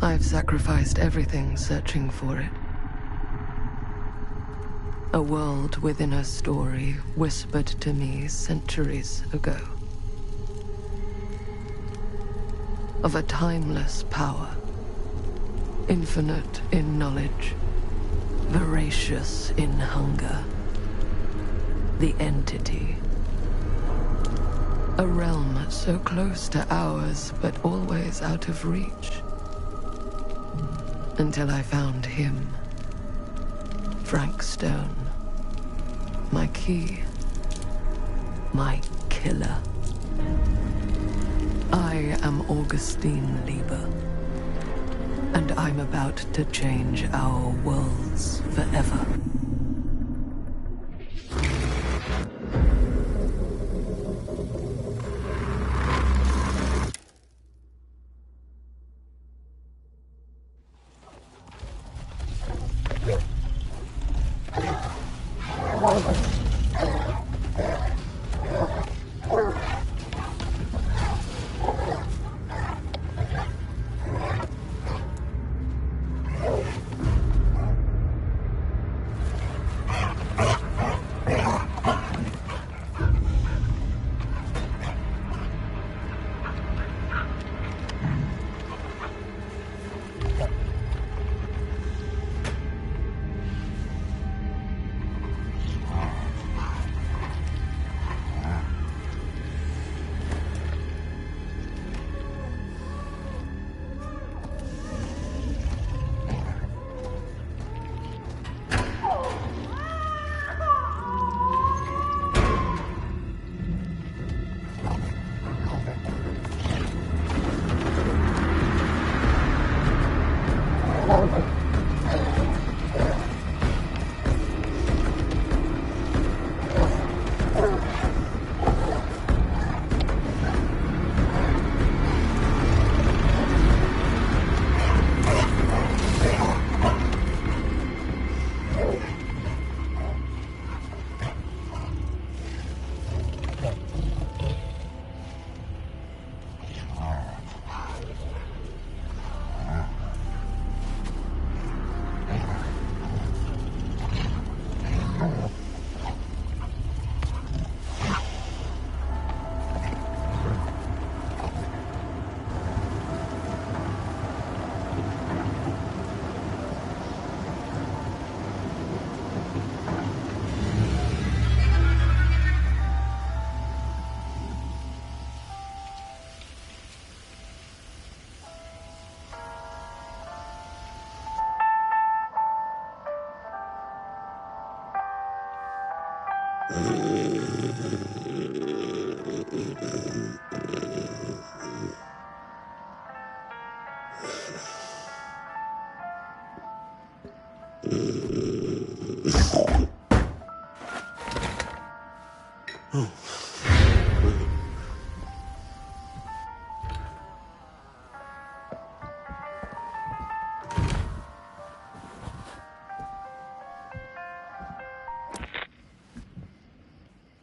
I've sacrificed everything searching for it. A world within a story whispered to me centuries ago. Of a timeless power, infinite in knowledge, voracious in hunger. The Entity. A realm so close to ours, but always out of reach. Until I found him. Frank Stone. My key. My killer. I am Augustine Lieber. And I'm about to change our worlds forever.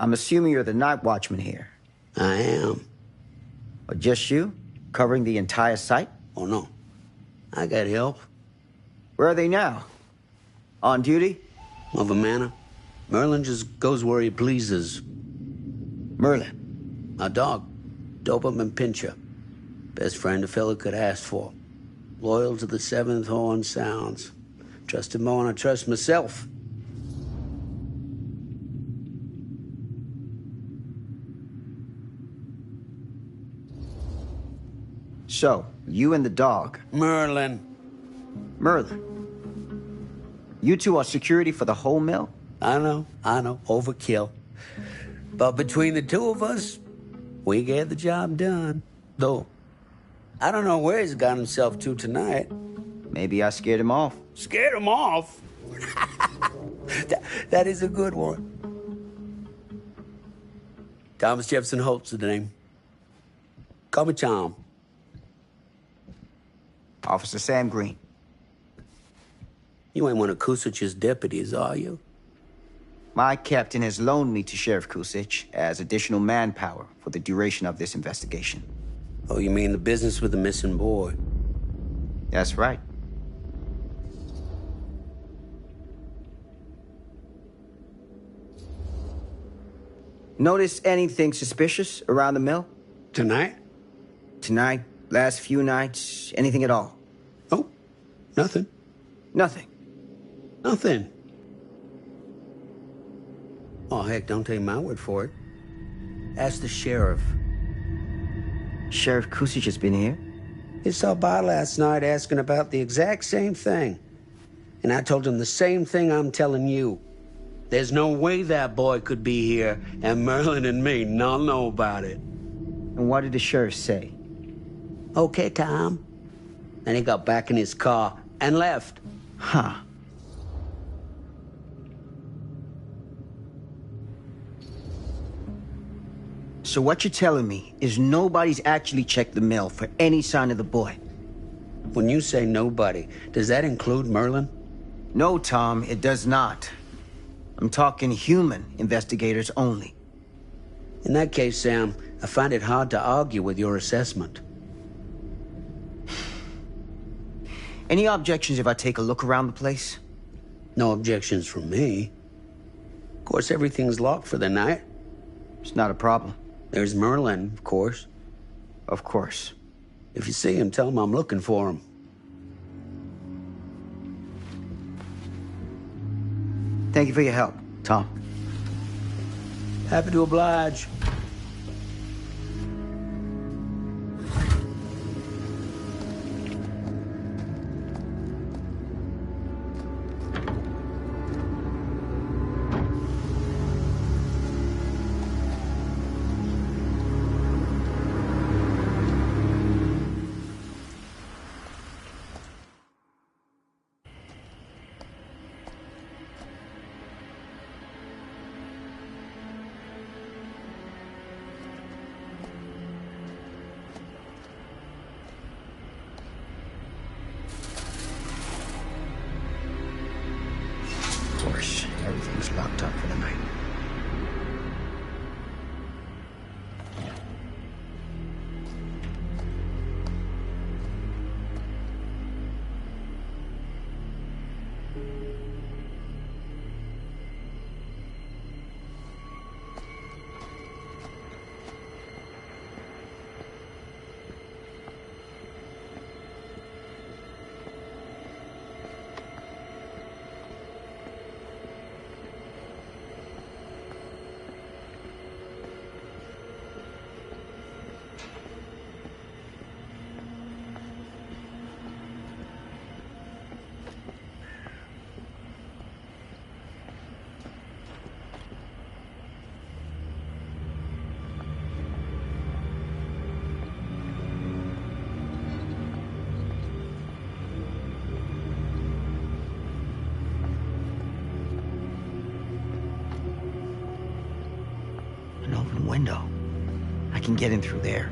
I'm assuming you're the night watchman here. I am. Or just you? Covering the entire site? Oh, no. I got help. Where are they now? On duty? Mother Manor. Merlin just goes where he pleases. Merlin? A dog. Doberman Pinscher. Best friend a fella could ask for. Loyal to the seventh horn sounds. Trust him more than I trust myself. So, you and the dog. Merlin. Merlin. You two are security for the whole mill? I know. Overkill. But between the two of us, we get the job done. Though, I don't know where he's got himself to tonight. Maybe I scared him off. Scared him off? that is a good one. Thomas Jefferson Holt's the name. Call me Tom. Officer Sam Green. You ain't one of Kusich's deputies, are you? My captain has loaned me to Sheriff Kusich as additional manpower for the duration of this investigation. Oh, you mean the business with the missing boy? That's right. Notice anything suspicious around the mill? Tonight? Tonight? Last few nights? Anything at all? Oh, nothing. Nothing. Nothing. Oh, heck, don't take my word for it. Ask the sheriff. Sheriff Kusich has been here? He saw by last night asking about the exact same thing. And I told him the same thing I'm telling you. There's no way that boy could be here and Merlin and me not know about it. And what did the sheriff say? Okay, Tom. Then he got back in his car and left. Huh. So what you're telling me is nobody's actually checked the mill for any sign of the boy? When you say nobody, does that include Merlin? No, Tom, it does not. I'm talking human investigators only. In that case, Sam, I find it hard to argue with your assessment. Any objections if I take a look around the place? No objections from me. Of course, everything's locked for the night. It's not a problem. There's Merlin, of course. Of course. If you see him, tell him I'm looking for him. Thank you for your help, Tom. Happy to oblige. Of course, everything's locked up for the night. An open window. I can get in through there.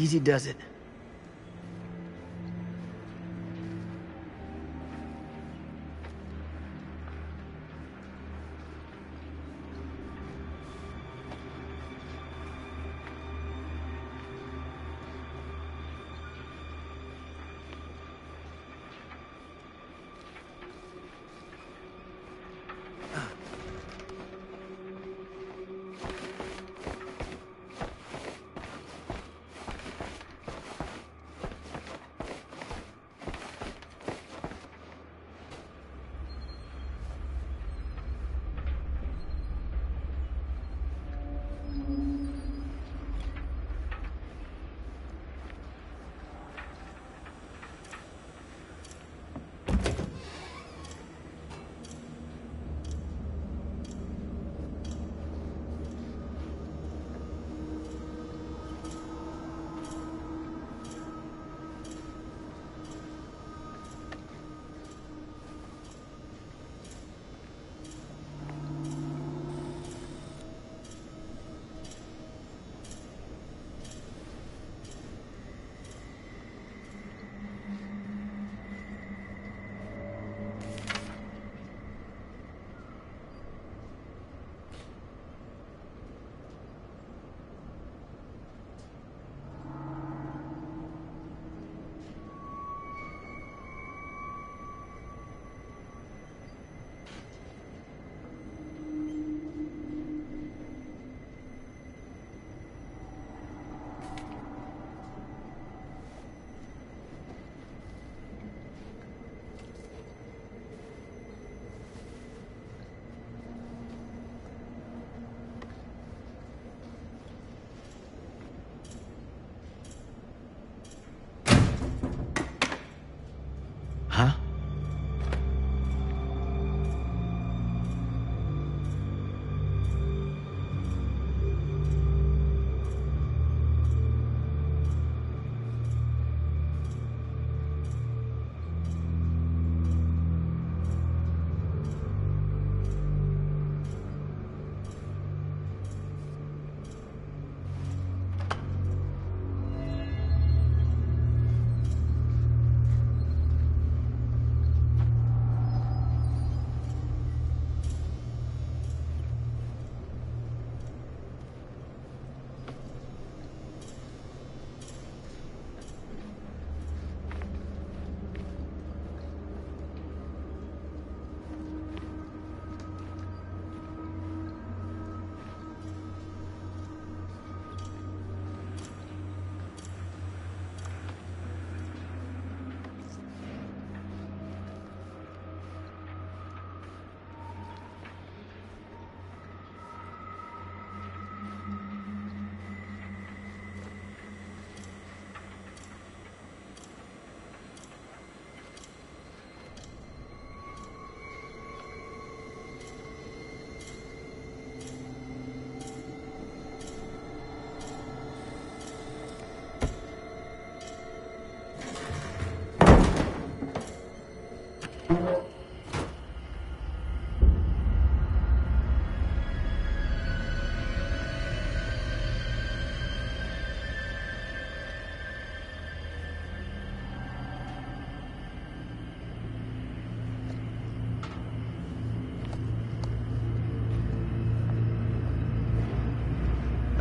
Easy does it. Huh?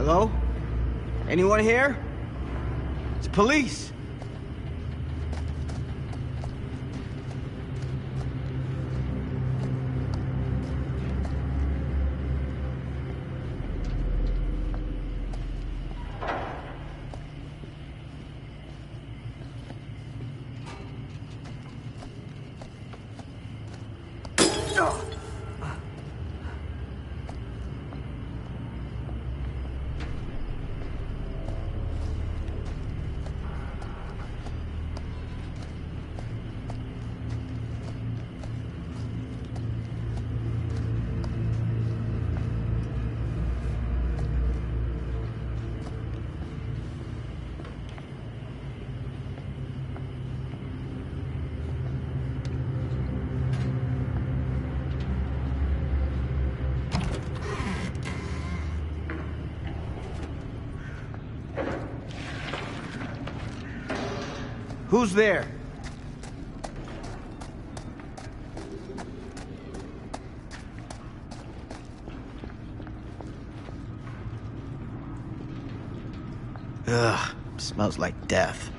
Hello? Anyone here? It's police. Who's there? Ugh, smells like death.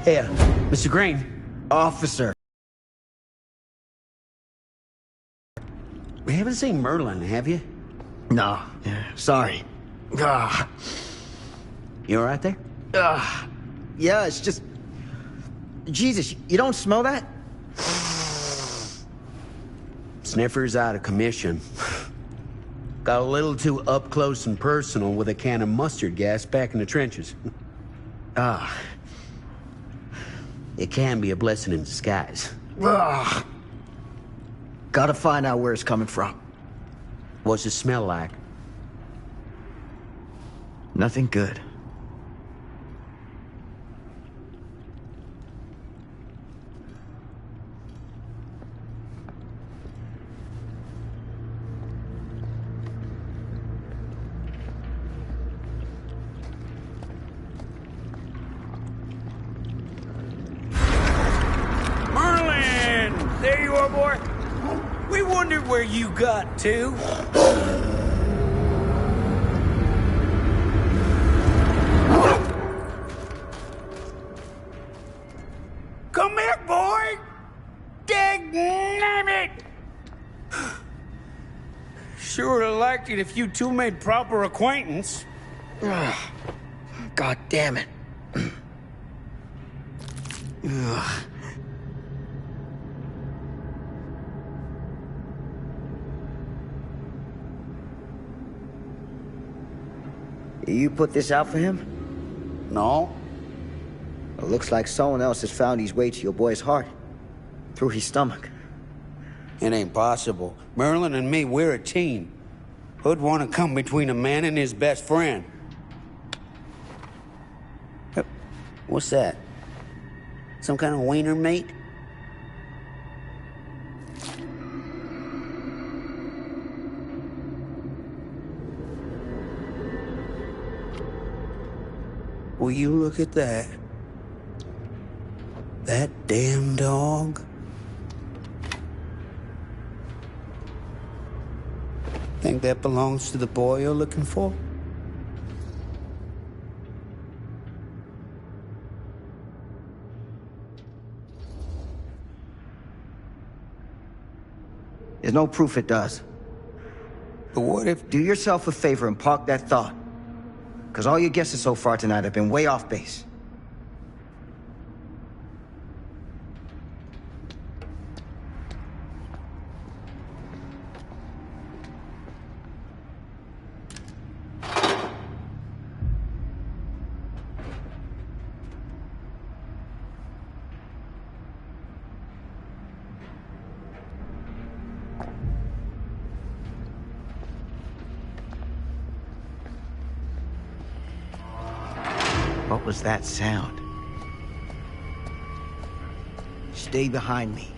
Here, Mr. Green. Officer. We haven't seen Merlin, have you? No, sorry. Ah, You all right there? yeah, it's just... Jesus, you don't smell that? Sniffer's out of commission. Got a little too up close and personal with a can of mustard gas back in the trenches. It can be a blessing in disguise. Ugh. Gotta find out where it's coming from. What's it smell like? Nothing good. Merlin! There you are, boy. We wondered where you got to. Come here, boy! Dagname it! Sure would have liked it if you two made proper acquaintance. God damn it. Ugh. You put this out for him? No? It looks like someone else has found his way to your boy's heart. Through his stomach. It ain't possible. Merlin and me, we're a team. Who'd want to come between a man and his best friend? What's that? Some kind of wiener meat? Will you look at that? That damn dog? Think that belongs to the boy you're looking for? There's no proof it does. But what if... Do yourself a favor and park that thought. Because all your guesses so far tonight have been way off base. What was that sound? Stay behind me.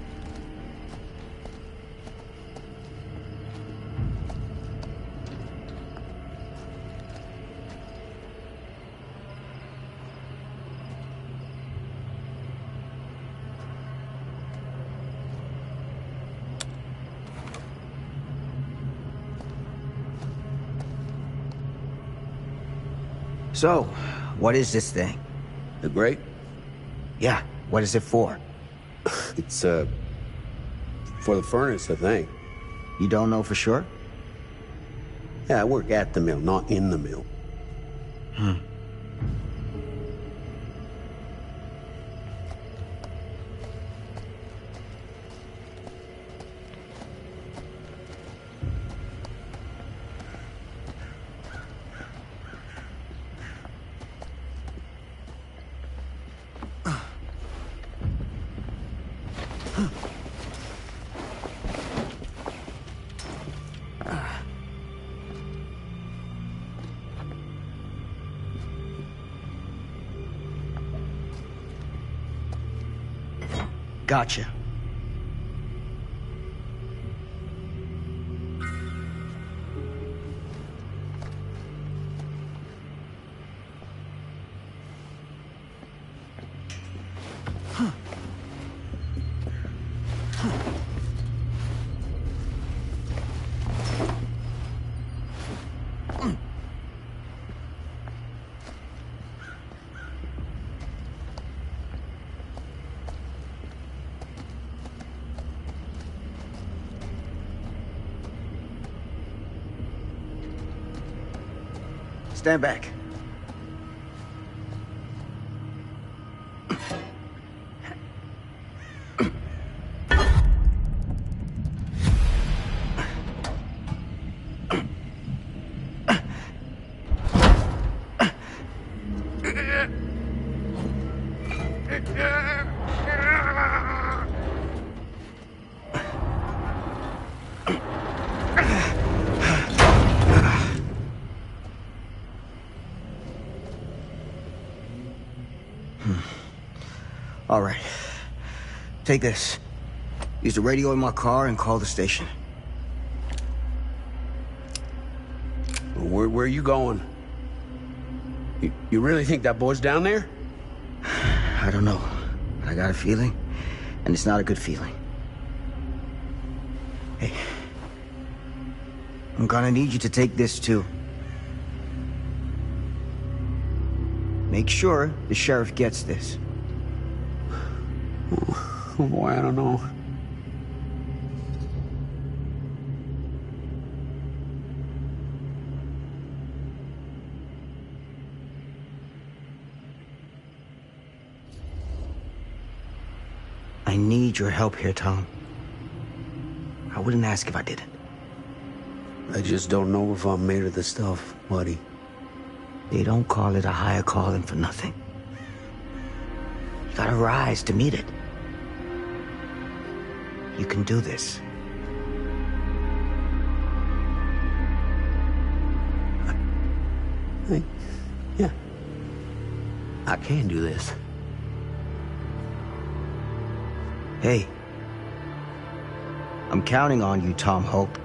So, what is this thing? The grate? Yeah, what is it for? It's, for the furnace, I think. You don't know for sure? Yeah, I work at the mill, not in the mill. Gotcha. Stand back. All right. Take this. Use the radio in my car and call the station. Where are you going? You really think that boy's down there? I don't know. I got a feeling, and it's not a good feeling. Hey. I'm gonna need you to take this too. Make sure the sheriff gets this. Oh boy, I don't know. I need your help here, Tom. I wouldn't ask if I didn't. I just don't know if I'm made of the stuff, buddy. They don't call it a higher calling for nothing. You gotta rise to meet it. You can do this. Yeah. I can do this. Hey. I'm counting on you, Tom Hope.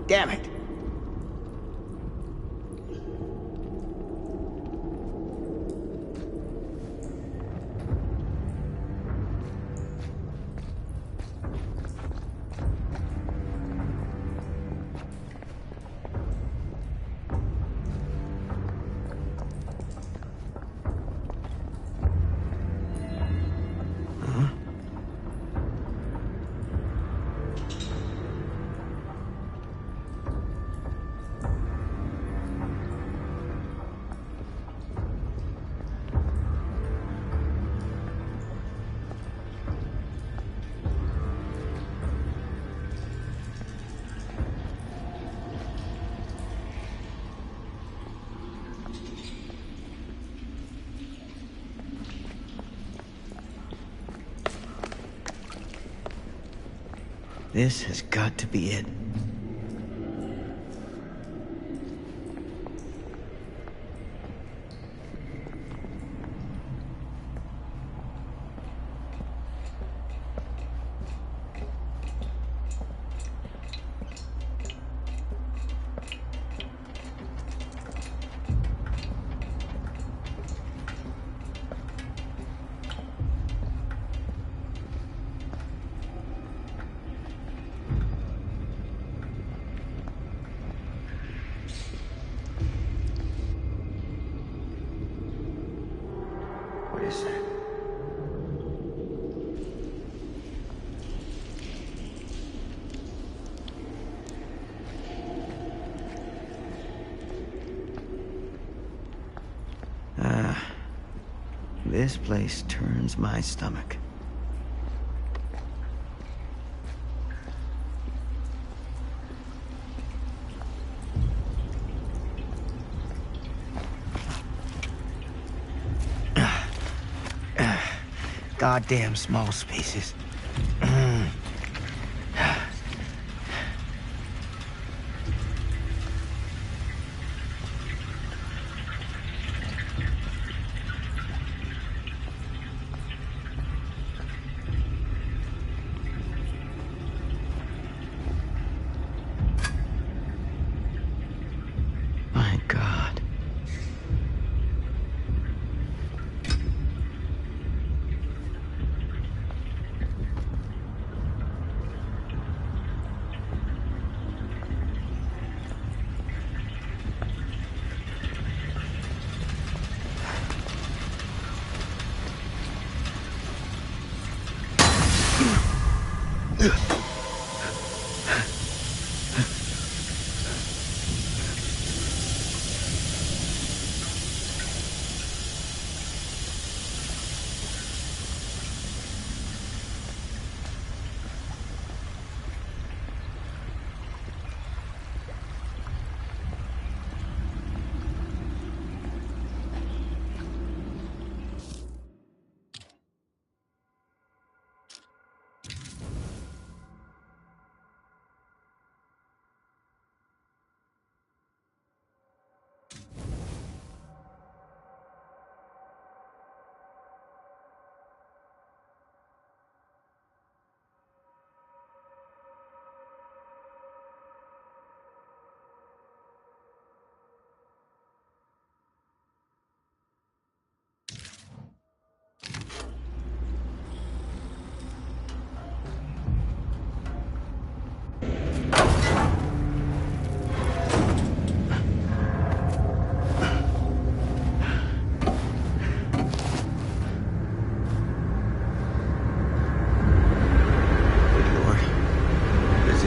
Damn it. This has got to be it. What is that? This place turns my stomach. Goddamn small spaces. My God.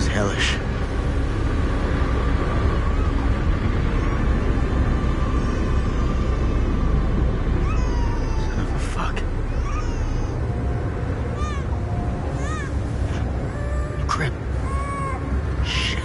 Hellish. Son of a fuck. Crap. Shit.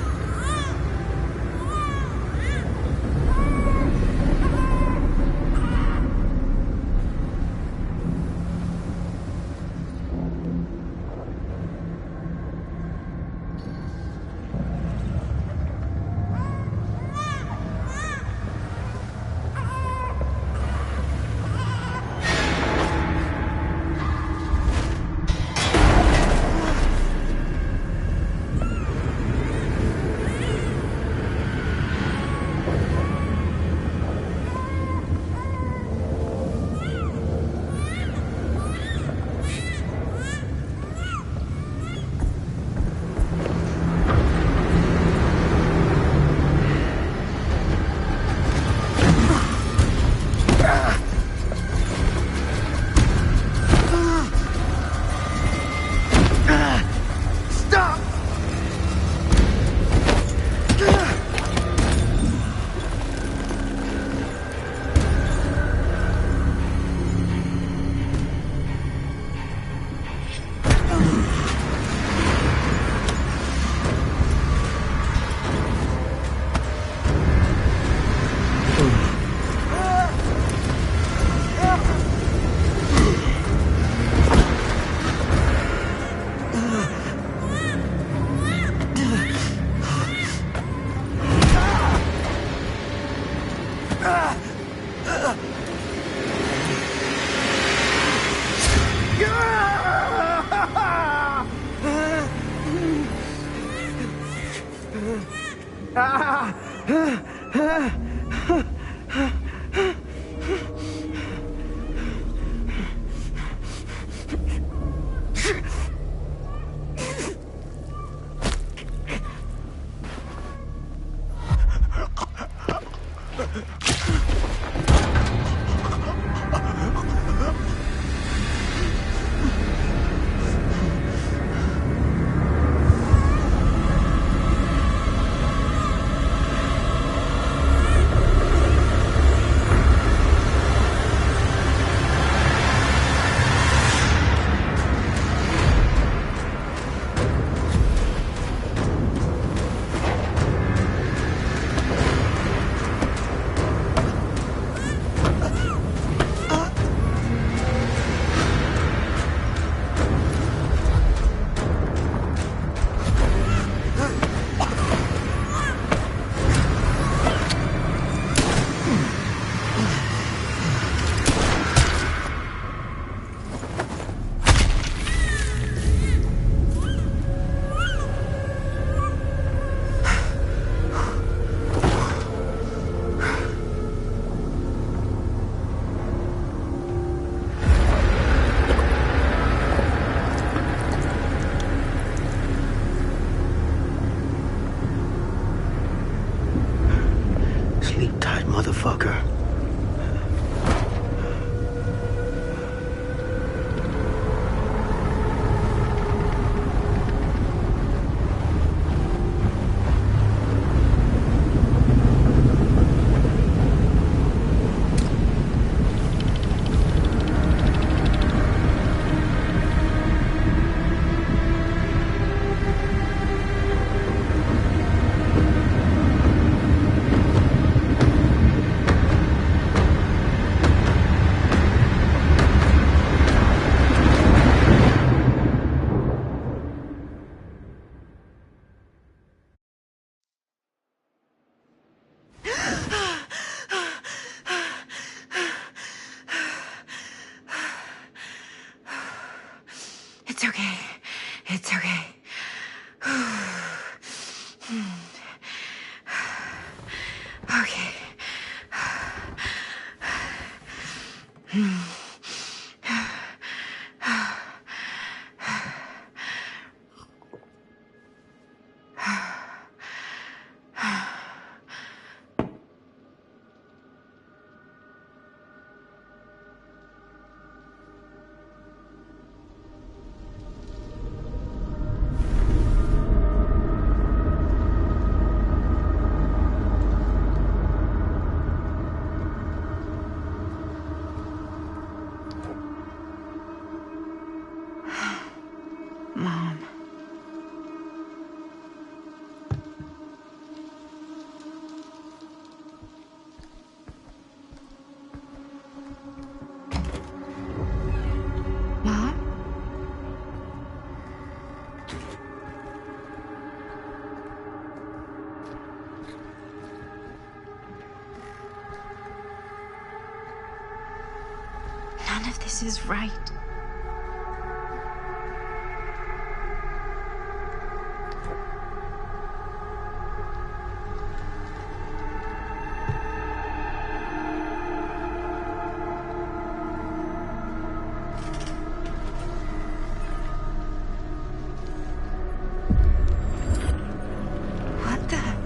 Motherfucker. It's okay. It's okay. Okay. Mom. Mom? None of this is right. What the?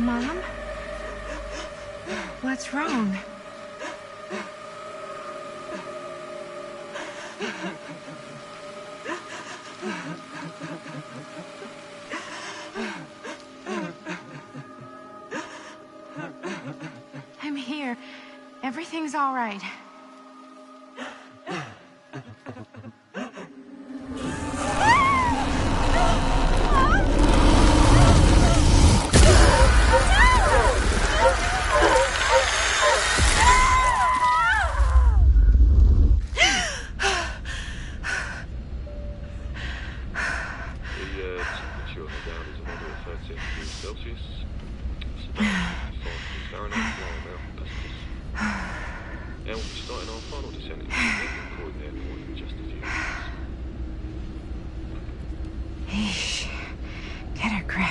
Mom? What's wrong? I'm here. Everything's all right. Eesh. Get a grip.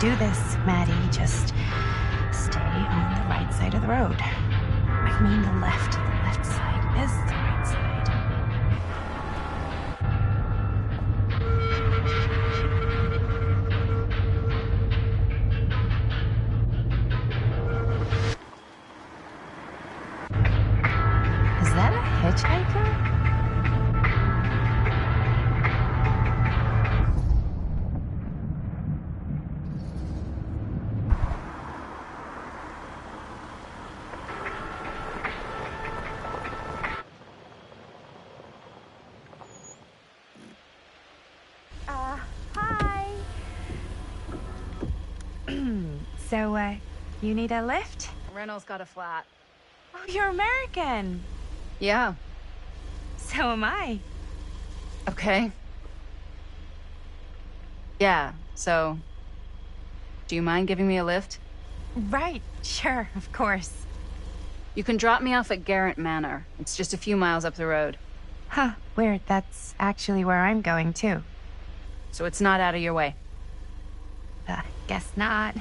Do this, Maddie. Just stay on the right side of the road. I mean the left. The left side is the right side. Is that a hitchhiker? So, you need a lift? Reynolds got a flat. Oh, you're American. Yeah. So am I. Okay. Yeah, so... do you mind giving me a lift? Right, sure, of course. You can drop me off at Garrett Manor. It's just a few miles up the road. Huh, weird. That's actually where I'm going, too. So it's not out of your way. Guess not.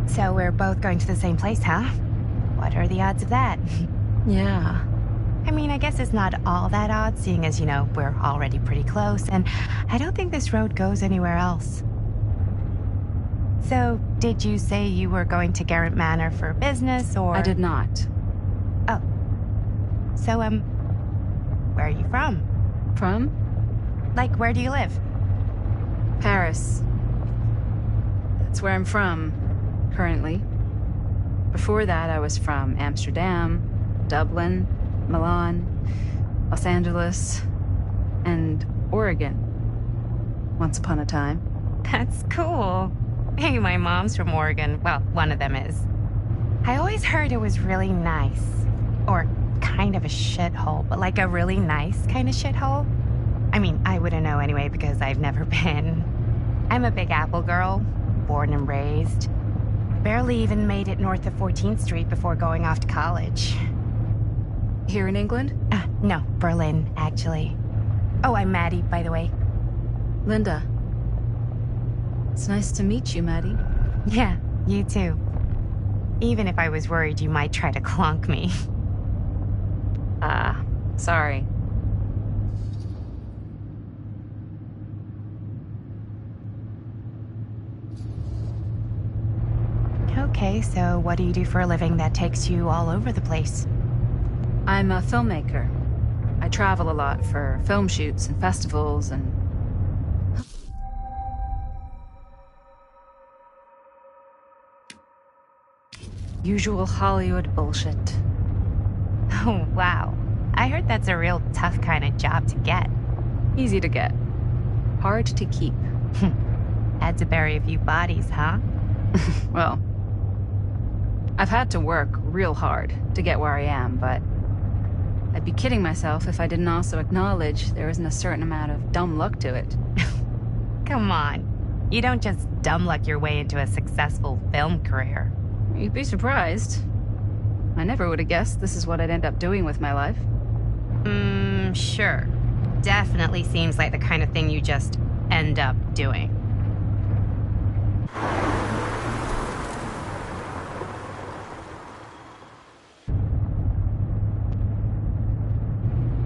So we're both going to the same place, huh? What are the odds of that? Yeah. I mean, I guess it's not all that odd, seeing as, you know, we're already pretty close, and I don't think this road goes anywhere else. So, did you say you were going to Garrett Manor for business, or...? I did not. Oh. So, where are you from? From? Like, where do you live? Paris. That's where I'm from, currently. Before that, I was from Amsterdam, Dublin, Milan, Los Angeles, and Oregon. Once upon a time. That's cool. Hey, my mom's from Oregon. Well, one of them is. I always heard it was really nice. Or kind of a shithole, but like a really nice kind of shithole. I mean, I wouldn't know anyway because I've never been. I'm a Big Apple girl, born and raised. Barely even made it north of 14th Street before going off to college. Here in England? No, Berlin, actually. Oh, I'm Maddie, by the way. Linda. It's nice to meet you, Maddie. Yeah, you too. Even if I was worried you might try to clonk me. Sorry. Okay, so what do you do for a living that takes you all over the place? I'm a filmmaker. I travel a lot for film shoots and festivals and... usual Hollywood bullshit. Oh, wow. I heard that's a real tough kind of job to get. Easy to get. Hard to keep. Had to bury a few bodies, huh? Well, I've had to work real hard to get where I am, but I'd be kidding myself if I didn't also acknowledge there isn't a certain amount of dumb luck to it. Come on. You don't just dumb luck your way into a successful film career. You'd be surprised. I never would have guessed this is what I'd end up doing with my life. Sure. Definitely seems like the kind of thing you just end up doing.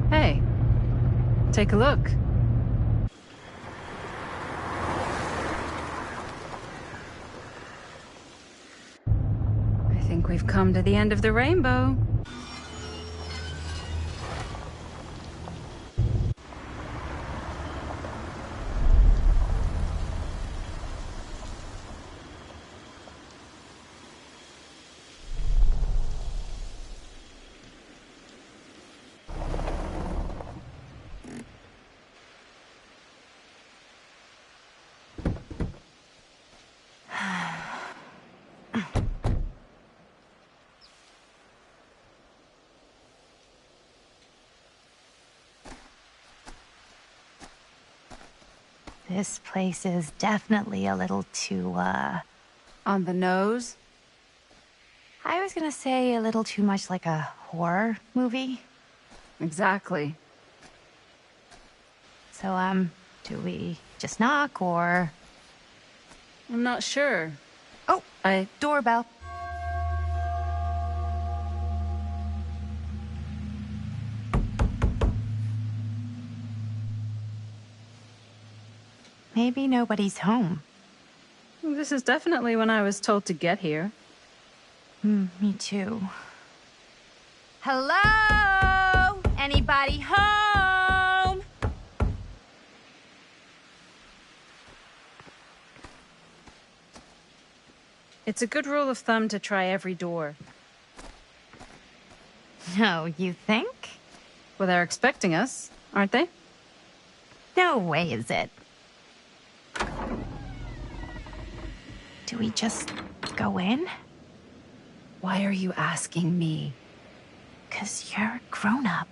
Hey, take a look. I think we've come to the end of the rainbow. This place is definitely a little too, On the nose? I was gonna say a little too much like a horror movie. Exactly. So, do we just knock, or... I'm not sure. Oh, doorbell. Maybe nobody's home. This is definitely when I was told to get here. Me too. Hello? Anybody home? It's a good rule of thumb to try every door. No, you think? Well, they're expecting us, aren't they? No way is it. Do we just go in? Why are you asking me? 'Cause you're a grown-up.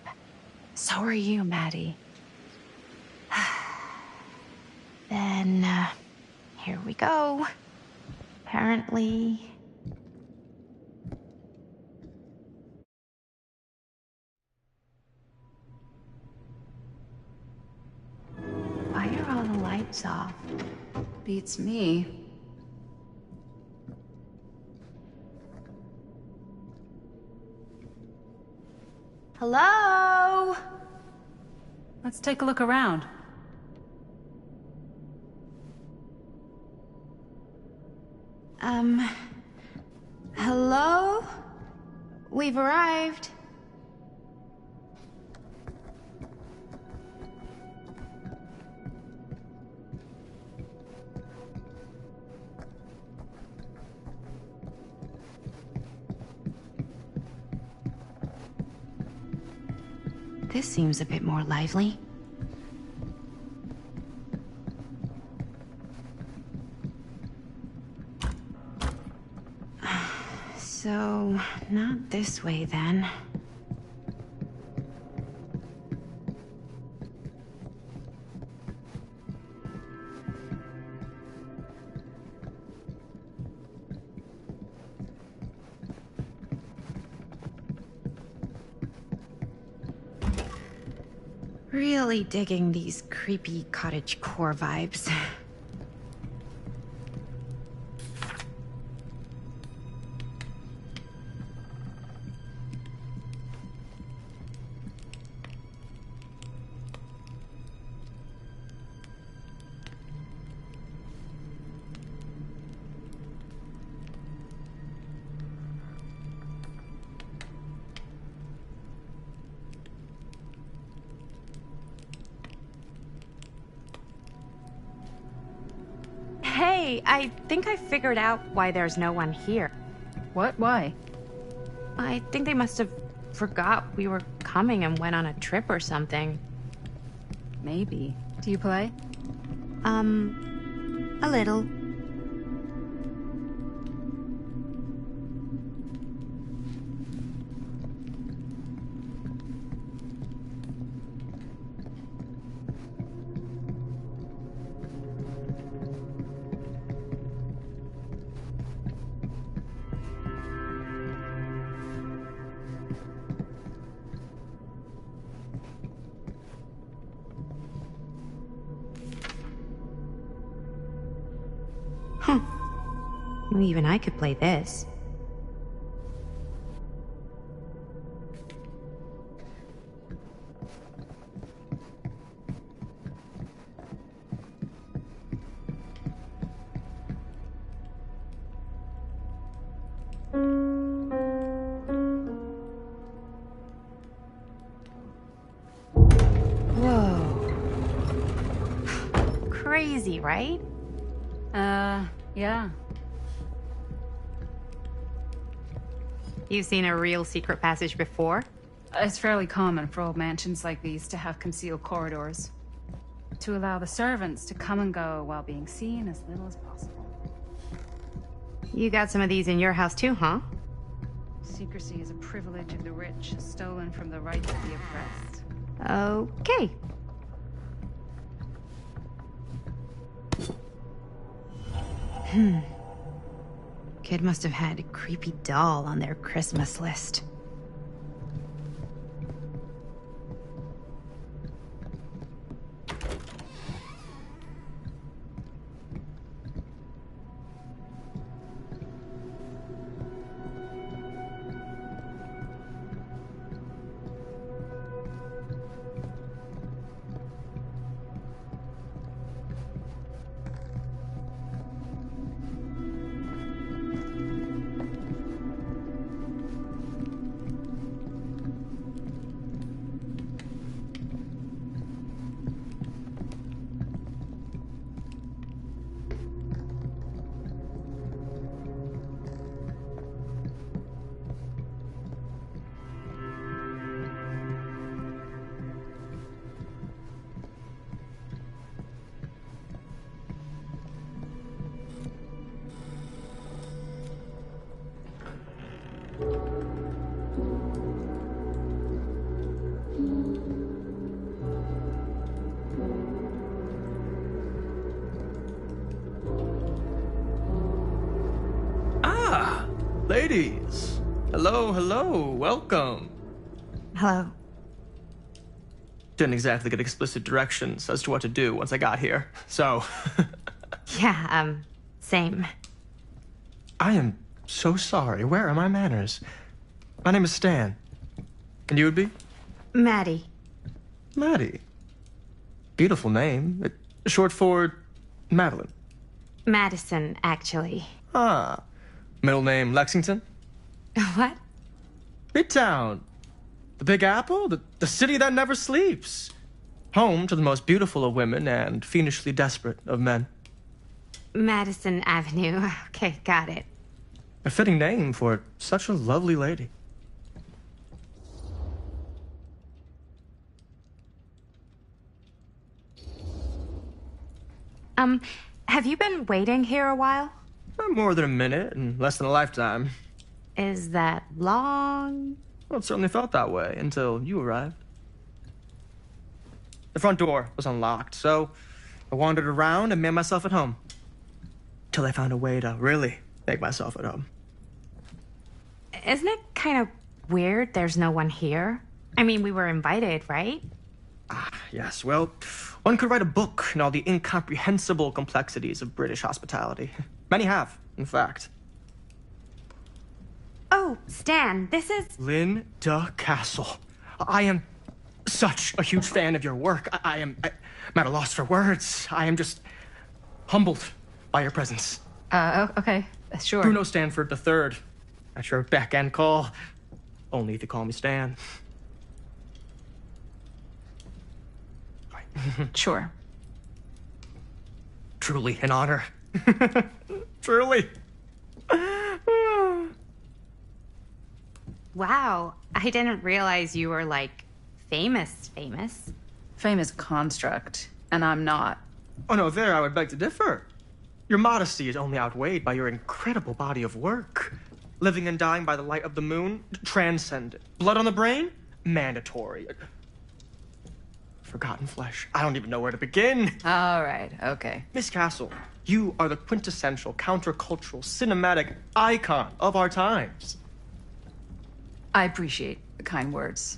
So are you, Maddie. Then, here we go. Apparently... Why are all the lights off? Beats me. Hello? Let's take a look around. Hello? We've arrived. This seems a bit more lively. So, not this way then. Really digging these creepy cottagecore vibes. Hey, I think I figured out why there's no one here. What? Why? I think they must have forgot we were coming and went on a trip or something. Maybe. Do you play? A little. Well, even I could play this. Whoa. Crazy, right? Yeah. You've seen a real secret passage before? It's fairly common for old mansions like these to have concealed corridors. To allow the servants to come and go while being seen as little as possible. You got some of these in your house too, huh? Secrecy is a privilege of the rich, stolen from the rights of the oppressed. Okay. Kid must have had a creepy doll on their Christmas list. Ladies, hello, welcome. Hello. Didn't exactly get explicit directions as to what to do once I got here, so... Yeah, same. I am so sorry. Where are my manners? My name is Stan. And you would be? Maddie. Maddie. Beautiful name. Short for Madeline. Madison, actually. Ah. Middle name Lexington? What? Midtown. The Big Apple? The city that never sleeps. Home to the most beautiful of women and fiendishly desperate of men. Madison Avenue. Okay, got it. A fitting name for such a lovely lady. Have you been waiting here a while? More than a minute and less than a lifetime. Is that long? Well, it certainly felt that way until you arrived. The front door was unlocked, so I wandered around and made myself at home. Till I found a way to really make myself at home. Isn't it kind of weird there's no one here? I mean, we were invited, right? Yes, well, one could write a book in all the incomprehensible complexities of British hospitality. Many have, in fact. Oh, Stan, this is... Linda Castle. I am such a huge fan of your work. I'm at a loss for words. I am just humbled by your presence. Okay, sure. Bruno Stanford III, at your beck and call. Only if you call me Stan. Sure. Truly an honor. Truly. Wow, I didn't realize you were, like, famous. Fame is a construct, and I'm not. Oh no, there I would beg to differ. Your modesty is only outweighed by your incredible body of work. Living and dying by the light of the moon, transcendent. Blood on the brain, mandatory. Forgotten flesh. I don't even know where to begin. All right, okay. Miss Castle, you are the quintessential countercultural cinematic icon of our times. I appreciate the kind words.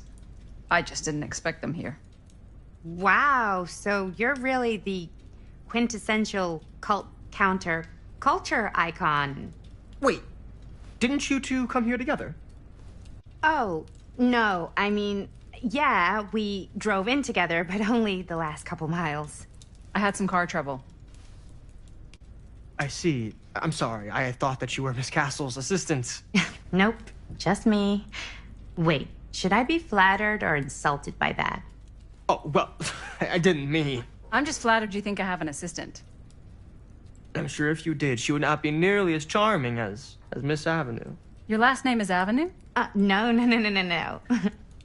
I just didn't expect them here. Wow, so you're really the quintessential counter-culture icon. Wait, didn't you two come here together? Oh, no, I mean, yeah, we drove in together, but only the last couple miles. I had some car trouble. I see. I'm sorry. I thought that you were Miss Castle's assistant. Nope, just me. Wait, should I be flattered or insulted by that? Oh, well, I didn't mean. I'm just flattered you think I have an assistant. I'm sure if you did, she would not be nearly as charming as Miss Avenue. Your last name is Avenue? No.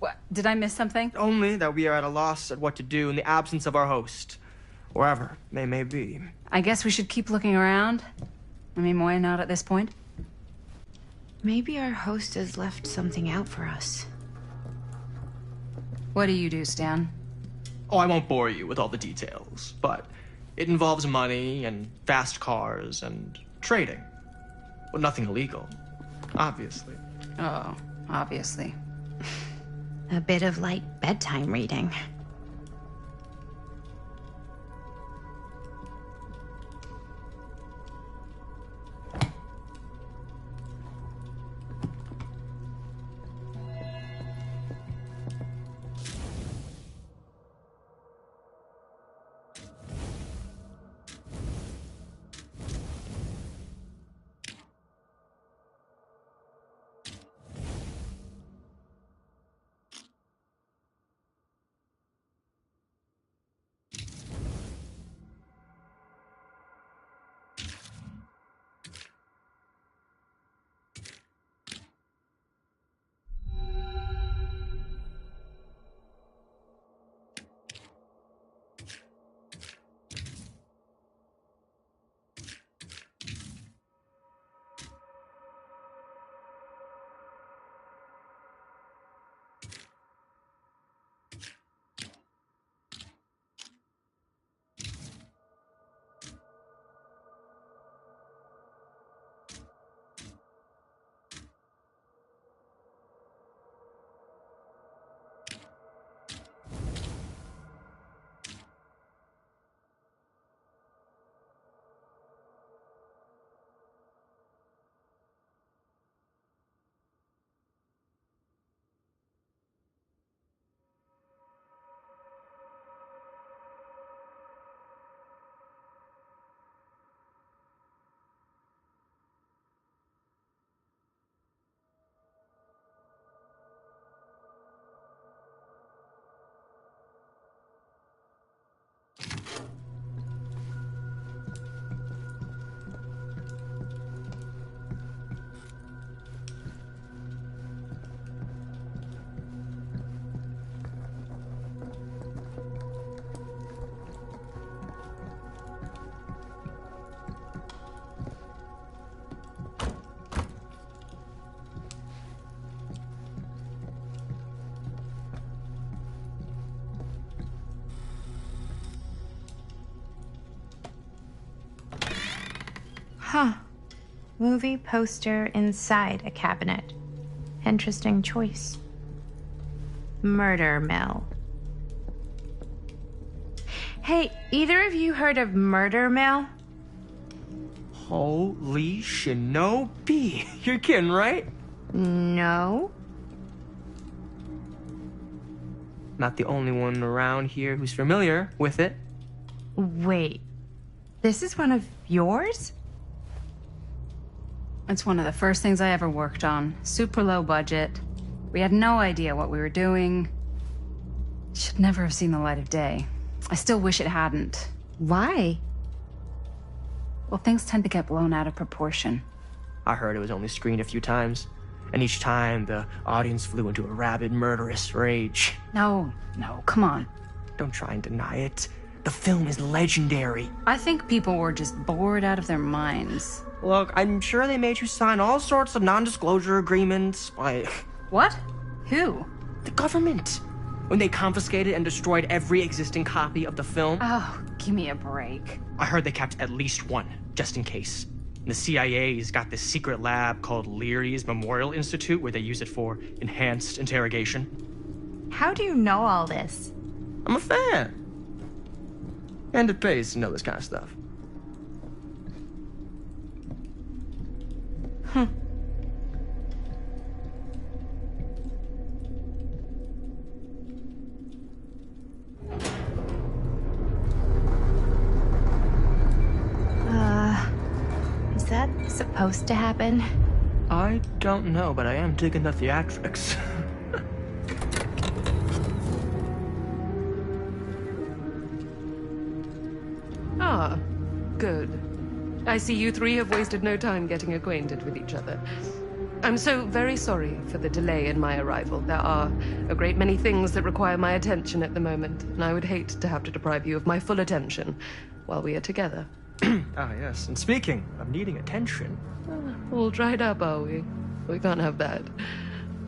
What? Did I miss something? Only that we are at a loss at what to do in the absence of our host, wherever they may be. I guess we should keep looking around. I mean, why not at this point? Maybe our host has left something out for us. What do you do, Stan? Oh, I won't bore you with all the details, but it involves money and fast cars and trading. Well, nothing illegal, obviously. Oh, obviously. A bit of light bedtime reading. Huh. Movie poster inside a cabinet. Interesting choice. Murder mill. Hey, either of you heard of Murder Mill? Holy shinobi. You're kidding, right? No. Not the only one around here who's familiar with it. Wait, this is one of yours? It's one of the first things I ever worked on. Super low budget. We had no idea what we were doing. Should never have seen the light of day. I still wish it hadn't. Why? Well, things tend to get blown out of proportion. I heard it was only screened a few times, and each time the audience flew into a rabid, murderous rage. No, come on. Don't try and deny it. The film is legendary. I think people were just bored out of their minds. Look, I'm sure they made you sign all sorts of non-disclosure agreements. What? Who? The government. When they confiscated and destroyed every existing copy of the film. Oh, give me a break. I heard they kept at least one, just in case. The CIA's got this secret lab called Leary's Memorial Institute where they use it for enhanced interrogation. How do you know all this? I'm a fan. And it pays to know this kind of stuff. Is that supposed to happen? I don't know, but I am digging the theatrics. Ah, good. I see you three have wasted no time getting acquainted with each other. I'm so very sorry for the delay in my arrival. There are a great many things that require my attention at the moment, and I would hate to have to deprive you of my full attention while we are together. Ah, yes. And speaking of needing attention. All dried up, are we? We can't have that.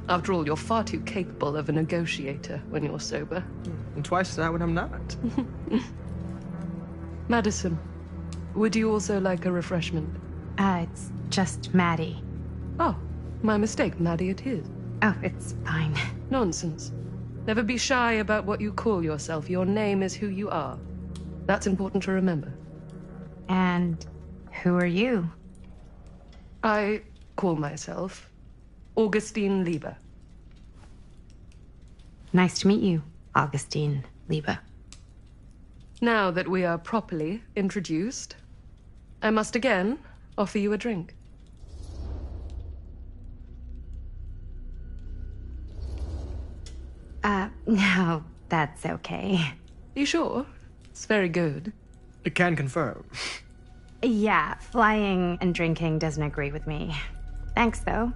After all, you're far too capable of a negotiator when you're sober. And twice that when I'm not. Madison, would you also like a refreshment? It's just Maddie. Oh, my mistake. Maddie it is. Oh, it's fine. Nonsense. Never be shy about what you call yourself. Your name is who you are. That's important to remember. And who are you? I call myself Augustine Lieber. Nice to meet you, Augustine Lieber. Now that we are properly introduced, I must again offer you a drink. No, that's okay. You sure? It's very good. I can confirm. Yeah, flying and drinking doesn't agree with me. Thanks, though.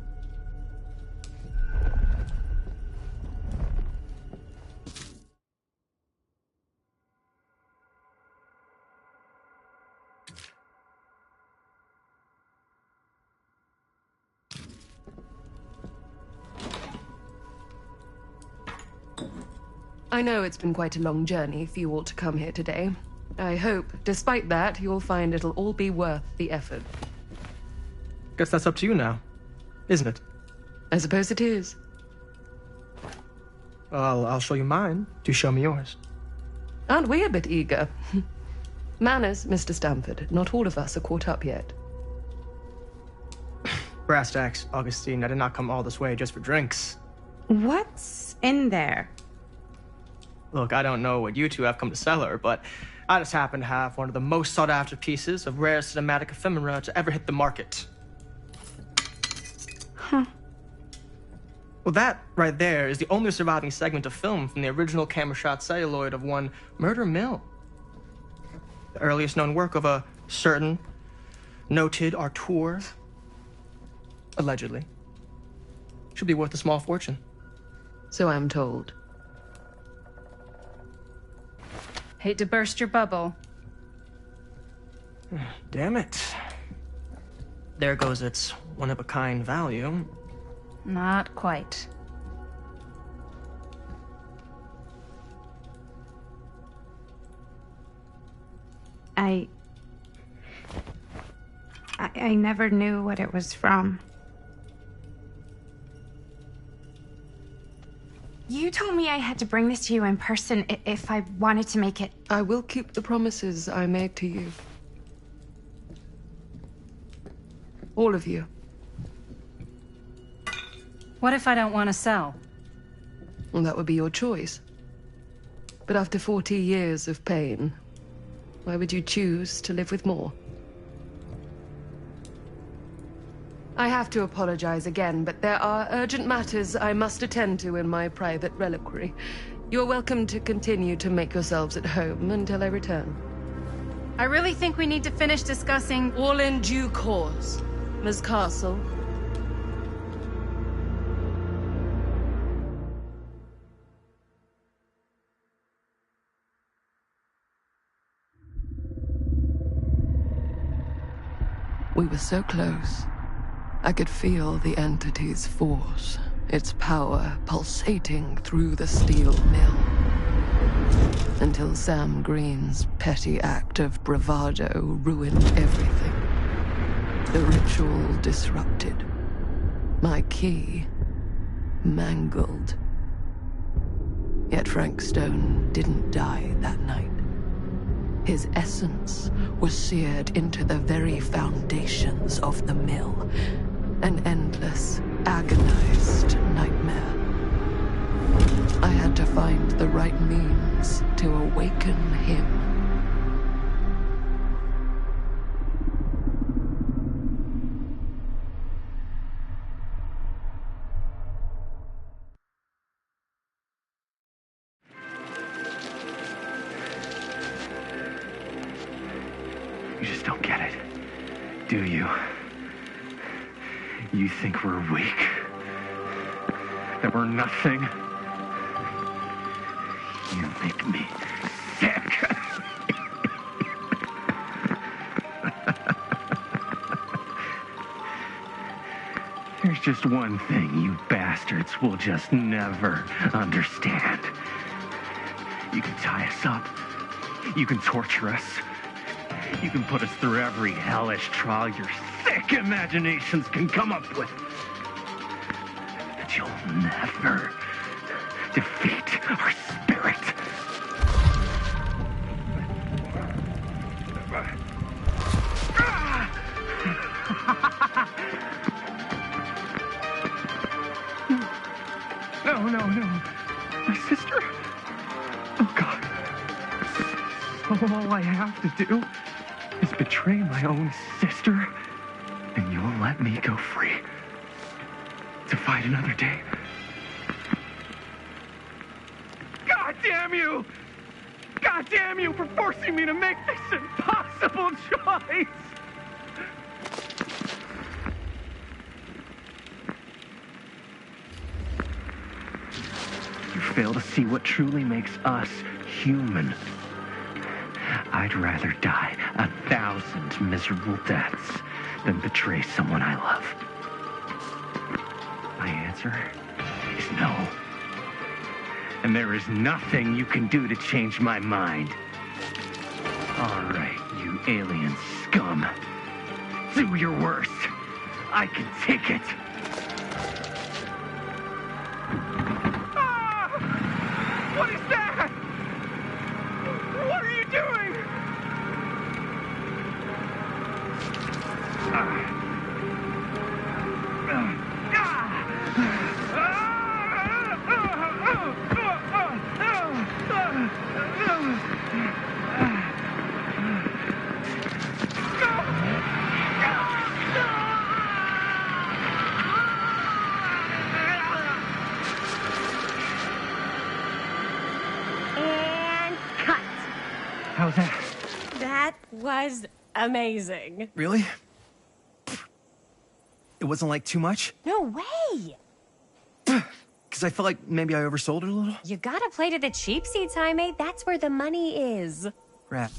I know it's been quite a long journey for you all to come here today. I hope, despite that, you'll find it'll all be worth the effort. Guess that's up to you now, isn't it? I suppose it is. Well, I'll show you mine. Do show me yours. Aren't we a bit eager? Manners, Mr. Stamford. Not all of us are caught up yet. Brass tacks, Augustine. I did not come all this way just for drinks. What's in there? Look, I don't know what you two have come to cellar, but I just happen to have one of the most sought-after pieces of rare cinematic ephemera to ever hit the market. Huh. Well, that right there is the only surviving segment of film from the original camera-shot celluloid of one Murder Mill. The earliest known work of a certain noted auteur, allegedly. Should be worth a small fortune. So I'm told. Hate to burst your bubble. Damn it. There goes its one-of-a-kind value. Not quite. I never knew what it was from. You told me I had to bring this to you in person if I wanted to make it. I will keep the promises I made to you. All of you. What if I don't want to sell? Well, that would be your choice. But after 40 years of pain, why would you choose to live with more? I have to apologize again, but there are urgent matters I must attend to in my private reliquary. You're welcome to continue to make yourselves at home until I return. I really think we need to finish discussing... All in due course, Ms. Castle. We were so close. I could feel the entity's force, its power pulsating through the steel mill. Until Sam Green's petty act of bravado ruined everything. The ritual disrupted. My key mangled. Yet Frank Stone didn't die that night. His essence was seared into the very foundations of the mill. An endless, agonized nightmare. I had to find the right means to awaken him. You just don't get it, do you? You think we're weak? That we're nothing? You make me sick. There's just one thing you bastards will just never understand. You can tie us up. You can torture us. You can put us through every hellish trial your sick imaginations can come up with. But you'll never defeat our spirit. No. My sister? Oh, God. All I have to do is betray my own sister, and you will let me go free to fight another day. God damn you! God damn you for forcing me to make this impossible choice! You fail to see what truly makes us human. I'd rather die 1,000 miserable deaths than betray someone I love. My answer is no. And there is nothing you can do to change my mind. All right, you alien scum. Do your worst. I can take it. What is that? What are you doing? And cut. How's that? That was amazing. Really? It wasn't like too much? No way. Because I felt like maybe I oversold it a little? You gotta play to the cheap seats, Jaime. That's where the money is. Rat.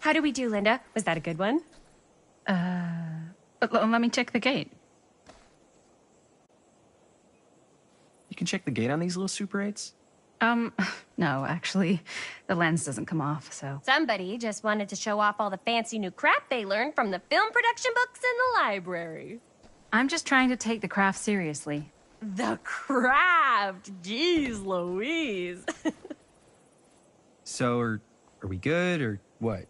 How do we do, Linda? Was that a good one? Let me check the gate. You can check the gate on these little Super 8s? No, actually, the lens doesn't come off, so... Somebody just wanted to show off all the fancy new crap they learned from the film production books in the library. I'm just trying to take the craft seriously. The craft! Jeez Louise. So, are we good, or what?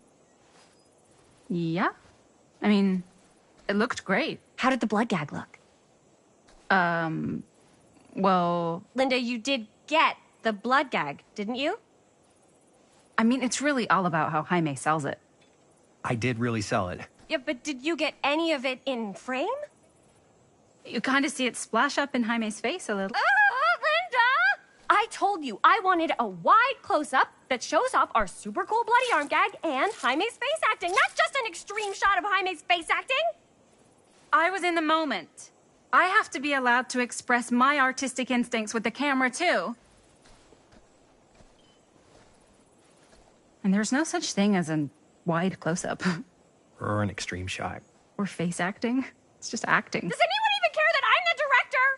Yeah? I mean, it looked great. How did the blood gag look? Well... Linda, you did get the blood gag, didn't you? I mean, it's really all about how Jaime sells it. I did really sell it. Yeah, but did you get any of it in frame? You kind of see it splash up in Jaime's face a little. Linda! I told you I wanted a wide close-up that shows off our super cool bloody arm gag and Jaime's face acting, not just an extreme shot of Jaime's face acting. I was in the moment. I have to be allowed to express my artistic instincts with the camera, too. And there's no such thing as a wide close-up. Or an extreme shot. Or face acting. It's just acting. Does anyone even care that I'm the director?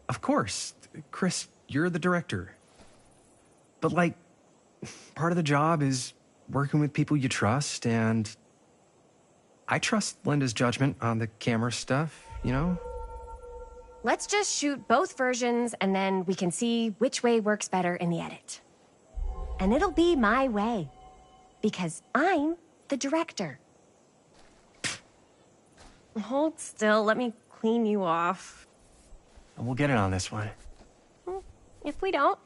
Of course. Chris, you're the director. But, like, part of the job is working with people you trust, and I trust Linda's judgment on the camera stuff, you know? Let's just shoot both versions and then we can see which way works better in the edit. And it'll be my way. Because I'm the director. Hold still, let me clean you off. And we'll get it on this one. If we don't,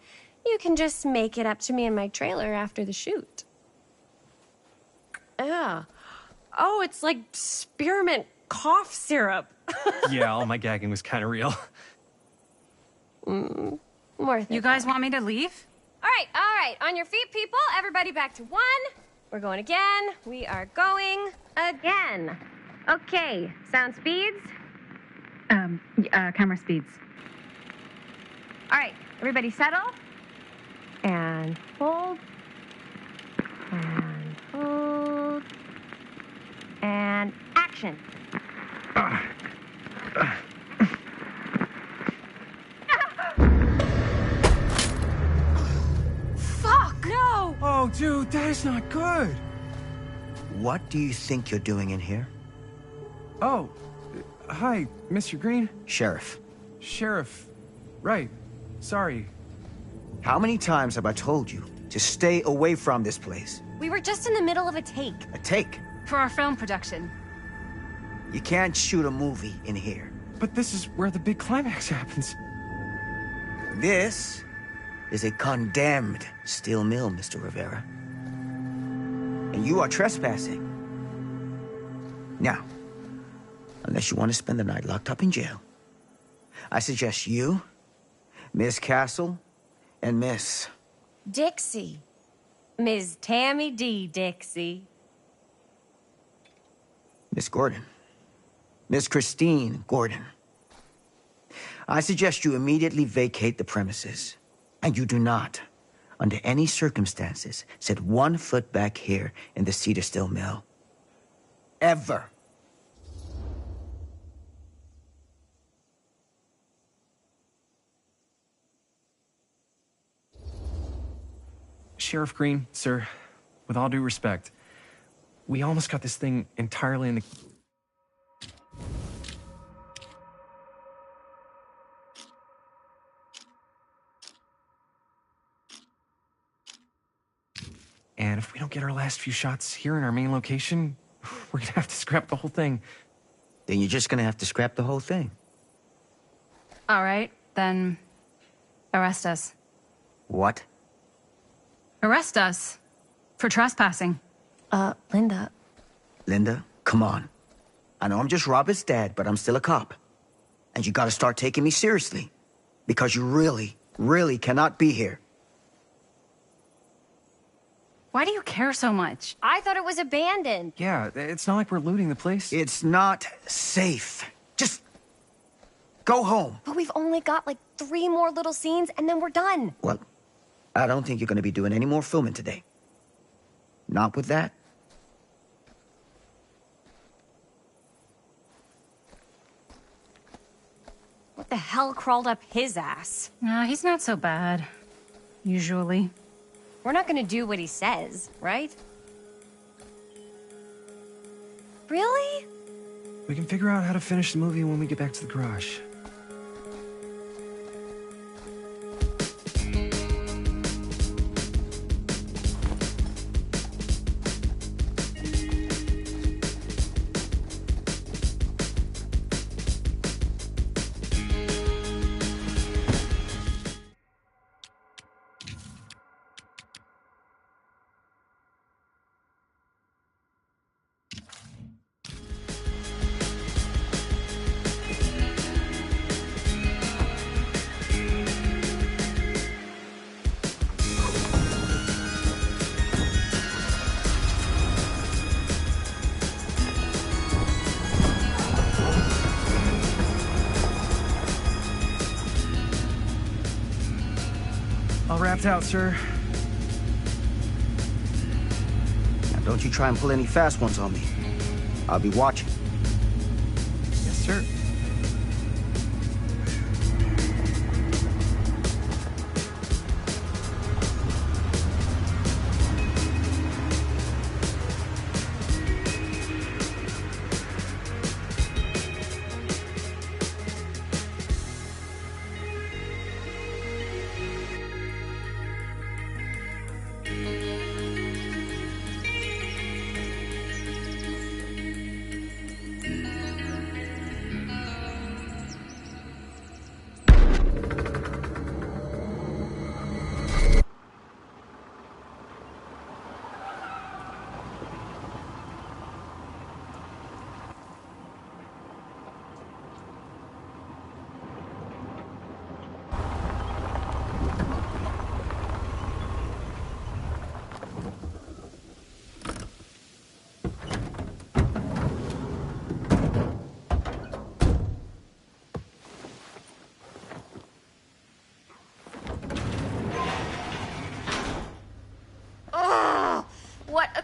you can just make it up to me in my trailer after the shoot. Oh, it's like spearmint cough syrup. Yeah, all my gagging was kind of real. Worth it. You guys want me to leave? All right. On your feet, people. Everybody back to one. We're going again. We are going again. Okay, sound speeds. Camera speeds. All right, everybody settle. And hold. And hold. And action. Fuck! No! Oh, dude, that is not good. What do you think you're doing in here? Oh, hi, Mr. Green. Sheriff. Sheriff. Right. Sorry. How many times have I told you to stay away from this place? We were just in the middle of a take. A take. For our film production. You can't shoot a movie in here. But this is where the big climax happens. This is a condemned steel mill, Mr. Rivera. And you are trespassing. Now, unless you want to spend the night locked up in jail, I suggest you, Miss Castle, and Miss... Dixie. Ms. Tammy D. Dixie. Miss Gordon. Miss Christine Gordon. I suggest you immediately vacate the premises. And you do not, under any circumstances, set 1 foot back here in the Cedar Steel Mill. Ever. Sheriff Green, sir, with all due respect, we almost got this thing entirely in the... And if we don't get our last few shots here in our main location, we're gonna have to scrap the whole thing. Then you're just gonna have to scrap the whole thing. All right, then arrest us. What? Arrest us for trespassing. Linda. Linda, come on. I know I'm just Robert's dad, but I'm still a cop. And you gotta start taking me seriously. Because you really, really cannot be here. Why do you care so much? I thought it was abandoned. Yeah, it's not like we're looting the place. It's not safe. Just Go home. But we've only got like 3 more little scenes and then we're done. Well, I don't think you're going to be doing any more filming today. Not with that. What the hell crawled up his ass? He's not so bad. Usually. We're not gonna do what he says, right? Really? We can figure out how to finish the movie when we get back to the garage. All wrapped out, sir. Now, don't you try and pull any fast ones on me. I'll be watching. Yes, sir.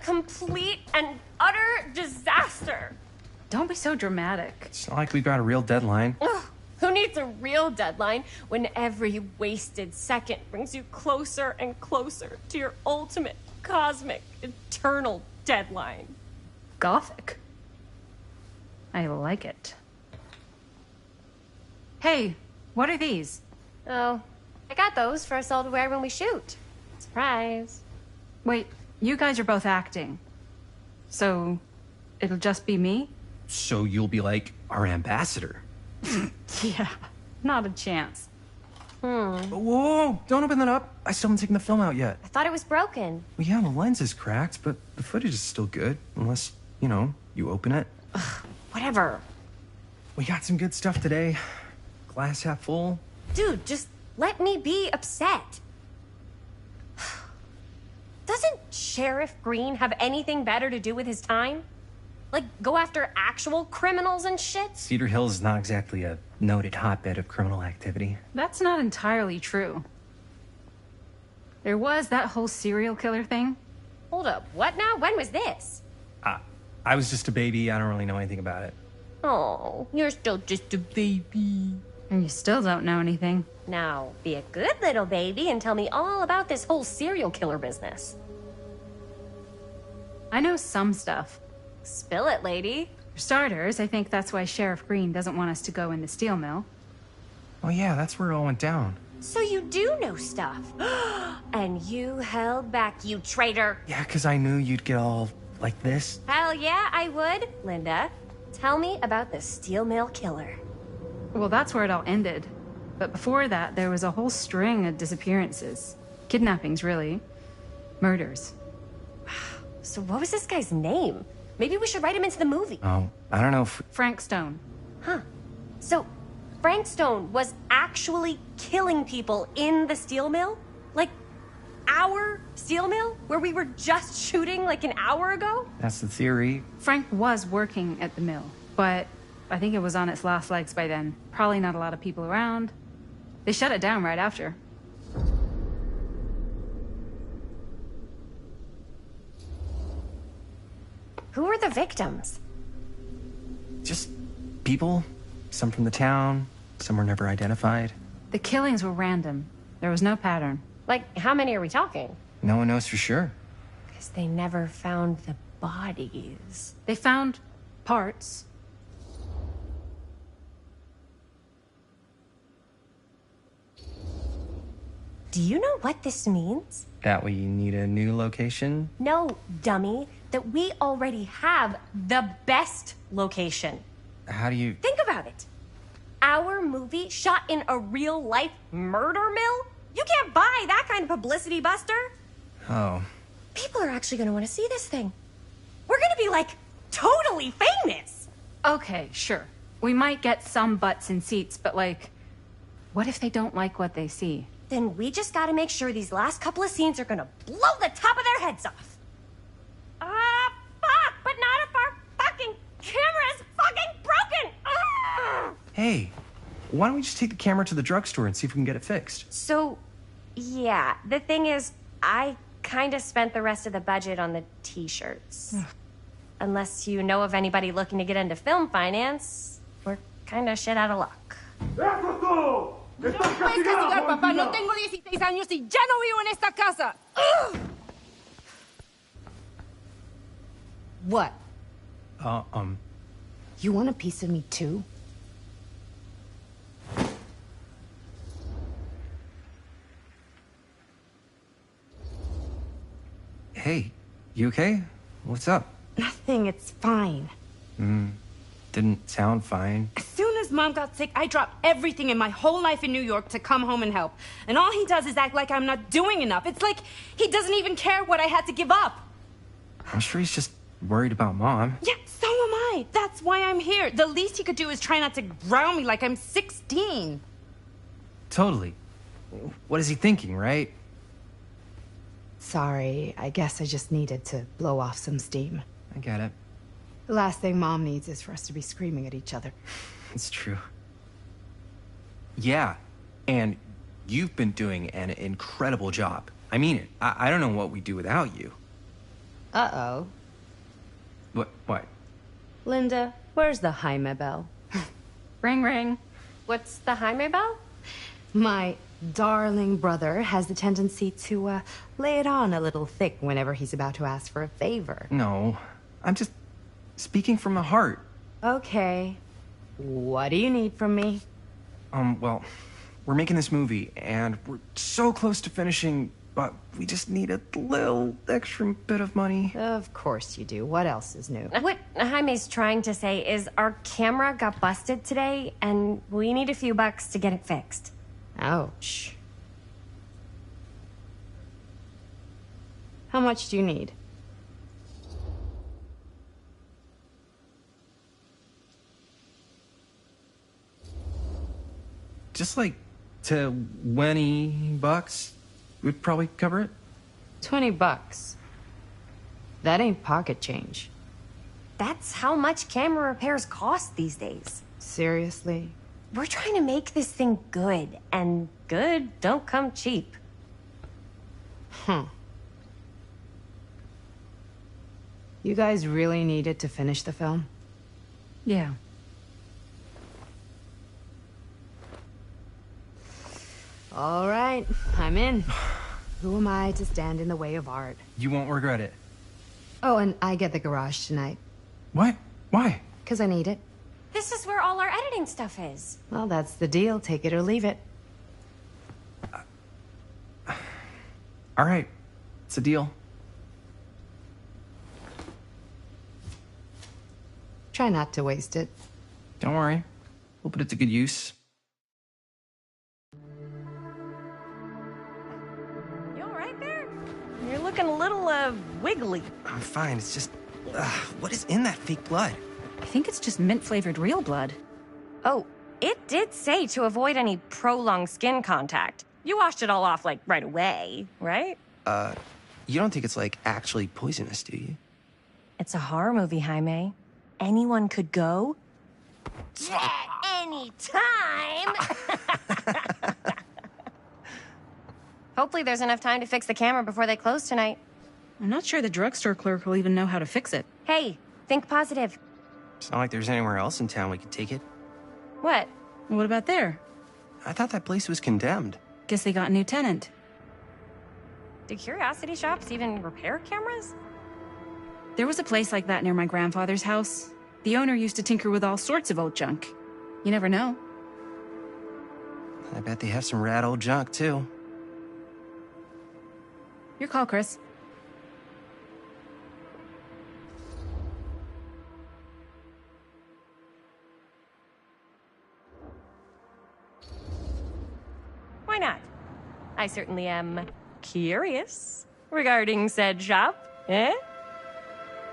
Complete and utter disaster. Don't be so dramatic. It's not like we've got a real deadline. Ugh, who needs a real deadline when every wasted second brings you closer and closer to your ultimate, cosmic, eternal deadline? Gothic. I like it. Hey, what are these? Oh, I got those for us all to wear when we shoot. Surprise. Wait, you guys are both acting. So, it'll just be me? So you'll be like our ambassador. Yeah, not a chance. Whoa, don't open that up. I still haven't taken the film out yet. I thought it was broken. Well, yeah, the lens is cracked, but the footage is still good. Unless, you open it. Whatever. We got some good stuff today. Glass half full. Dude, just let me be upset. Doesn't Sheriff Green have anything better to do with his time? Like, go after actual criminals and shit? Cedar Hills is not exactly a noted hotbed of criminal activity. That's not entirely true. There was that whole serial killer thing. Hold up, what now? When was this? I was just a baby. I don't really know anything about it. Oh, you're still just a baby. And you still don't know anything. Now, be a good little baby and tell me all about this whole serial killer business. I know some stuff. Spill it, lady. For starters, I think that's why Sheriff Green doesn't want us to go in the steel mill. Oh yeah, that's where it all went down. So you do know stuff. And you held back, you traitor. Yeah, because I knew you'd get all like this. Hell yeah, I would. Linda, tell me about the steel mill killer. Well, that's where it all ended. But before that, there was a whole string of disappearances. Kidnappings, really. Murders. So what was this guy's name? Maybe we should write him into the movie. Oh, I don't know if... Frank Stone. Huh. So, Frank Stone was actually killing people in the steel mill? Like, our steel mill? Where we were just shooting like an hour ago? That's the theory. Frank was working at the mill, but I think it was on its last legs by then. Probably not a lot of people around. They shut it down right after. Who were the victims? Just people. Some from the town, some were never identified. The killings were random. There was no pattern. Like, how many are we talking? No one knows for sure. Because they never found the bodies. They found parts. Do you know what this means? That we need a new location? No, dummy. That we already have the best location. How do you... Think about it. Our movie shot in a real-life murder mill? You can't buy that kind of publicity, Buster. Oh. People are actually going to want to see this thing. We're going to be, like, totally famous. Okay, sure. We might get some butts in seats, but, like, what if they don't like what they see? Then we just got to make sure these last couple of scenes are going to blow the top of their heads off. Fuck, but not if our fucking camera's fucking broken. Hey, why don't we just take the camera to the drugstore and see if we can get it fixed? So, yeah, the thing is, I kind of spent the rest of the budget on the t-shirts. Unless you know of anybody looking to get into film finance, we're kind of shit out of luck. ¡Eso es todo! ¡Estás castigado, papá. No tengo 16 años y ya no vivo en esta casa. What? You want a piece of me too? Hey, you okay? What's up? Nothing, it's fine. Didn't sound fine. As soon as Mom got sick, I dropped everything in my whole life in New York to come home and help. And all he does is act like I'm not doing enough. It's like he doesn't even care what I had to give up. I'm sure he's just worried about Mom. Yeah, so am I. That's why I'm here. The least he could do is try not to ground me like I'm 16. Totally. What is he thinking, right? Sorry, I guess I just needed to blow off some steam. I get it. The last thing Mom needs is for us to be screaming at each other. It's true. Yeah, and you've been doing an incredible job. I mean it. I don't know what we'd do without you. Uh-oh. What? Linda, where's the Jaime bell? Ring, ring. What's the Jaime bell? My darling brother has the tendency to lay it on a little thick whenever he's about to ask for a favor. No, I'm just speaking from the heart. Okay. What do you need from me? Well, we're making this movie, and we're so close to finishing, but we just need a little extra bit of money. Of course you do. What else is new? What Jaime's trying to say is our camera got busted today, and we need a few bucks to get it fixed. Ouch. How much do you need? Just like $20 would probably cover it. $20. That ain't pocket change. That's how much camera repairs cost these days. Seriously? We're trying to make this thing good, and good don't come cheap. You guys really needed to finish the film? Yeah. All right, I'm in. Who am I to stand in the way of art? You won't regret it. Oh, and I get the garage tonight. What? Why? 'Cause I need it. This is where all our editing stuff is. Well, that's the deal. Take it or leave it. All right. It's a deal. Try not to waste it. Don't worry. We'll put it to good use. You all right there? You're looking a little, wiggly. I'm fine. It's just... what is in that fake blood? I think it's just mint-flavored real blood. Oh, it did say to avoid any prolonged skin contact. You washed it all off, like, right away, right? You don't think it's, like, actually poisonous, do you? It's a horror movie, Jaime. Anyone could go. Anytime! Hopefully there's enough time to fix the camera before they close tonight. I'm not sure the drugstore clerk will even know how to fix it. Hey, think positive. It's not like there's anywhere else in town we could take it. What? What about there? I thought that place was condemned. Guess they got a new tenant. Do curiosity shops even repair cameras? There was a place like that near my grandfather's house. The owner used to tinker with all sorts of old junk. You never know. I bet they have some rad old junk, too. Your call, Chris. Why not? I certainly am curious regarding said shop, eh?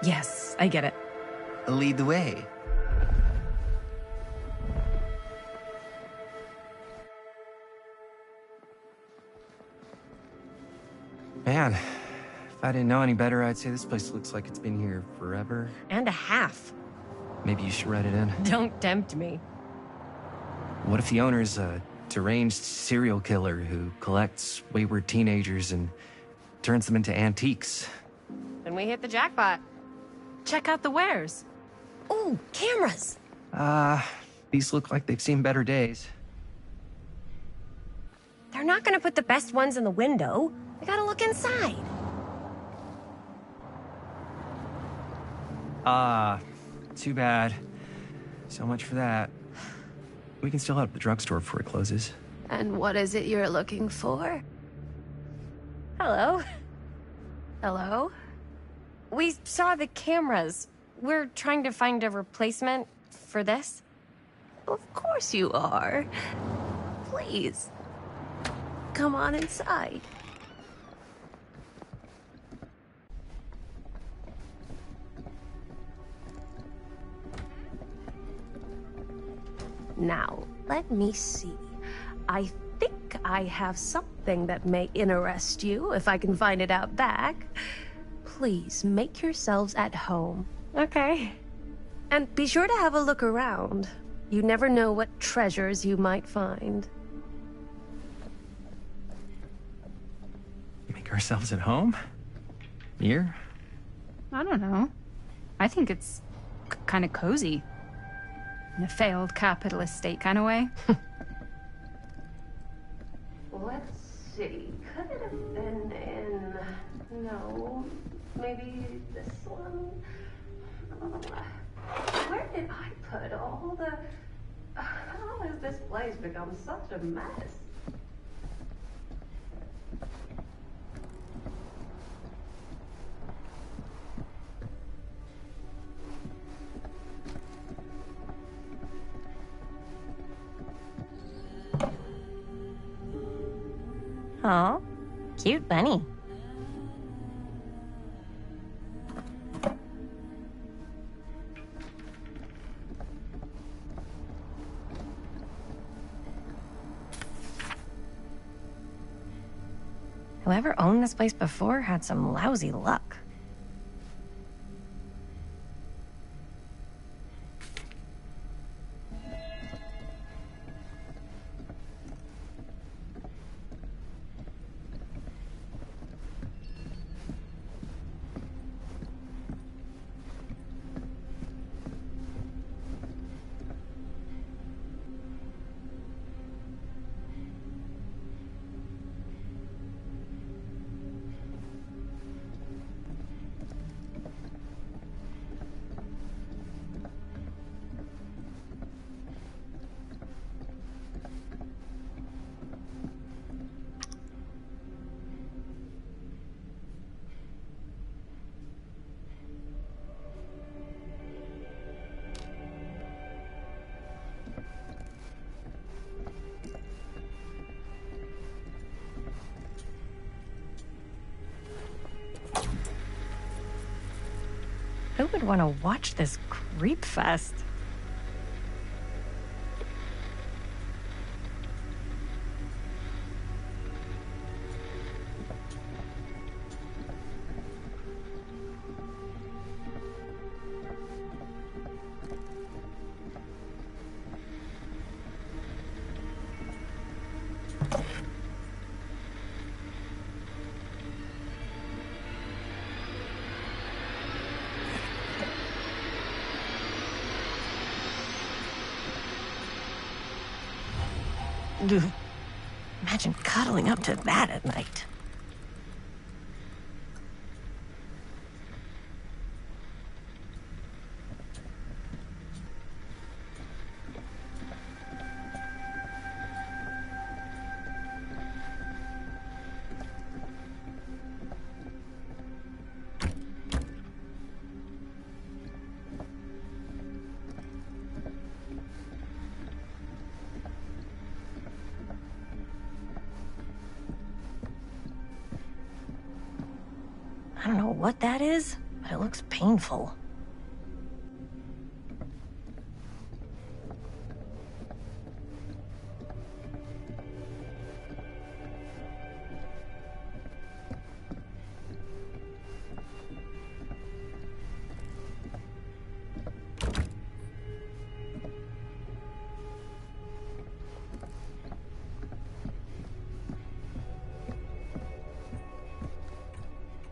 Yes, I get it. Lead the way. Man, if I didn't know any better, I'd say this place looks like it's been here forever. And a half. Maybe you should write it in. Don't tempt me. What if the owner's a deranged serial killer who collects wayward teenagers and turns them into antiques? Then we hit the jackpot. Check out the wares. Ooh, cameras! These look like they've seen better days. They're not gonna put the best ones in the window. We gotta look inside. Too bad. So much for that. We can still head up the drugstore before it closes. And what is it you're looking for? Hello. Hello? We saw the cameras. We're trying to find a replacement for this. Of course you are. Please. Come on inside. Now, let me see. I think I have something that may interest you, if I can find it out back. Please make yourselves at home. Okay. And be sure to have a look around. You never know what treasures you might find. Make ourselves at home? Here? I don't know. I think it's kind of cozy. In a failed capitalist state kind of way. Let's see. Could it have been in... No. Maybe this one? Where did I put all the... How has this place become such a mess? Aw, cute bunny. Whoever owned this place before had some lousy luck. Who would want to watch this creep fest? Ugh. Imagine cuddling up to that at night. I don't know what that is, but it looks painful.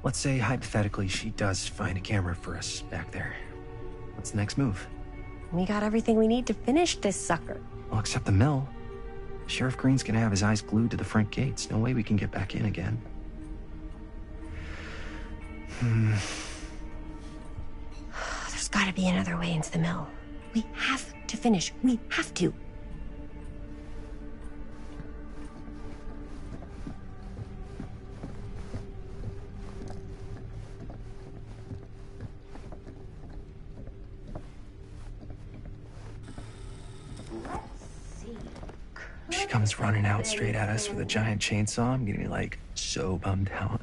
Let's say, hypothetically, she does find a camera for us back there. What's the next move? We got everything we need to finish this sucker. Well, except the mill. Sheriff Green's gonna have his eyes glued to the front gates. No way we can get back in again. There's gotta be another way into the mill. We have to finish. We have to. She comes running out straight at us with a giant chainsaw. I'm gonna be like so bummed out.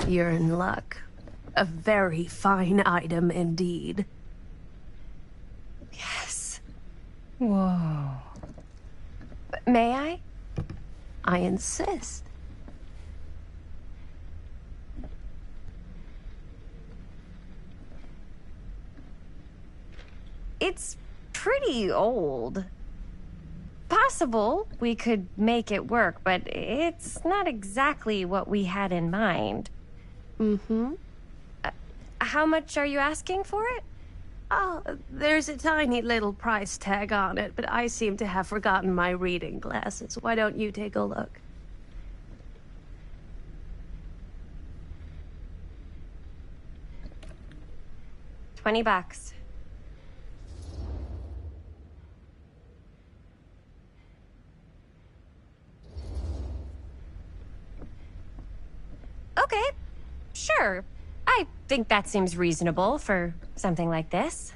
You're in luck. A very fine item indeed. Yes. Whoa. May I? I insist. It's pretty old. Possible we could make it work, but it's not exactly what we had in mind. Mm-hmm. How much are you asking for it? Oh, there's a tiny little price tag on it, but I seem to have forgotten my reading glasses. Why don't you take a look? $20. Okay, sure. I think that seems reasonable for something like this.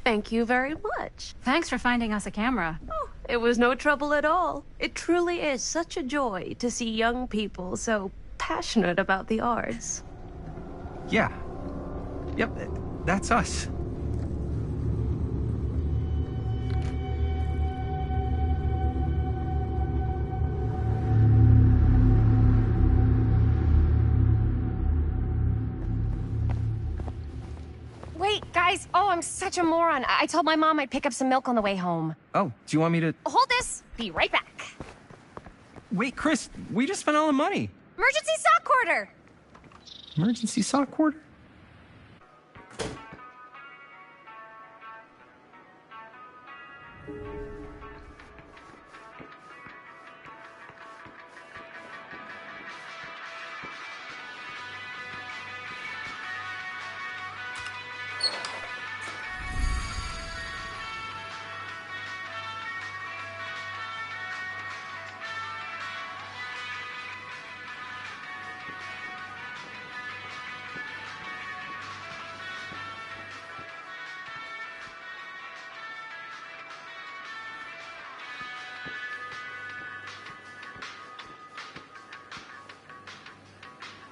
Thank you very much. Thanks for finding us a camera. Oh, it was no trouble at all. It truly is such a joy to see young people so passionate about the arts. Yeah. Yep, that's us. Wait, guys. Oh, I'm such a moron. I told my mom I'd pick up some milk on the way home. Oh, do you want me to... Hold this. Be right back. Wait, Chris, we just spent all the money. Emergency sock order. Emergency sock order?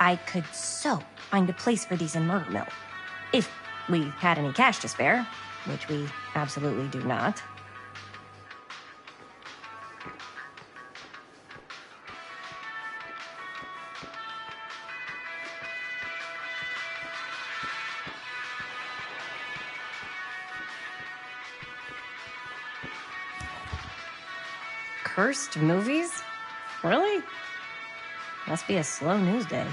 I could so find a place for these in Murder Mill. If we had any cash to spare, which we absolutely do not. Cursed movies? Really? Must be a slow news day.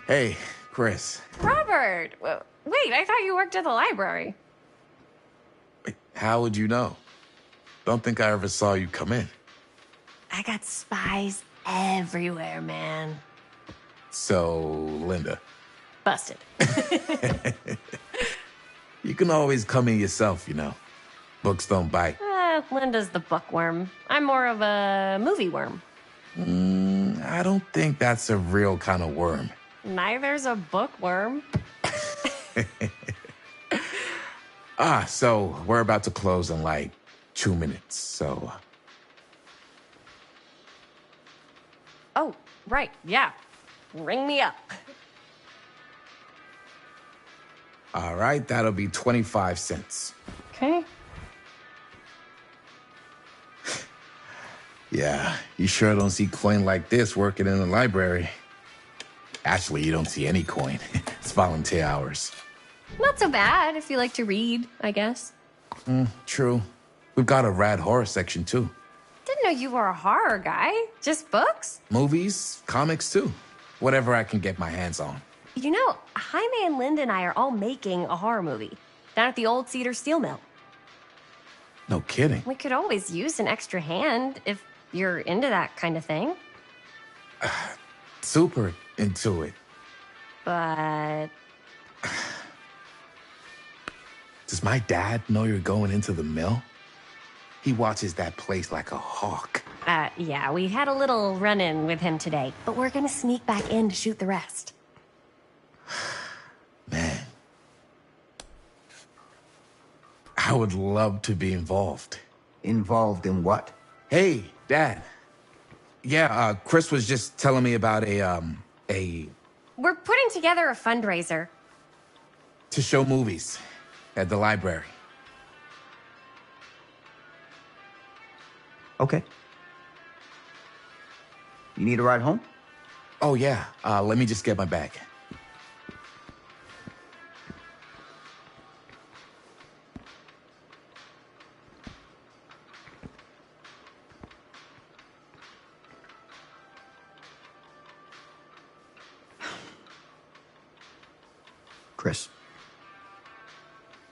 Hey, Chris. Robert! Wait, I thought you worked at the library. How would you know? Don't think I ever saw you come in. I got spies everywhere, man. So, Linda. Busted. You can always come in yourself, you know. Books don't bite. Linda's the bookworm. I'm more of a movie worm. I don't think that's a real kind of worm. Neither's a bookworm. So we're about to close in like 2 minutes, so... Oh, right, yeah. Ring me up. All right, that'll be 25 cents. Okay. Yeah, you sure don't see coin like this working in the library. Actually, you don't see any coin. It's volunteer hours. Not so bad if you like to read, I guess. True. We've got a rad horror section, too. Didn't know you were a horror guy. Just books? Movies, comics, too. Whatever I can get my hands on. You know, Jaime and Linda and I are all making a horror movie down at the old Cedar Steel Mill. No kidding. We could always use an extra hand if you're into that kind of thing. Super into it. But... Does my dad know you're going into the mill? He watches that place like a hawk. Yeah, we had a little run-in with him today, but we're gonna sneak back in to shoot the rest. Man. I would love to be involved. Involved in what? Hey, Dad. Yeah, Chris was just telling me about a... We're putting together a fundraiser. to show movies at the library. Okay. You need a ride home? Oh, yeah. Let me just get my bag. Chris,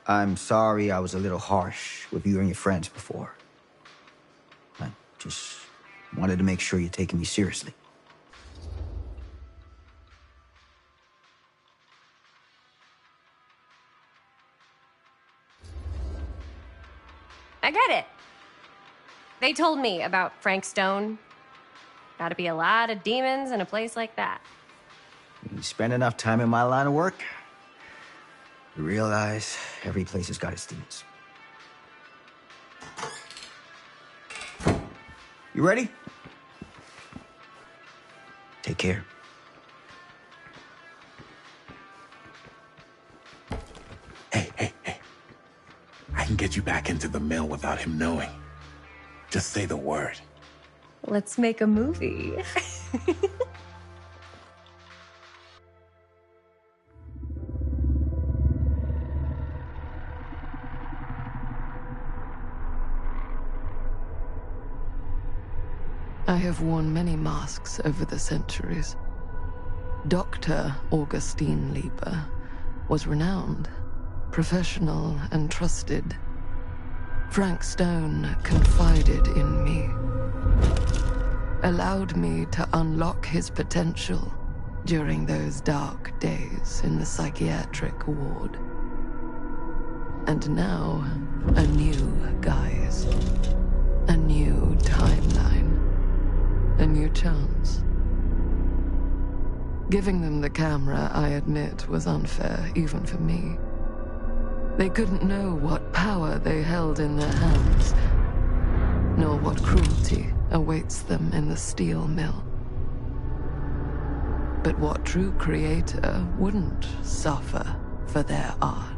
I'm sorry I was a little harsh with you and your friends before. I just wanted to make sure you're taking me seriously. I get it. They told me about Frank Stone. Gotta be a lot of demons in a place like that. You spend enough time in my line of work, you realize every place has got its demons. You ready? Take care. Hey. I can get you back into the mill without him knowing. Just say the word. Let's make a movie. I have worn many masks over the centuries. Dr. Augustine Lieber was renowned, professional, and trusted. Frank Stone confided in me, allowed me to unlock his potential during those dark days in the psychiatric ward. And now, a new guise, a new timeline, a new chance. Giving them the camera, I admit, was unfair, even for me. They couldn't know what power they held in their hands, nor what cruelty awaits them in the steel mill. But what true creator wouldn't suffer for their art?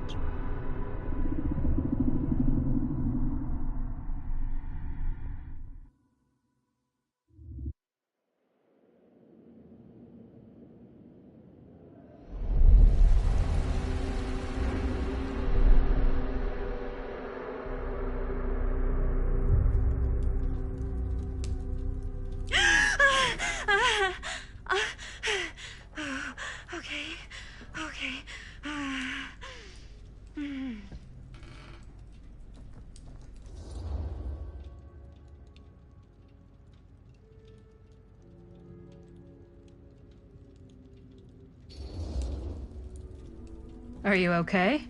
Are you okay?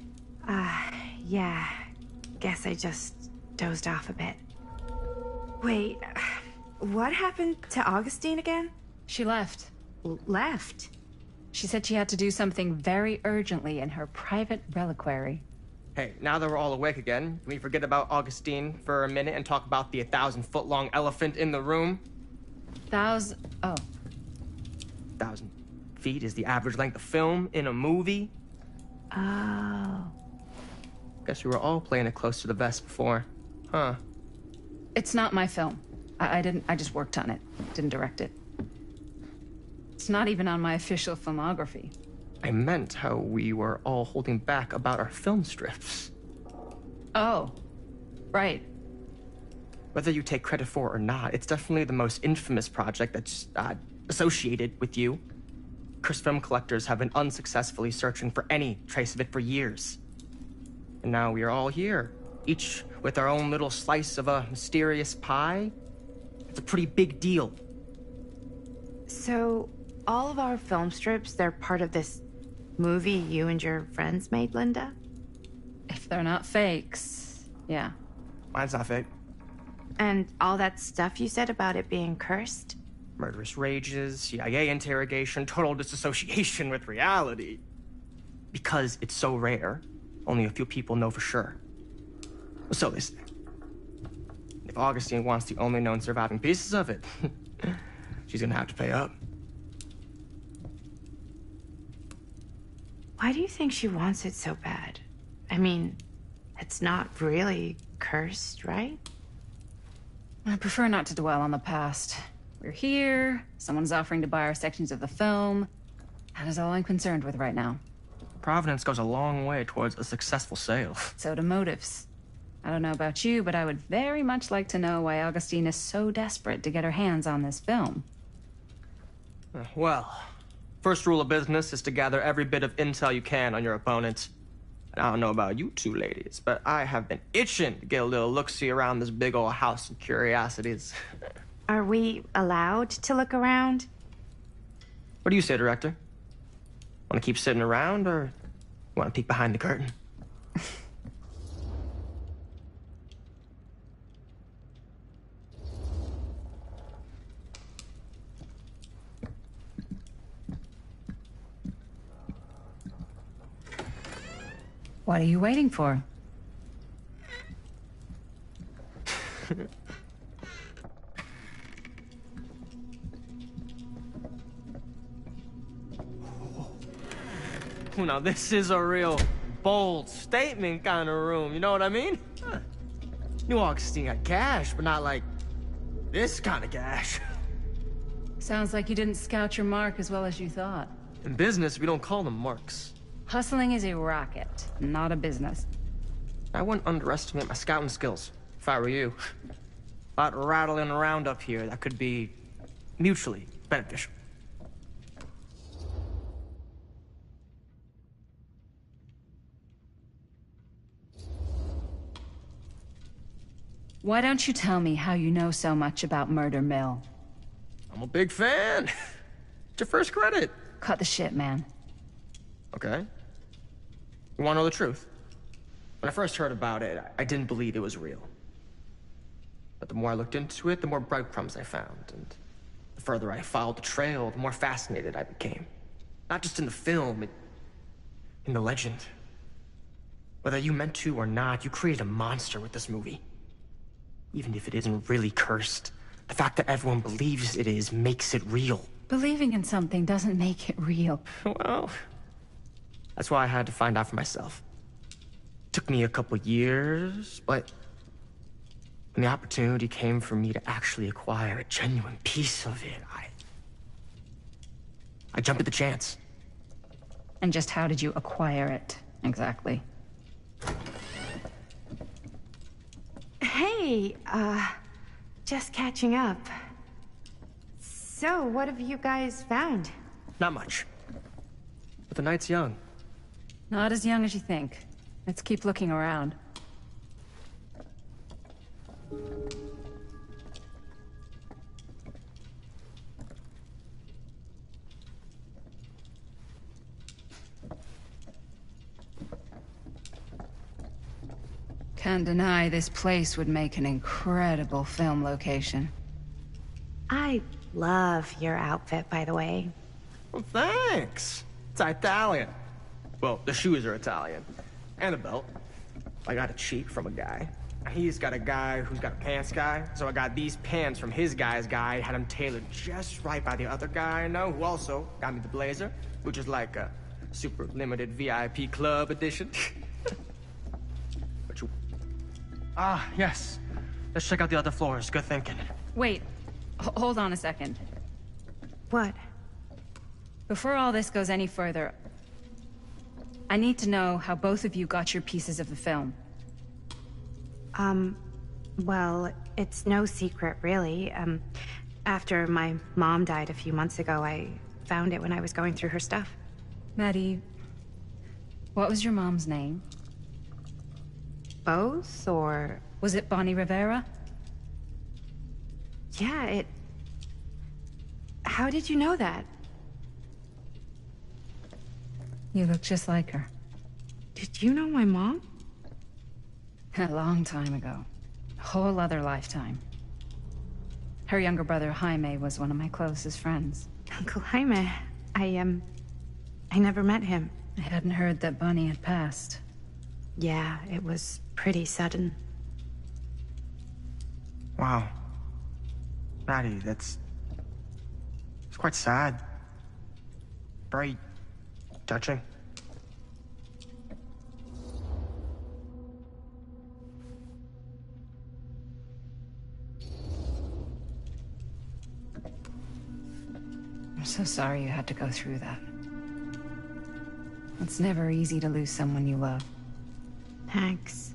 Yeah. Guess I just dozed off a bit. Wait, what happened to Augustine again? She left. Left? She said she had to do something very urgently in her private reliquary. Hey, now that we're all awake again, can we forget about Augustine for a minute and talk about the 1,000-foot-long elephant in the room? 1,000... oh. 1,000 feet is the average length of film in a movie. Oh. Guess we were all playing it close to the vest before. Huh. It's not my film. I just worked on it. Didn't direct it. It's not even on my official filmography. I meant how we were all holding back about our film strips. Oh. Right. Whether you take credit for it or not, it's definitely the most infamous project that's associated with you. Cursed film collectors have been unsuccessfully searching for any trace of it for years. And now we are all here, each with our own little slice of a mysterious pie. It's a pretty big deal. So, all of our film strips, they're part of this movie you and your friends made, Linda? If they're not fakes, yeah. Mine's not fake. And all that stuff you said about it being cursed? Murderous rages, CIA interrogation, total disassociation with reality. Because it's so rare, only a few people know for sure. So they say. If Augustine wants the only known surviving pieces of it, she's gonna have to pay up. Why do you think she wants it so bad? I mean, it's not really cursed, right? I prefer not to dwell on the past. We're here, someone's offering to buy our sections of the film. That is all I'm concerned with right now. Providence goes a long way towards a successful sale. So do motives. I don't know about you, but I would very much like to know why Augustine is so desperate to get her hands on this film. Well, first rule of business is to gather every bit of intel you can on your opponent. And I don't know about you two ladies, but I have been itching to get a little look-see around this big old house of curiosities. Are we allowed to look around? What do you say, director? Want to keep sitting around, or want to peek behind the curtain? What are you waiting for? Now this is a real bold statement kind of room, you know what I mean? New Augustine got cash, but not like this kind of cash. Sounds like you didn't scout your mark as well as you thought. In business, we don't call them marks. Hustling is a racket, not a business. I wouldn't underestimate my scouting skills, if I were you. lot rattling around up here that could be mutually beneficial. Why don't you tell me how you know so much about Murder Mill? I'm a big fan. It's your first credit. Cut the shit, man. Okay. You want to know the truth? When I first heard about it, I didn't believe it was real. But the more I looked into it, the more breadcrumbs I found. And the further I followed the trail, the more fascinated I became. Not just in the film, in the legend. Whether you meant to or not, you created a monster with this movie. Even if it isn't really cursed, the fact that everyone believes it is makes it real. Believing in something doesn't make it real. Well, that's why I had to find out for myself. Took me a couple years, but when the opportunity came for me to actually acquire a genuine piece of it, I jumped at the chance. And just how did you acquire it, exactly? Hey, just catching up. So, what have you guys found? Not much. But the night's young. Not as young as you think. Let's keep looking around. Can't deny this place would make an incredible film location. I love your outfit, by the way. Well, thanks. It's Italian. Well, the shoes are Italian. And the belt. I got a cheap from a guy. He's got a guy who's got a pants guy, so I got these pants from his guy's guy, had them tailored just right by the other guy I know, who also got me the blazer, which is like a super limited VIP club edition. But you... Ah, yes. Let's check out the other floors. Good thinking. Wait, hold on a second. What? Before all this goes any further, I need to know how both of you got your pieces of the film. Well, it's no secret, really. After my mom died a few months ago, I found it when I was going through her stuff. Maddie, what was your mom's name? Both, or... Was it Bonnie Rivera? Yeah, How did you know that? You look just like her. Did you know my mom? A long time ago. A whole other lifetime. Her younger brother, Jaime, was one of my closest friends. Uncle Jaime. I never met him. I hadn't heard that Bonnie had passed. Yeah, it was pretty sudden. Wow. Maddie, it's quite sad. Very touching. I'm so sorry you had to go through that. It's never easy to lose someone you love. Thanks.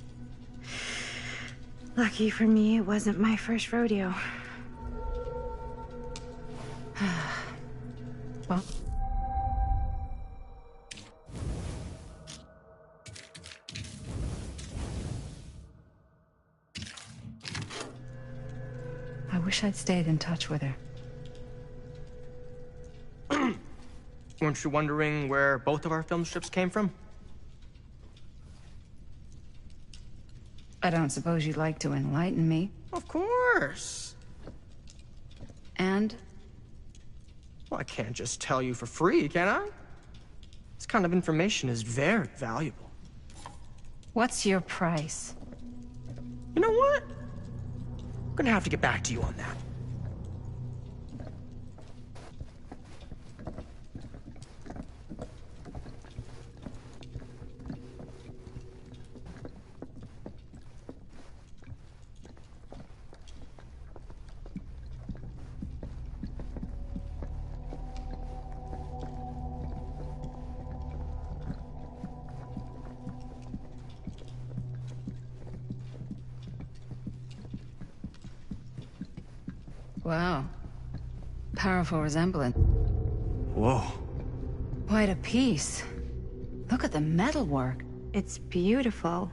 Lucky for me, it wasn't my first rodeo. Well... I wish I'd stayed in touch with her. Weren't you wondering where both of our film strips came from? I don't suppose you'd like to enlighten me. Of course. And? Well, I can't just tell you for free, can I? This kind of information is very valuable. What's your price? You know what? I'm gonna have to get back to you on that. Wow. Powerful resemblance. Whoa. Quite a piece. Look at the metalwork. It's beautiful.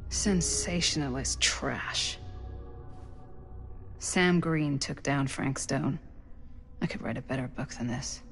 Sensationalist trash. Sam Green took down Frank Stone. I could write a better book than this.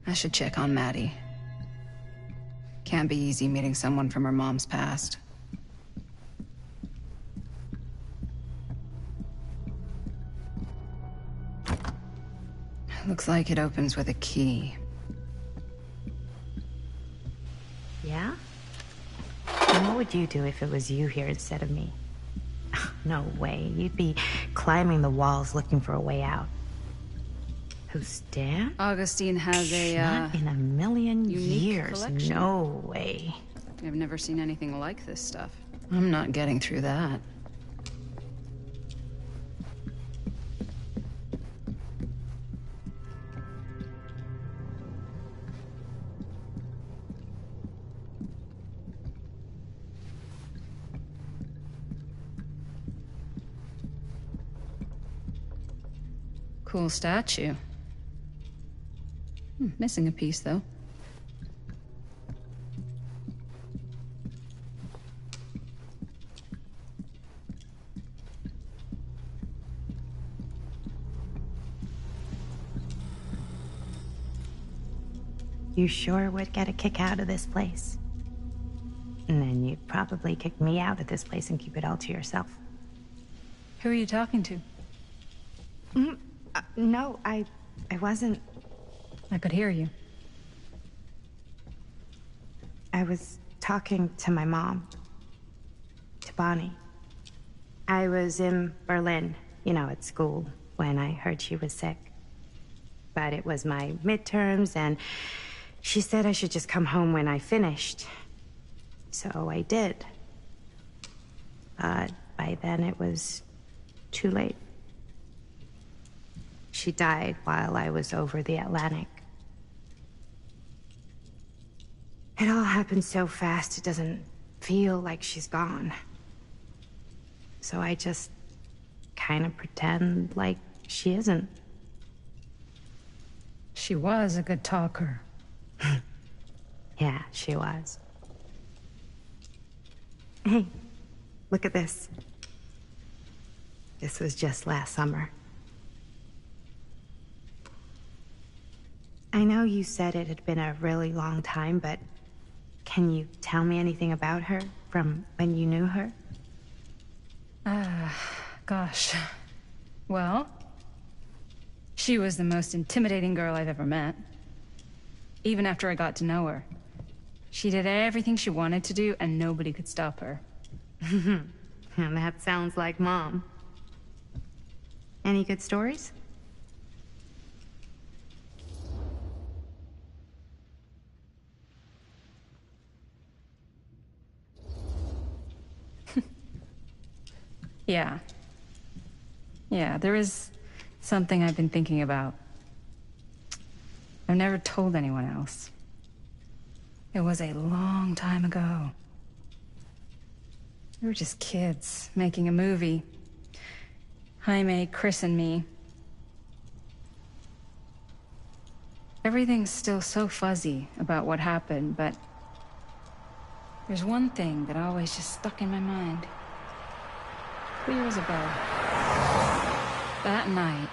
I should check on Maddie. Can't be easy meeting someone from her mom's past. Looks like it opens with a key. Yeah? And what would you do if it was you here instead of me? No way. You'd be climbing the walls looking for a way out. Who's Dan? Augustine has a, Not in a million unique years. collection. No way. I've never seen anything like this stuff. I'm not getting through that. Cool statue. Missing a piece, though. You sure would get a kick out of this place. And then you'd probably kick me out of this place and keep it all to yourself. Who are you talking to? No, I wasn't. I could hear you. I was talking to my mom. To Bonnie. I was in Berlin, at school, when I heard she was sick. But it was my midterms, and she said I should just come home when I finished. So I did. But by then it was too late. She died while I was over the Atlantic. It all happened so fast, it doesn't feel like she's gone. So I just kind of pretend like she isn't. She was a good talker. Yeah, she was. Hey, look at this. This was just last summer. I know you said it had been a really long time, but can you tell me anything about her from when you knew her? Gosh. Well, she was the most intimidating girl I've ever met. Even after I got to know her. She did everything she wanted to do, and nobody could stop her. And that sounds like Mom. Any good stories? Yeah. Yeah, there is something I've been thinking about. I've never told anyone else. It was a long time ago. We were just kids, making a movie. Jaime, Chris, and me. Everything's still so fuzzy about what happened, but there's one thing that always just stuck in my mind. Clear as a bell. That night,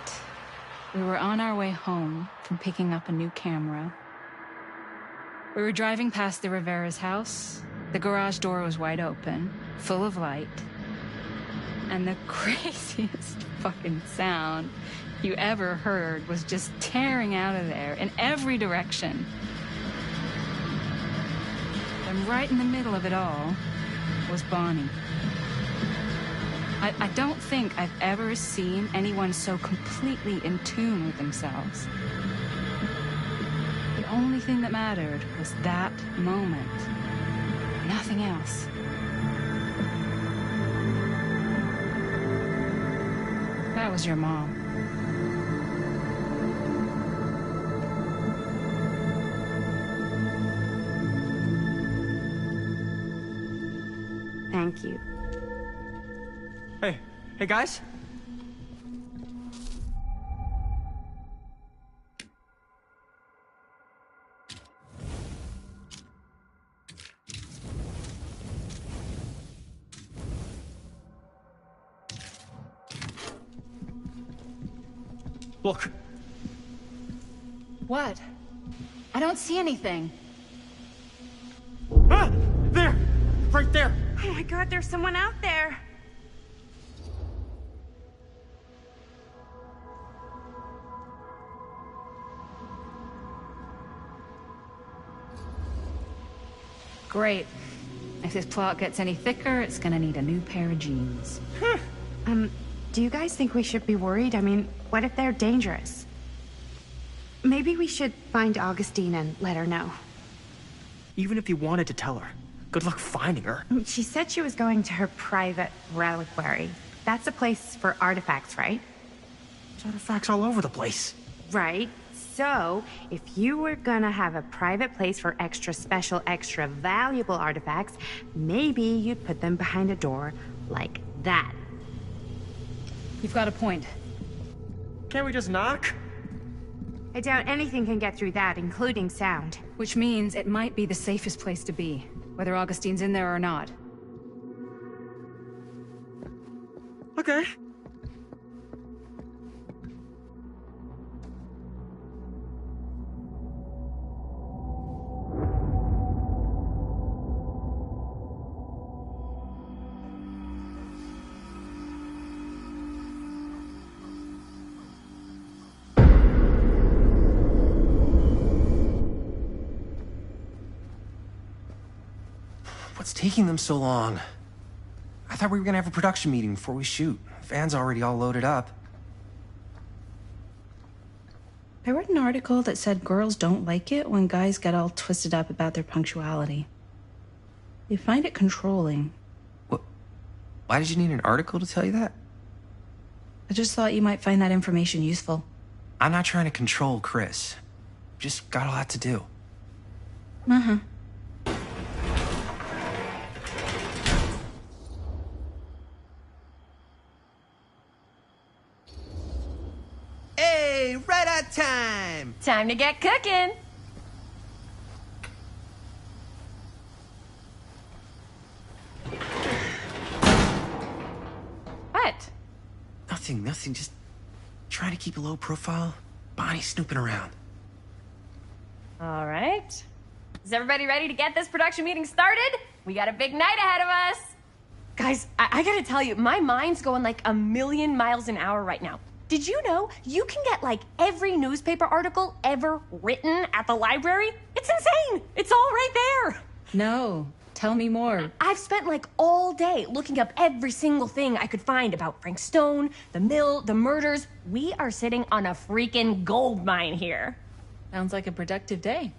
we were on our way home from picking up a new camera. We were driving past the Rivera's house. The garage door was wide open, full of light. And the craziest fucking sound you ever heard was just tearing out of there in every direction. And right in the middle of it all was Bonnie. I don't think I've ever seen anyone so completely in tune with themselves. The only thing that mattered was that moment. Nothing else. That was your mom. Thank you. Hey guys? Look. What? I don't see anything. Ah! There! Right there! Oh my god, there's someone out there. Great. If this plot gets any thicker, it's gonna need a new pair of jeans. Do you guys think we should be worried? I mean, what if they're dangerous? Maybe we should find Augustine and let her know. Even if you wanted to tell her, good luck finding her. She said she was going to her private reliquary. That's a place for artifacts, right? There's artifacts all over the place. Right. So, if you were gonna have a private place for extra special, extra valuable artifacts, maybe you'd put them behind a door like that. You've got a point. Can't we just knock? I doubt anything can get through that, including sound. Which means it might be the safest place to be, whether Augustine's in there or not. Okay. What's taking them so long? I thought we were gonna have a production meeting before we shoot. Van's already all loaded up. I read an article that said girls don't like it when guys get all twisted up about their punctuality. They find it controlling. What? Why did you need an article to tell you that? I just thought you might find that information useful. I'm not trying to control Chris. Just got a lot to do. Uh-huh. Hey, right on time! Time to get cooking. What? Nothing. Just trying to keep a low profile. Bonnie's snooping around. All right. Is everybody ready to get this production meeting started? We got a big night ahead of us. Guys, I gotta tell you, my mind's going like a million miles an hour right now. Did you know you can get like every newspaper article ever written at the library? It's insane. It's all right there. No. Tell me more. I've spent like all day looking up every single thing I could find about Frank Stone, the mill, the murders. We are sitting on a freaking gold mine here. Sounds like a productive day.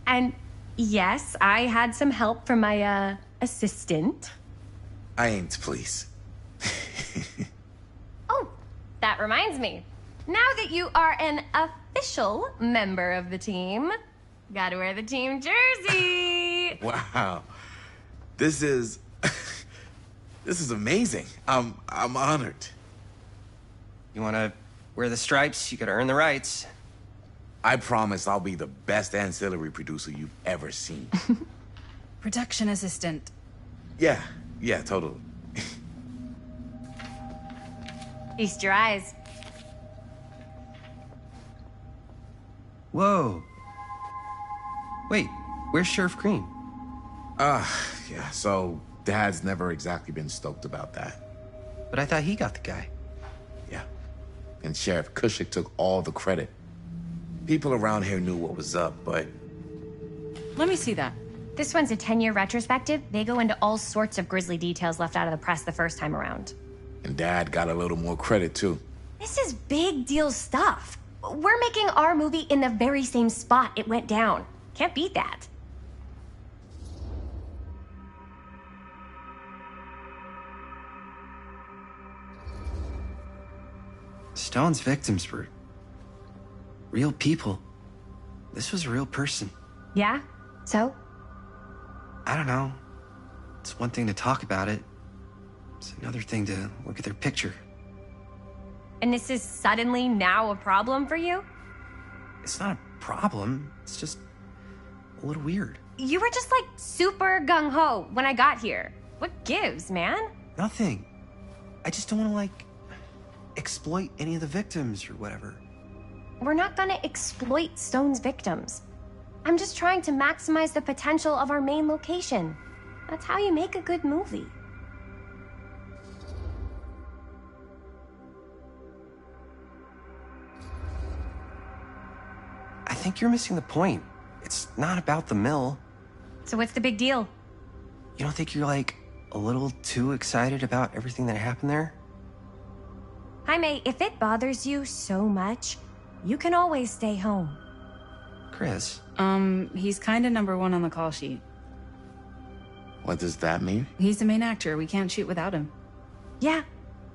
And yes, I had some help from my assistant. I aim to please. Oh, that reminds me. Now that you are an official member of the team, gotta wear the team jersey. Wow. This is... this is amazing. I'm honored. You wanna wear the stripes? You gotta earn the rights. I promise I'll be the best ancillary producer you've ever seen. Production assistant. Yeah, totally. Feast your eyes. Whoa. Wait, where's Sheriff Green? Yeah, so Dad's never exactly been stoked about that. But I thought he got the guy. Yeah. And Sheriff Cushik took all the credit. People around here knew what was up, but... Let me see that. This one's a 10-year retrospective. They go into all sorts of grisly details left out of the press the first time around. And Dad got a little more credit, too. This is big deal stuff. We're making our movie in the very same spot it went down. Can't beat that. Stone's victims were real people. This was a real person. Yeah? So? I don't know. It's one thing to talk about it. It's another thing to look at their picture. And this is suddenly now a problem for you? It's not a problem. It's just a little weird. You were just like super gung-ho when I got here. What gives, man? Nothing. I just don't want to, like, exploit any of the victims or whatever. We're not gonna exploit Stone's victims. I'm just trying to maximize the potential of our main location. That's how you make a good movie. I think you're missing the point. It's not about the mill. So what's the big deal? You don't think you're, like, a little too excited about everything that happened there? Jaime, if it bothers you so much, you can always stay home. Chris? He's kinda #1 on the call sheet. What does that mean? He's the main actor. We can't shoot without him. Yeah,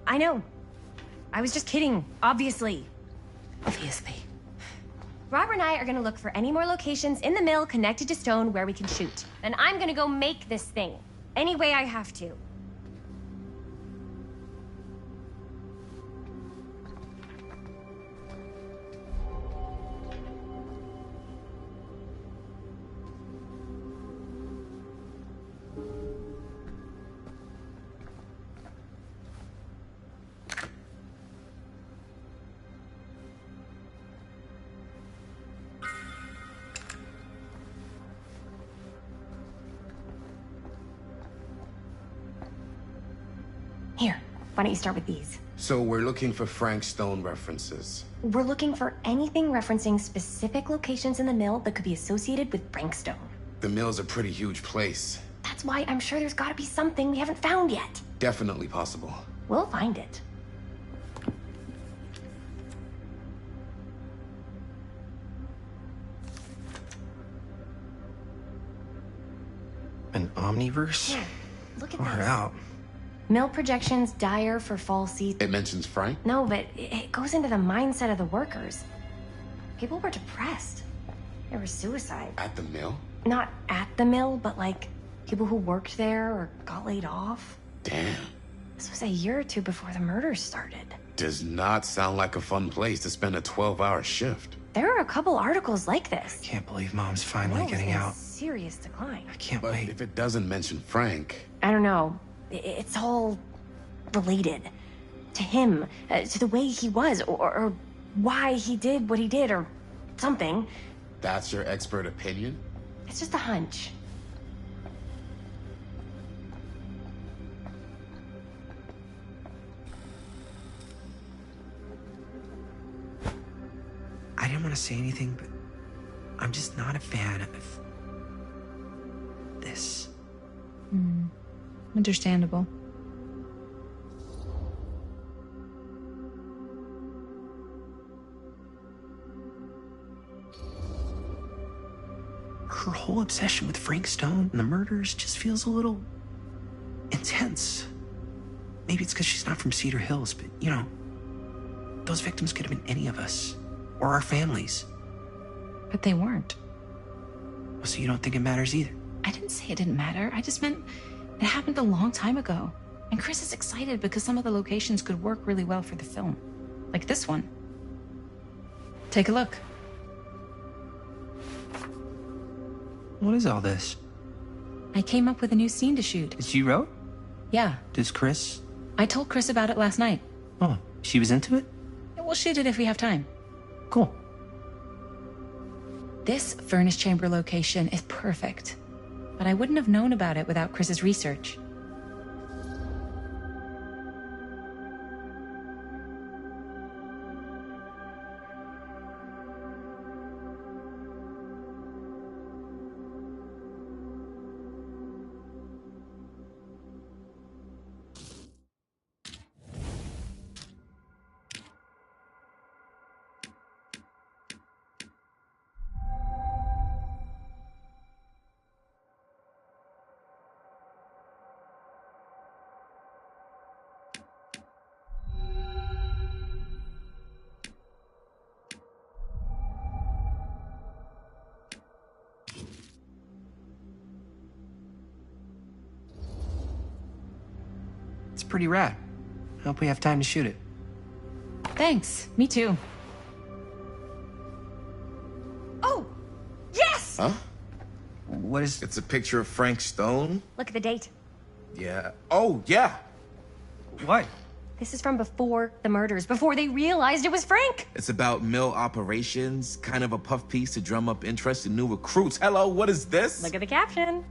I know. I was just kidding, obviously. Obviously. Robert and I are gonna look for any more locations in the mill connected to Stone where we can shoot. Then I'm gonna go make this thing. Any way I have to. Here, why don't you start with these? So we're looking for Frank Stone references. We're looking for anything referencing specific locations in the mill that could be associated with Frank Stone. The mill's a pretty huge place. That's why I'm sure there's gotta be something we haven't found yet. Definitely possible. We'll find it. An omniverse? Yeah, look at Far this. out. Mill projections dire for fall season. It mentions Frank? No, but it goes into the mindset of the workers. People were depressed. There was suicide. At the mill? Not at the mill, but like people who worked there or got laid off. Damn. This was a year or two before the murders started. Does not sound like a fun place to spend a 12-hour shift. There are a couple articles like this. Can't believe Mom's finally Mill's getting in out. Serious decline. I can't But wait. if it doesn't mention Frank... I don't know. It's all related to him, to the way he was, or why he did what he did, or something. That's your expert opinion? It's just a hunch. I didn't want to say anything, but I'm just not a fan of this. Understandable. Her whole obsession with Frank Stone and the murders just feels a little intense. sense. Maybe it's because she's not from Cedar Hills, but, you know, those victims could have been any of us. Or our families. But they weren't. So you don't think it matters either? I didn't say it didn't matter. I just meant it happened a long time ago. And Chris is excited because some of the locations could work really well for the film. Like this one. Take a look. What is all this? I came up with a new scene to shoot. That you wrote? Yeah. Does Chris? I told Chris about it last night. Oh, she was into it? We'll shoot it if we have time. Cool. This furnace chamber location is perfect. But I wouldn't have known about it without Chris's research. It's pretty rad. I hope we have time to shoot it. Thanks. Me too. Oh! Yes! Huh? What is... It's a picture of Frank Stone? Look at the date. Yeah. Oh, yeah. What? This is from before the murders, before they realized it was Frank. It's about mill operations, kind of a puff piece to drum up interest in new recruits. Hello, what is this? Look at the caption.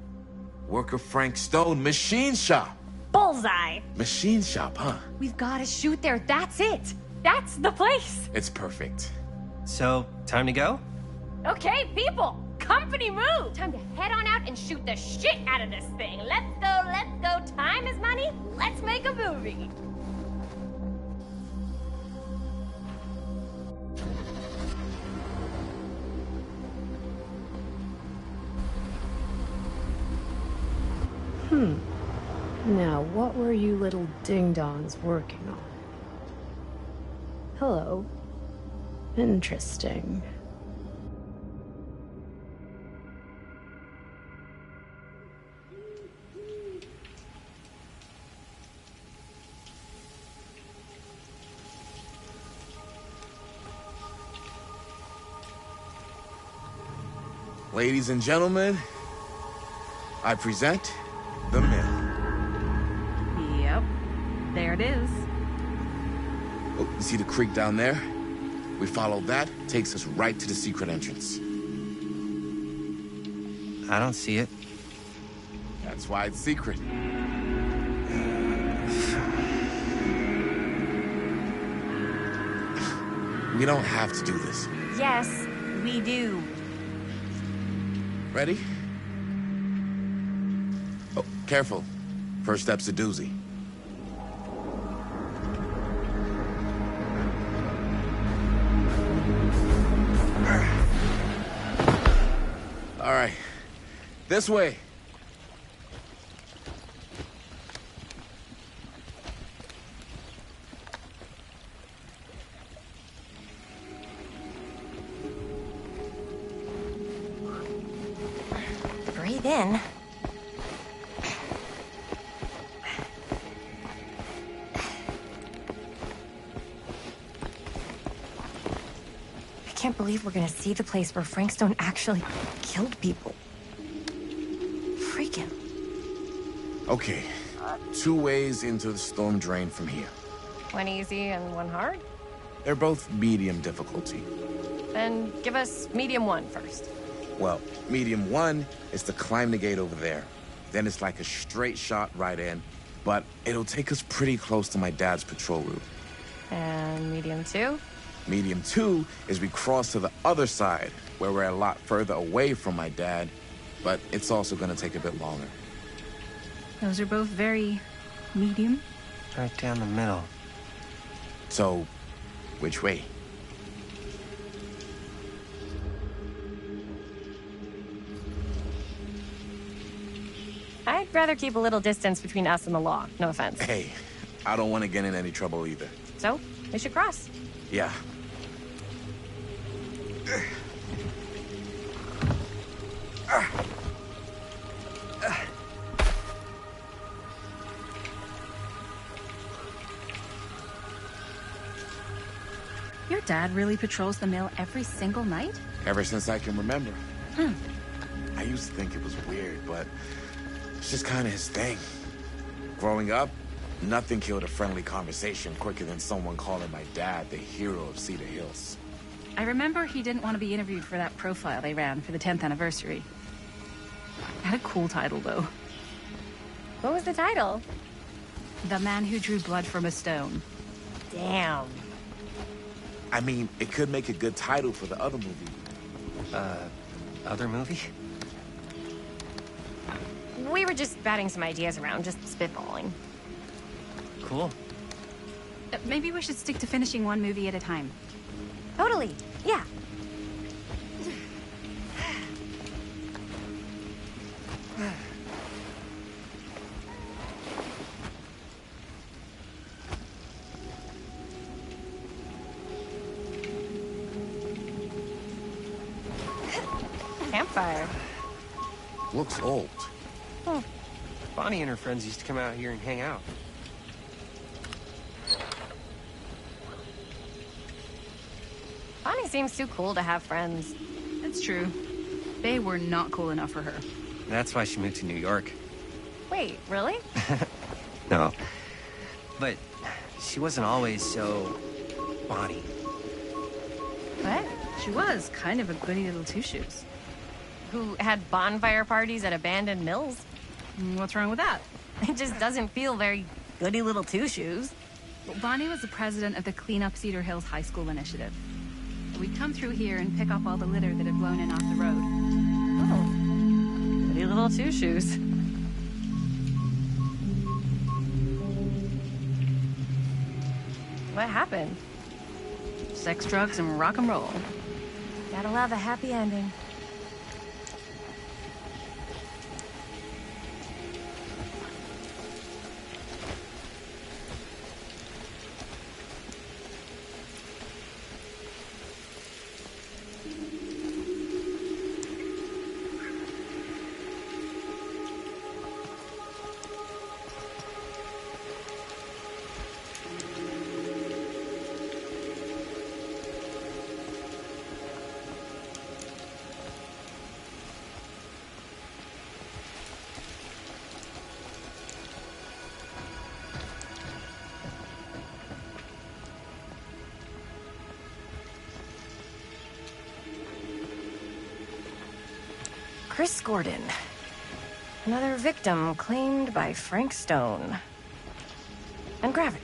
Worker Frank Stone, machine shop. Bullseye. Machine shop, huh? We've got to shoot there. That's it. That's the place. It's perfect. So, time to go? Okay, people. Company move. Time to head on out and shoot the shit out of this thing. Let's go, let's go. Time is money. Let's make a movie. Now, what were you little ding-dongs working on? Hello. Interesting. Ladies and gentlemen, I present The Mill. Yep. There it is. Oh, you see the creek down there? We follow that, takes us right to the secret entrance. I don't see it. That's why it's secret. We don't have to do this. Yes, we do. Ready? Oh, careful. First step's a doozy. All right. This way. Breathe in. I can't believe we're gonna see the place where Frank Stone actually killed people. Freaking. Okay. 2 ways into the storm drain from here. One easy and one hard? They're both medium difficulty. Then give us medium one first. Well, medium 1 is to climb the gate over there. Then it's like a straight shot right in, but it'll take us pretty close to my dad's patrol route. And medium two? Medium 2 is we cross to the other side, where we're a lot further away from my dad, but it's also gonna take a bit longer. Those are both very medium. Right down the middle. So, which way? I'd rather keep a little distance between us and the law. No offense. Hey, I don't want to get in any trouble either. So, we should cross. Yeah. Your dad really patrols the mill every single night? Ever since I can remember. I used to think it was weird, but it's just kind of his thing. Growing up, nothing killed a friendly conversation quicker than someone calling my dad the hero of Cedar Hills. I remember he didn't want to be interviewed for that profile they ran for the 10th anniversary. It had a cool title, though. What was the title? The Man Who Drew Blood from a Stone. Damn. I mean, it could make a good title for the other movie. Other movie? We were just batting some ideas around, just spitballing. Cool. Maybe we should stick to finishing one movie at a time. Totally. Yeah. Campfire. Looks old. Oh. Bonnie and her friends used to come out here and hang out. Bonnie seems too cool to have friends. That's true. They were not cool enough for her. That's why she moved to New York. Wait, really? No. But she wasn't always so Bonnie. What? She was kind of a goody little two-shoes. Who had bonfire parties at abandoned mills? What's wrong with that? It just doesn't feel very goody little two-shoes. Well, Bonnie was the president of the Clean Up Cedar Hills High School Initiative. We'd come through here and pick up all the litter that had blown in off the road. Oh, goody little two-shoes. What happened? Sex, drugs, and rock and roll. Gotta love a happy ending. Chris Gordon. Another victim claimed by Frank Stone. And gravity.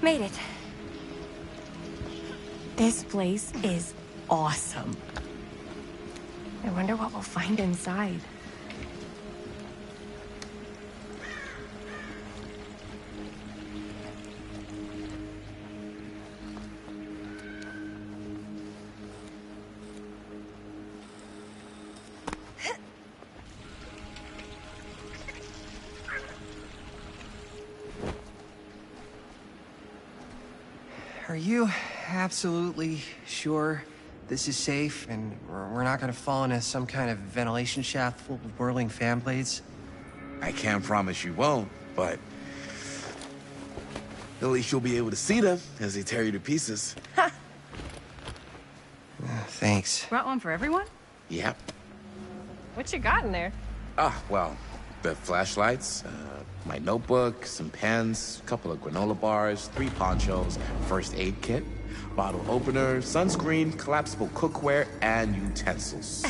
Made it. This place is awesome. I wonder what we'll find inside. Are you absolutely sure this is safe and we're not gonna fall into some kind of ventilation shaft full of whirling fan blades? I can't promise you won't, but at least you'll be able to see them as they tear you to pieces. Thanks. Brought one for everyone? Yep. What you got in there? Well, the flashlights, my notebook, some pens, a couple of granola bars, 3 ponchos, first aid kit, bottle opener, sunscreen, collapsible cookware, and utensils.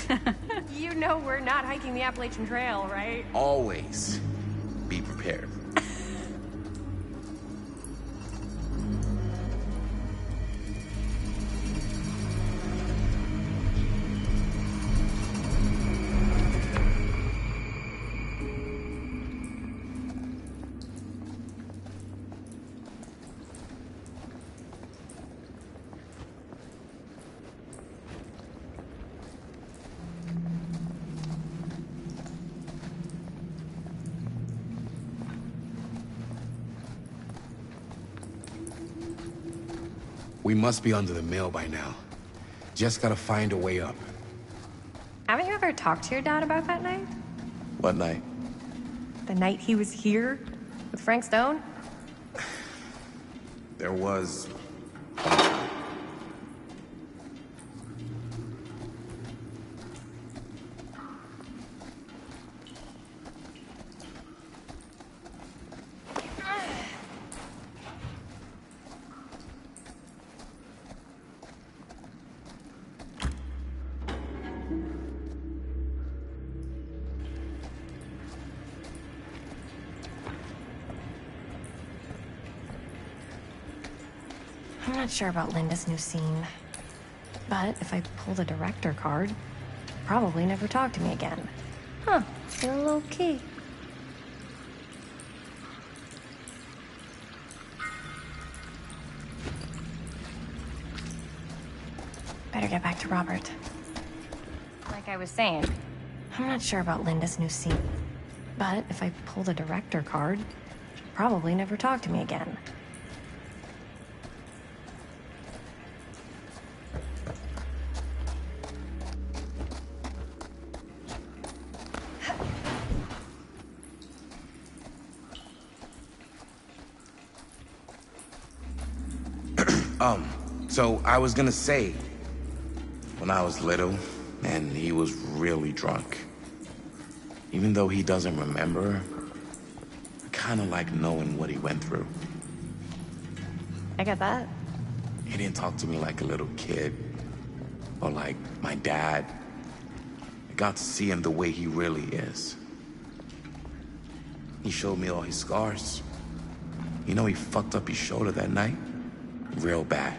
You know we're not hiking the Appalachian Trail, right? Always be prepared. We must be under the mill by now. Just gotta find a way up. Haven't you ever talked to your dad about that night? What night? The night he was here with Frank Stone? There was... I'm not sure about Linda's new scene. But if I pull the director card, probably never talk to me again. Huh, still low key. Better get back to Robert. Like I was saying, I'm not sure about Linda's new scene. But if I pull the director card, probably never talk to me again. So I was gonna say, when I was little, and he was really drunk, even though he doesn't remember, I kinda like knowing what he went through. I get that. He didn't talk to me like a little kid, or like my dad. I got to see him the way he really is. He showed me all his scars. You know, he fucked up his shoulder that night? Real bad.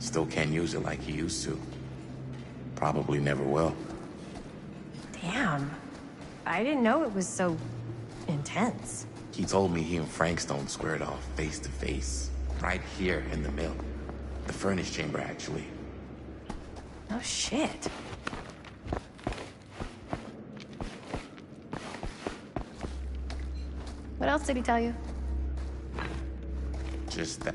Still can't use it like he used to. Probably never will. Damn. I didn't know it was so intense. He told me he and Frank Stone squared off face to face. Right here in the mill. The furnace chamber, actually. Oh, shit. What else did he tell you? Just that.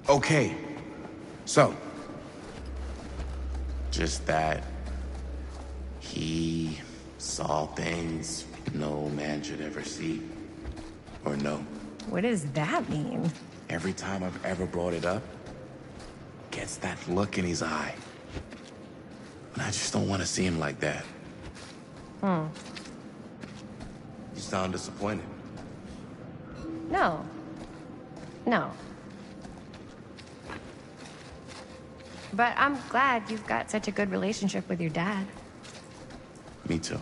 Okay, so, just that he saw things no man should ever see or know. What does that mean? Every time I've ever brought it up, gets that look in his eye. And I just don't want to see him like that. Hmm. You sound disappointed. No. No. But I'm glad you've got such a good relationship with your dad. Me too.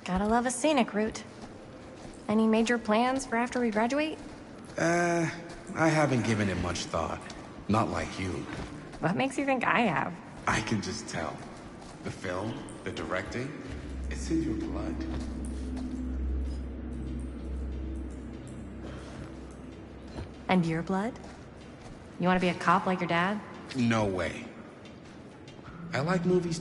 Gotta love a scenic route. Any major plans for after we graduate? I haven't given it much thought. Not like you. What makes you think I have? I can just tell. The film, the directing, it's in your blood. And your blood? You want to be a cop like your dad? No way. I like movies.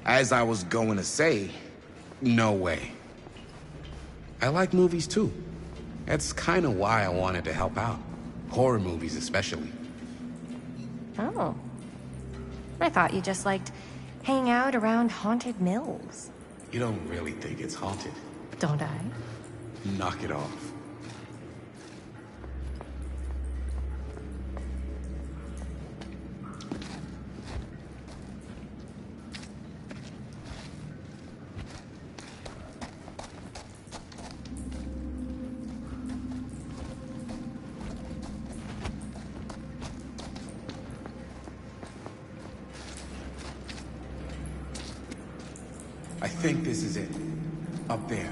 As I was going to say, no way. I like movies too. That's kind of why I wanted to help out. Horror movies especially. Oh. I thought you just liked hanging out around haunted mills. You don't really think it's haunted. Don't I? Knock it off. I think this is it. Up there.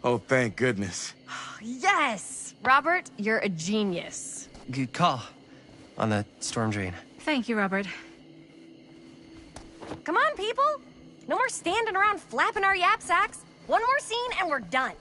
Oh, thank goodness. Yes! Robert, you're a genius. Good call on the storm drain. Thank you, Robert. Come on, people! No more standing around flapping our yap sacks. One more scene and we're done.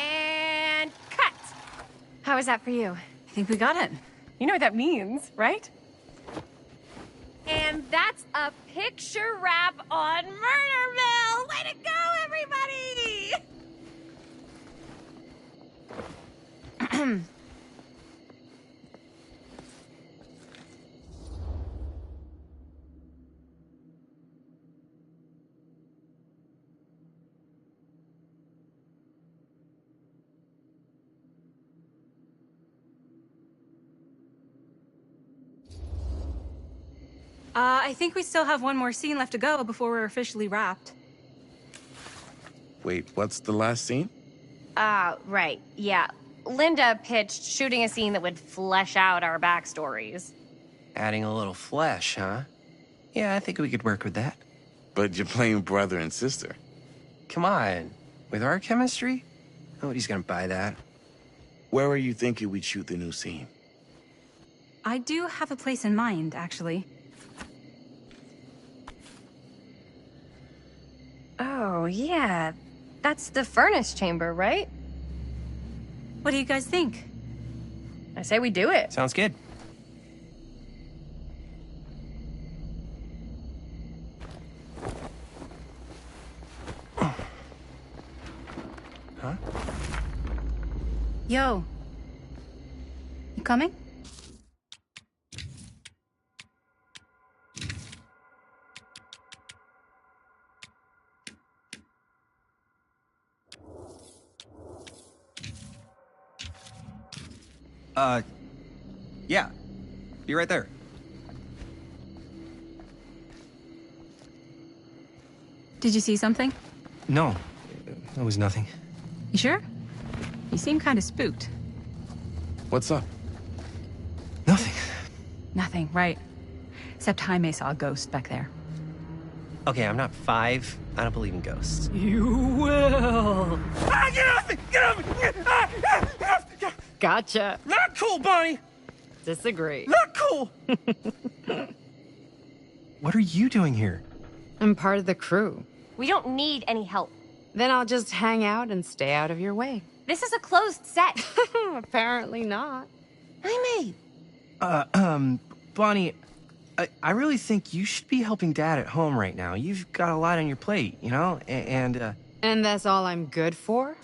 And cut! How was that for you? I think we got it. You know what that means, right? And that's a picture wrap on Murder Mill! Way to go, everybody! I think we still have one more scene left to go before we're officially wrapped. Wait, what's the last scene? Right. Yeah. Linda pitched shooting a scene that would flesh out our backstories. Adding a little flesh, huh? Yeah, I think we could work with that. But you're playing brother and sister. Come on. With our chemistry? Nobody's gonna buy that. Where are you thinking we'd shoot the new scene? I do have a place in mind, actually. Oh, yeah. That's the furnace chamber, right? What do you guys think? I say we do it. Sounds good. Huh? Yo. You coming? Yeah. Be right there. Did you see something? No. That was nothing. You sure? You seem kind of spooked. What's up? Nothing, right. Except Jaime saw a ghost back there. Okay, I'm not 5. I don't believe in ghosts. You will. Ah, get off me! Get off me! Get off! Gotcha. Not cool, Bonnie! Disagree. Not cool! What are you doing here? I'm part of the crew. We don't need any help. Then I'll just hang out and stay out of your way. This is a closed set. Apparently not. Jaime! Bonnie, I really think you should be helping Dad at home right now. You've got a lot on your plate, you know? And that's all I'm good for?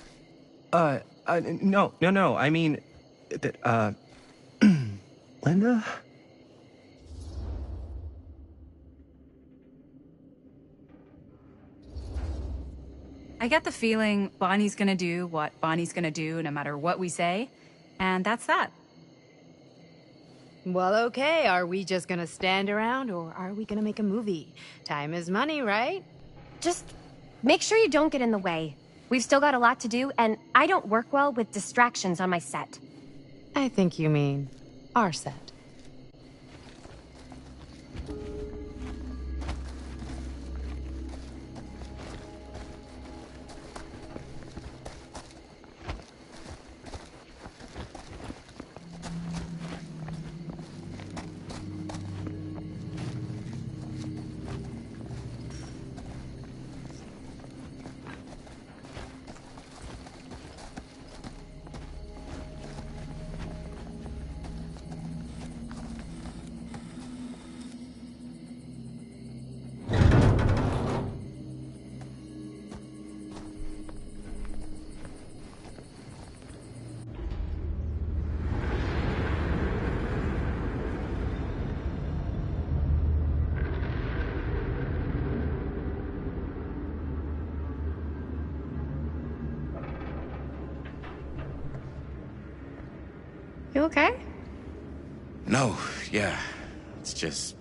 No. I mean, Linda? I get the feeling Bonnie's gonna do what Bonnie's gonna do no matter what we say, and that's that. Well, okay. Are we just gonna stand around, or are we gonna make a movie? Time is money, right? Just make sure you don't get in the way. We've still got a lot to do, and I don't work well with distractions on my set. I think you mean our set. You okay? No, yeah. It's just...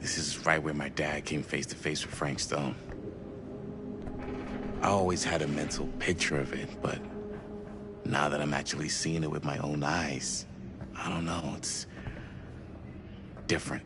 This is right where my dad came face to face with Frank Stone. I always had a mental picture of it, but now that I'm actually seeing it with my own eyes, I don't know, it's different.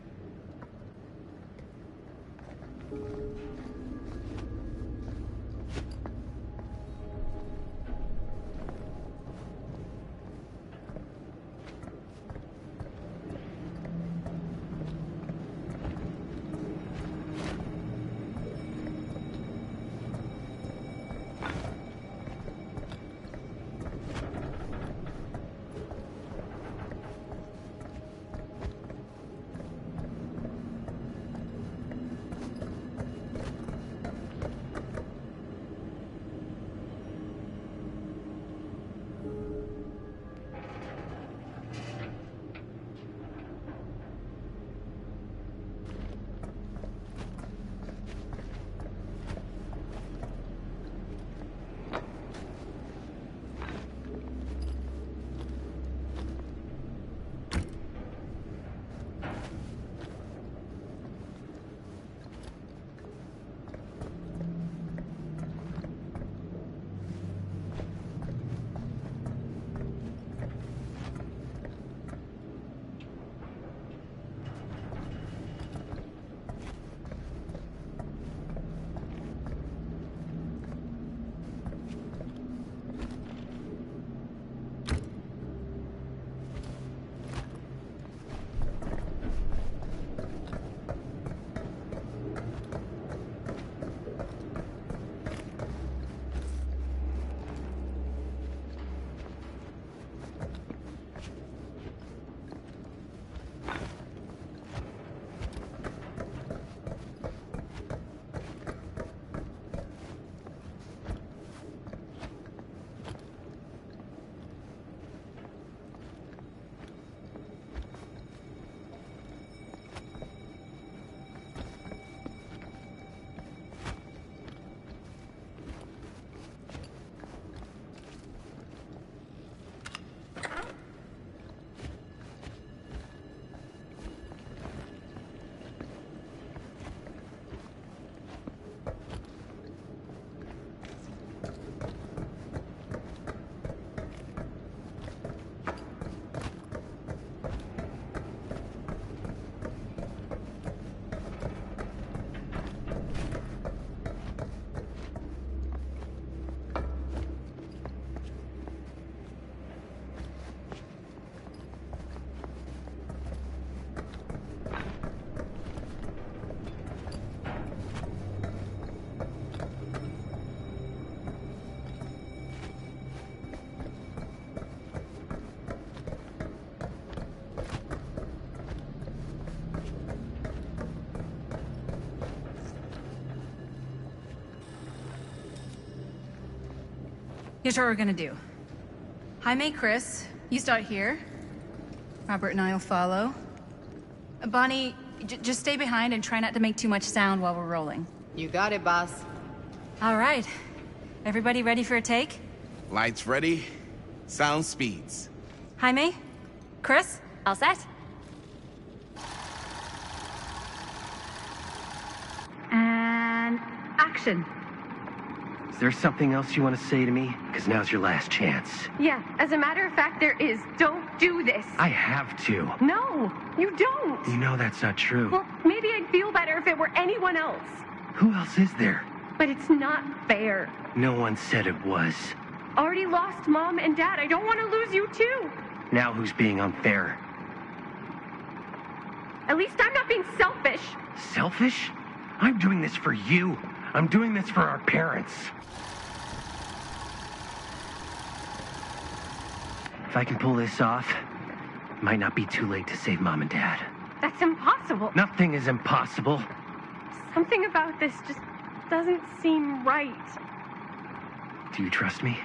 Here's what we're gonna do. Jaime, Chris, you start here. Robert and I'll follow. Bonnie, just stay behind and try not to make too much sound while we're rolling. You got it, boss. All right. Everybody ready for a take? Lights ready, sound speeds. Jaime? Chris? All set? And action. Is there something else you want to say to me? Because now's your last chance. Yeah, as a matter of fact, there is. Don't do this. I have to. No, you don't. You know that's not true. Well, maybe I'd feel better if it were anyone else. Who else is there? But it's not fair. No one said it was. Already lost Mom and Dad. I don't want to lose you too. Now who's being unfair? At least I'm not being selfish. Selfish? I'm doing this for you. I'm doing this for our parents. If I can pull this off, it might not be too late to save Mom and Dad. That's impossible. Nothing is impossible. Something about this just doesn't seem right. Do you trust me?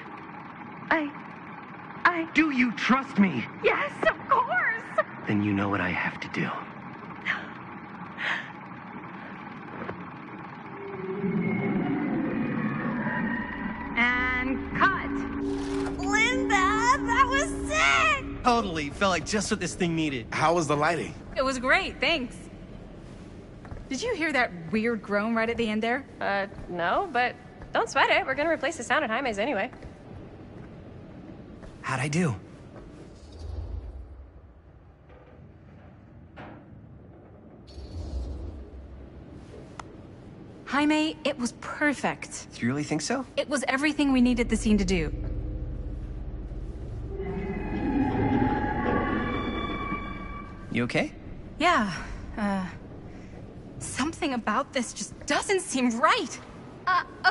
I... Do you trust me? Yes, of course! Then you know what I have to do. And cut. Linda, that was sick! Totally. Felt like just what this thing needed. How was the lighting? It was great, thanks. Did you hear that weird groan right at the end there? No, but don't sweat it. We're gonna replace the sound at Jaime's anyway. How'd I do? Jaime, it was perfect. Do you really think so? It was everything we needed the scene to do. You okay? Yeah, something about this just doesn't seem right.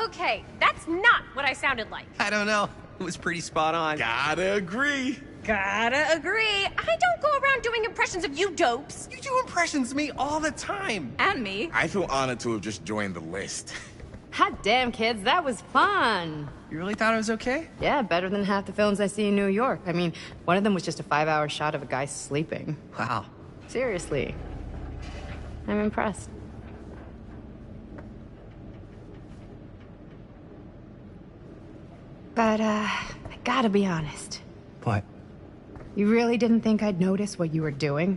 Okay, that's not what I sounded like. I don't know. It was pretty spot on. Gotta agree. Gotta agree. I don't go around doing impressions of you dopes. You do impressions of me all the time. And me. I feel honored to have just joined the list. Hot damn, kids, that was fun. You really thought it was okay? Yeah, better than half the films I see in New York. I mean, one of them was just a 5-hour shot of a guy sleeping. Wow. Seriously. I'm impressed. But, I gotta be honest. What? You really didn't think I'd notice what you were doing?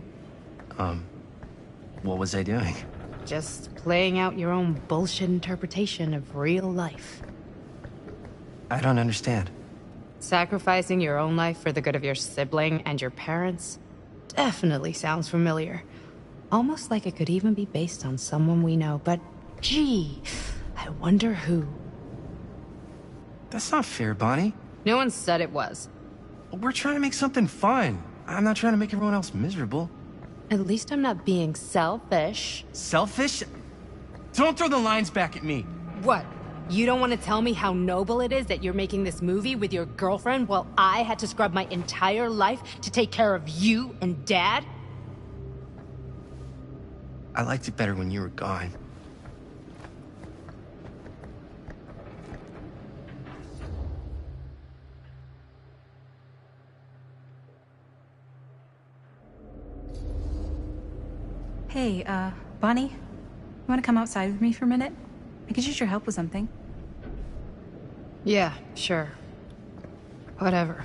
What was I doing? Just playing out your own bullshit interpretation of real life. I don't understand. Sacrificing your own life for the good of your sibling and your parents definitely sounds familiar. Almost like it could even be based on someone we know, but gee, I wonder who. That's not fair, Bonnie. No one said it was. We're trying to make something fun. I'm not trying to make everyone else miserable. At least I'm not being selfish. Selfish? Don't throw the lines back at me. What? You don't want to tell me how noble it is that you're making this movie with your girlfriend while I had to scrub my entire life to take care of you and Dad? I liked it better when you were gone. Hey, Bonnie, you want to come outside with me for a minute? I could use your help with something. Yeah, sure. Whatever.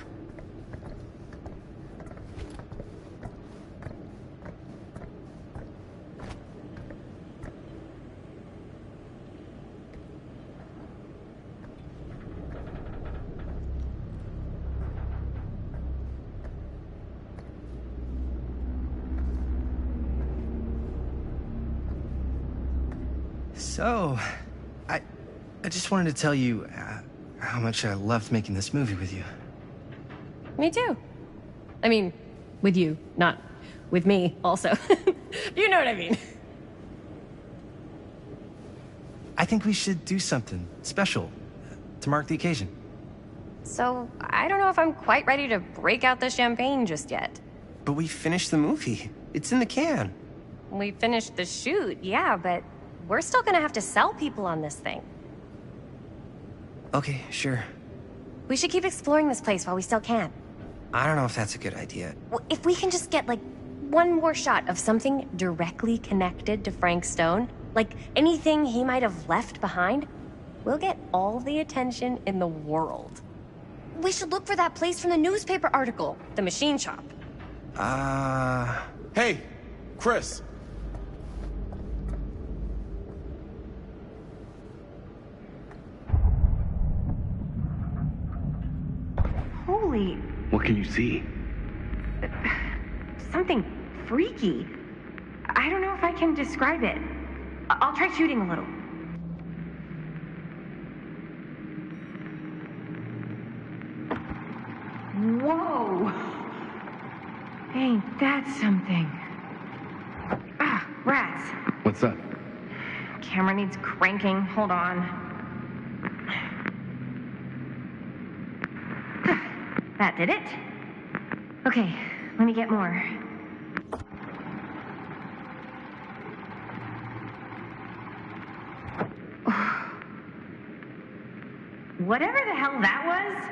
So, I just wanted to tell you how much I loved making this movie with you. Me too. I mean, with you, not with me, also. You know what I mean. I think we should do something special to mark the occasion. So, I don't know if I'm quite ready to break out the champagne just yet. But we finished the movie. It's in the can. We finished the shoot, yeah, but we're still gonna have to sell people on this thing. Okay, sure. We should keep exploring this place while we still can. I don't know if that's a good idea. If we can just get, like, one more shot of something directly connected to Frank Stone, like anything he might have left behind, we'll get all the attention in the world. We should look for that place from the newspaper article, the machine shop. Hey, Chris. Holy, What can you see? something freaky. I don't know if I can describe it. I'll try shooting a little. Whoa! Ain't that something? Ah, rats. What's up? Camera needs cranking. Hold on. That did it. Okay, let me get more. Whatever the hell that was,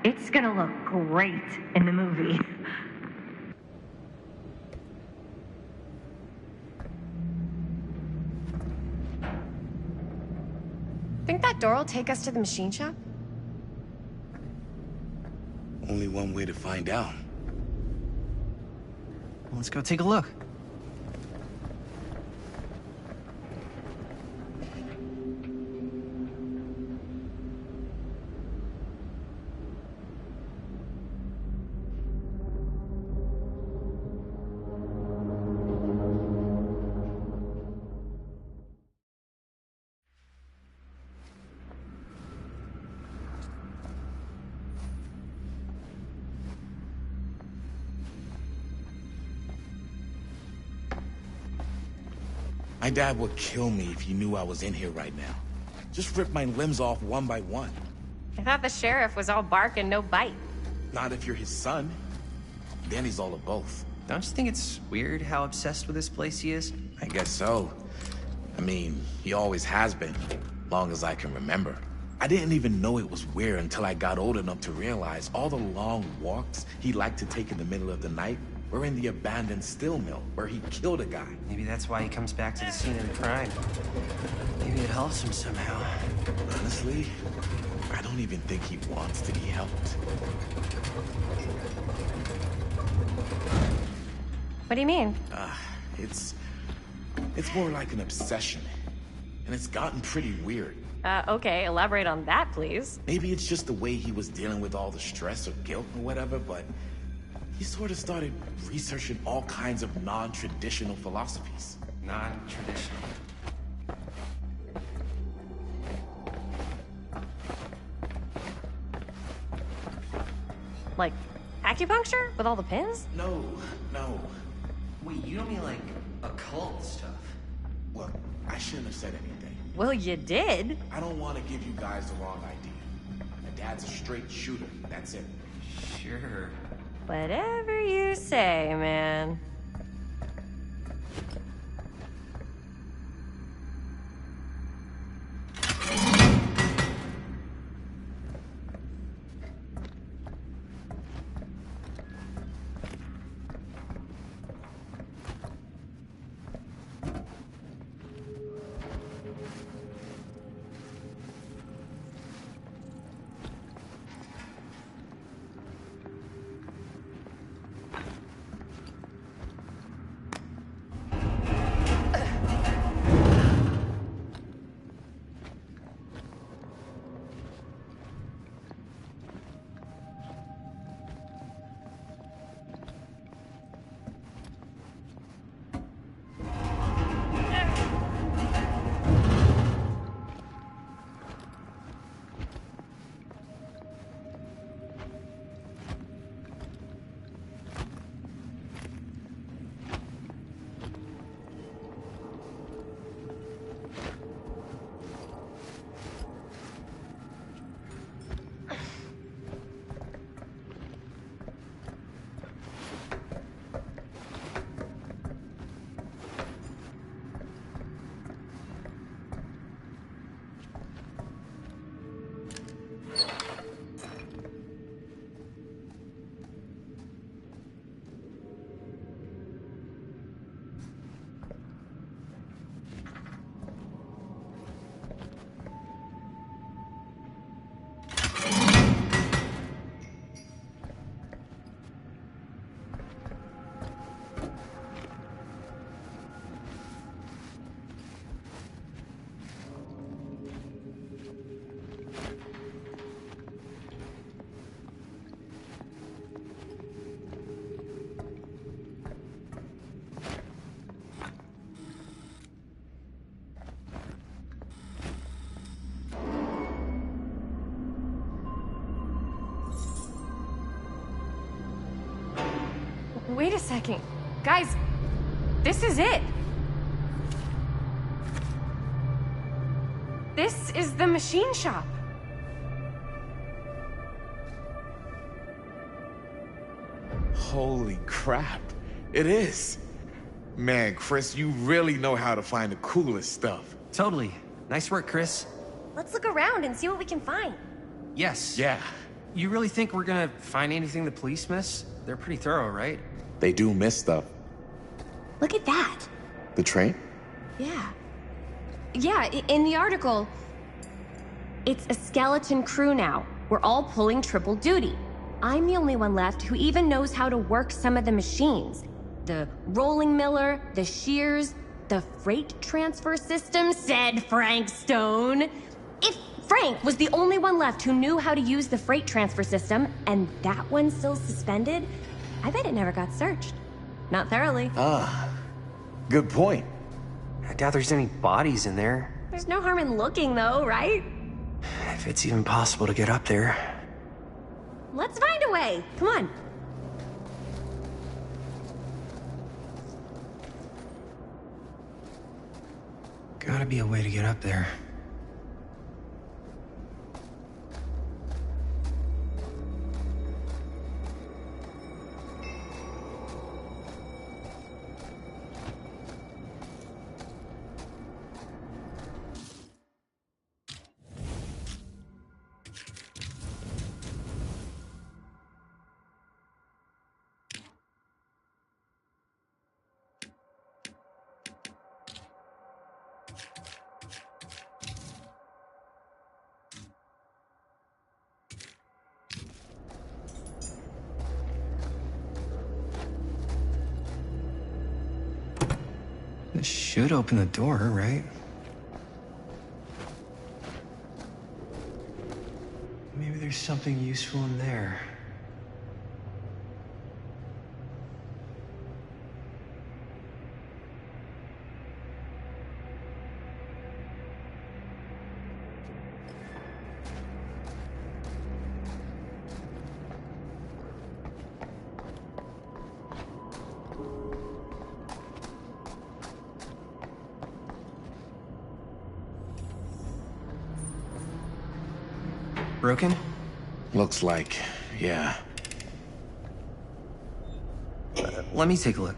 it's gonna look great in the movie. Think that door will take us to the machine shop? Only one way to find out. Let's go take a look. My dad would kill me if he knew I was in here right now. Just rip my limbs off one by one. I thought the sheriff was all bark and no bite. Not if you're his son. Then he's all of both. Don't you think it's weird how obsessed with this place he is? I guess so. I mean, he always has been, long as I can remember. I didn't even know it was weird until I got old enough to realize all the long walks he liked to take in the middle of the night were in the abandoned steel mill where he killed a guy. Maybe that's why he comes back to the scene of the crime. Maybe it helps him somehow. Honestly, I don't even think he wants to be helped. What do you mean? It's more like an obsession. And it's gotten pretty weird. Okay, elaborate on that, please. Maybe it's just the way he was dealing with all the stress or guilt or whatever, but he sort of started researching all kinds of non-traditional philosophies. Non-traditional. Like acupuncture with all the pins? No. Wait, you don't mean like occult stuff? Look, I shouldn't have said anything. Well, you did. I don't want to give you guys the wrong idea. My dad's a straight shooter, that's it. Sure. Whatever you say, man. Wait a second. Guys, this is it. This is the machine shop. Holy crap. It is. Man, Chris, you really know how to find the coolest stuff. Totally. Nice work, Chris. Let's look around and see what we can find. Yes. Yeah. You really think we're gonna find anything the police miss? They're pretty thorough, right? They do miss stuff. Look at that. The train? Yeah. Yeah, in the article, it's a skeleton crew now. We're all pulling triple duty. I'm the only one left who even knows how to work some of the machines. The rolling miller, the shears, the freight transfer system, said Frank Stone. If Frank was the only one left who knew how to use the freight transfer system, and that one's still suspended, I bet it never got searched. Not thoroughly. Ah, good point. I doubt there's any bodies in there. There's no harm in looking, though, right? If it's even possible to get up there. Let's find a way. Come on. Gotta be a way to get up there. This should open the door, right? Maybe there's something useful in there. Broken? Looks like, yeah. Let me take a look.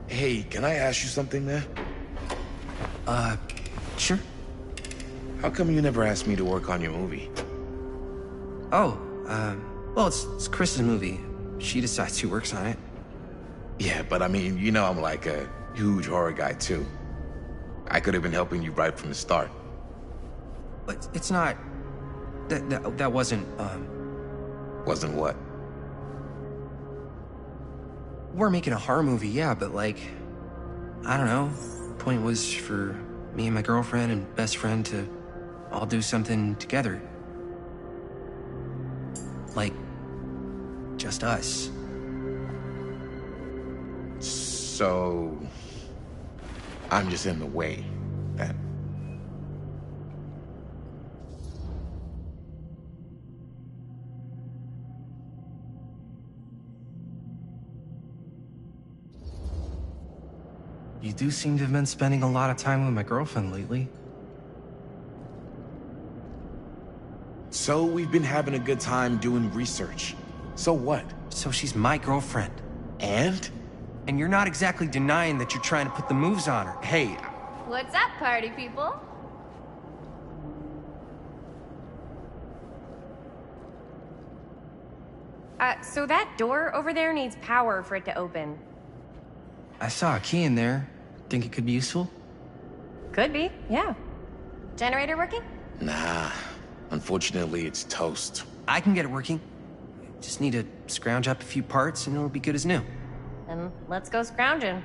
Hey, can I ask you something, man? Sure. How come you never asked me to work on your movie? Oh, well, it's Chris's movie. She decides who works on it. Yeah, but I mean, you know I'm like a huge horror guy, too. I could have been helping you right from the start. But it's not... That wasn't, Wasn't what? We're making a horror movie, yeah, but like... I don't know. The point was for me and my girlfriend and best friend to all do something together. Like... just us. So... I'm just in the way, then. You do seem to have been spending a lot of time with my girlfriend lately. So we've been having a good time doing research. So what? So she's my girlfriend. And? And you're not exactly denying that you're trying to put the moves on her. Hey. What's up, party people? So that door over there needs power for it to open. I saw a key in there. Think it could be useful? Could be, yeah. Generator working? Nah. Unfortunately, it's toast. I can get it working. Just need to scrounge up a few parts and it'll be good as new. Then let's go scrounging.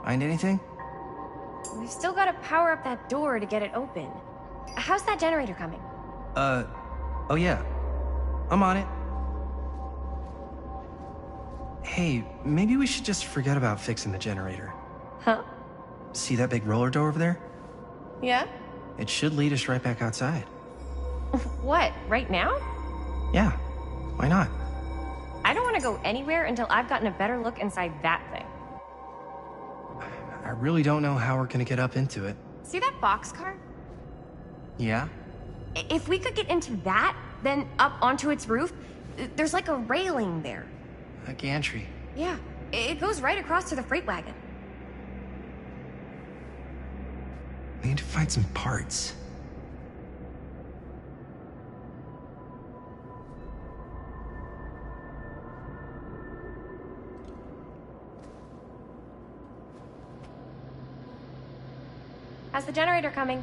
Find anything? We've still got to power up that door to get it open. How's that generator coming? Oh yeah. I'm on it. Hey, maybe we should just forget about fixing the generator. Huh? See that big roller door over there? Yeah? It should lead us right back outside. What, right now? Yeah, why not? I don't want to go anywhere until I've gotten a better look inside that thing. I really don't know how we're gonna get up into it. See that boxcar? Yeah? If we could get into that, then up onto its roof, there's like a railing there. A gantry. Yeah, it goes right across to the freight wagon. We need to find some parts. How's the generator coming?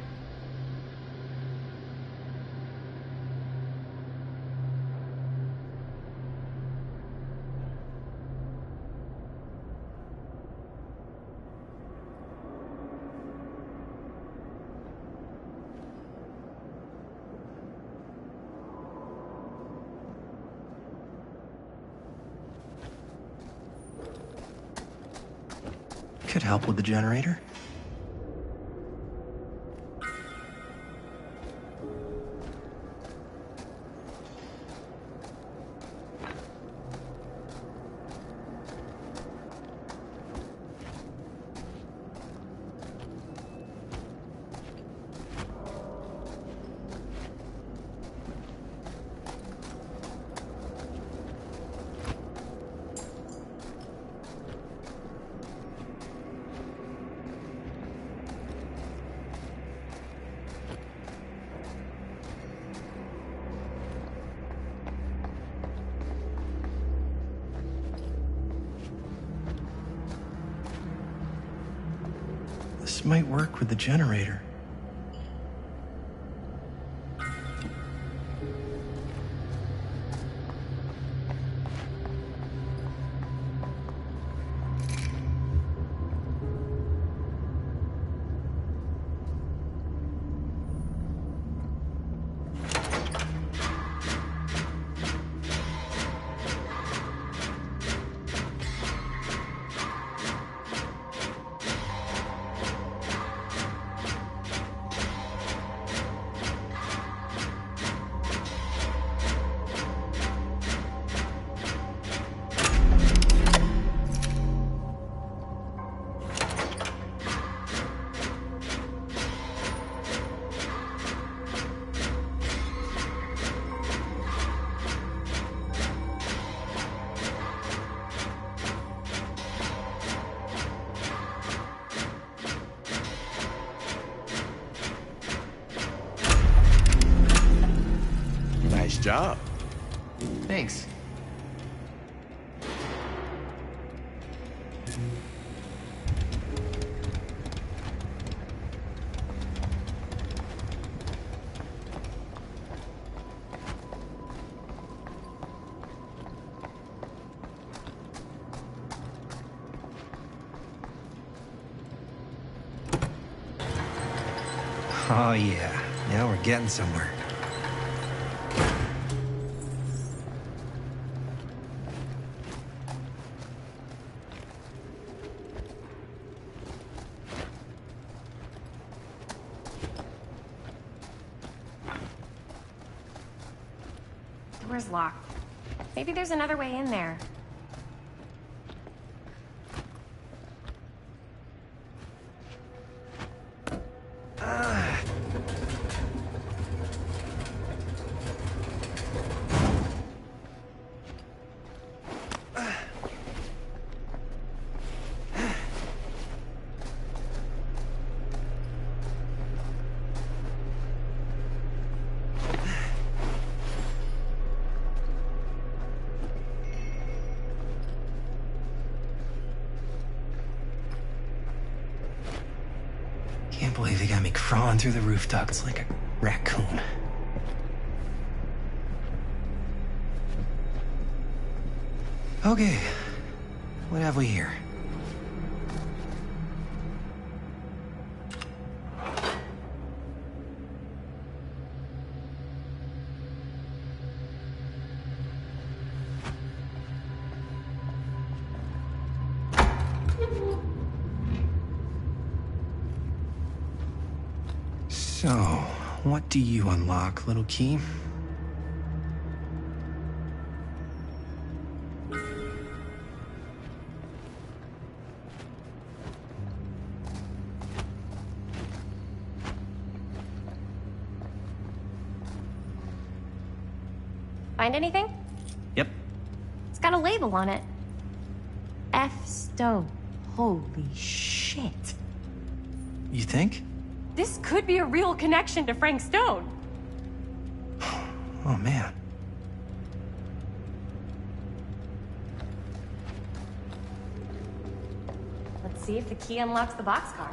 Could help with the generator. This might work with the generator. Nice job. Thanks. Oh yeah, now we're getting somewhere. Door's locked. Maybe there's another way in there. Can't believe they got me crawling through the roof ducts like a raccoon. Okay, what have we here? So, what do you unlock, little key? Find anything? Yep. It's got a label on it. F. Stone. Holy shit. You think? This could be a real connection to Frank Stone. Oh, man. Let's see if the key unlocks the boxcar.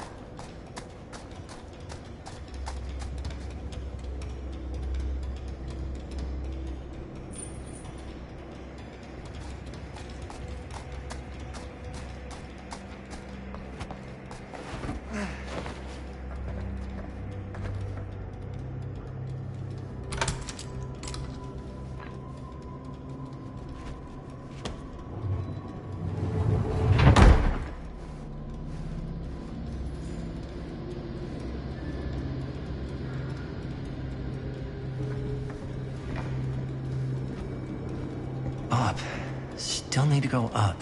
Up. Still need to go up.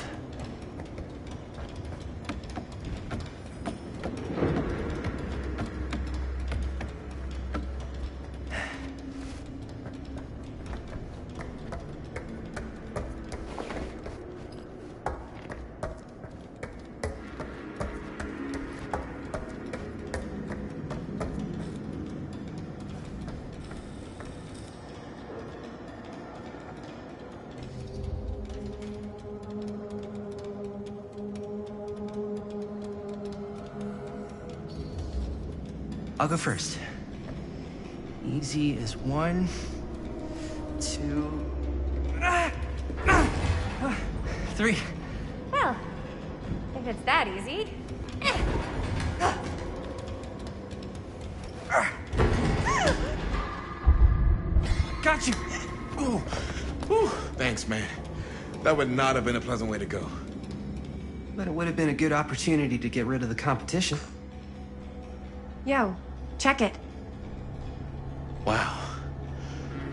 I'll go first. Easy as 1, 2, 3. Well, if it's that easy. Got you! Ooh. Ooh. Thanks, man. That would not have been a pleasant way to go. But it would have been a good opportunity to get rid of the competition. Yo, check it. Wow.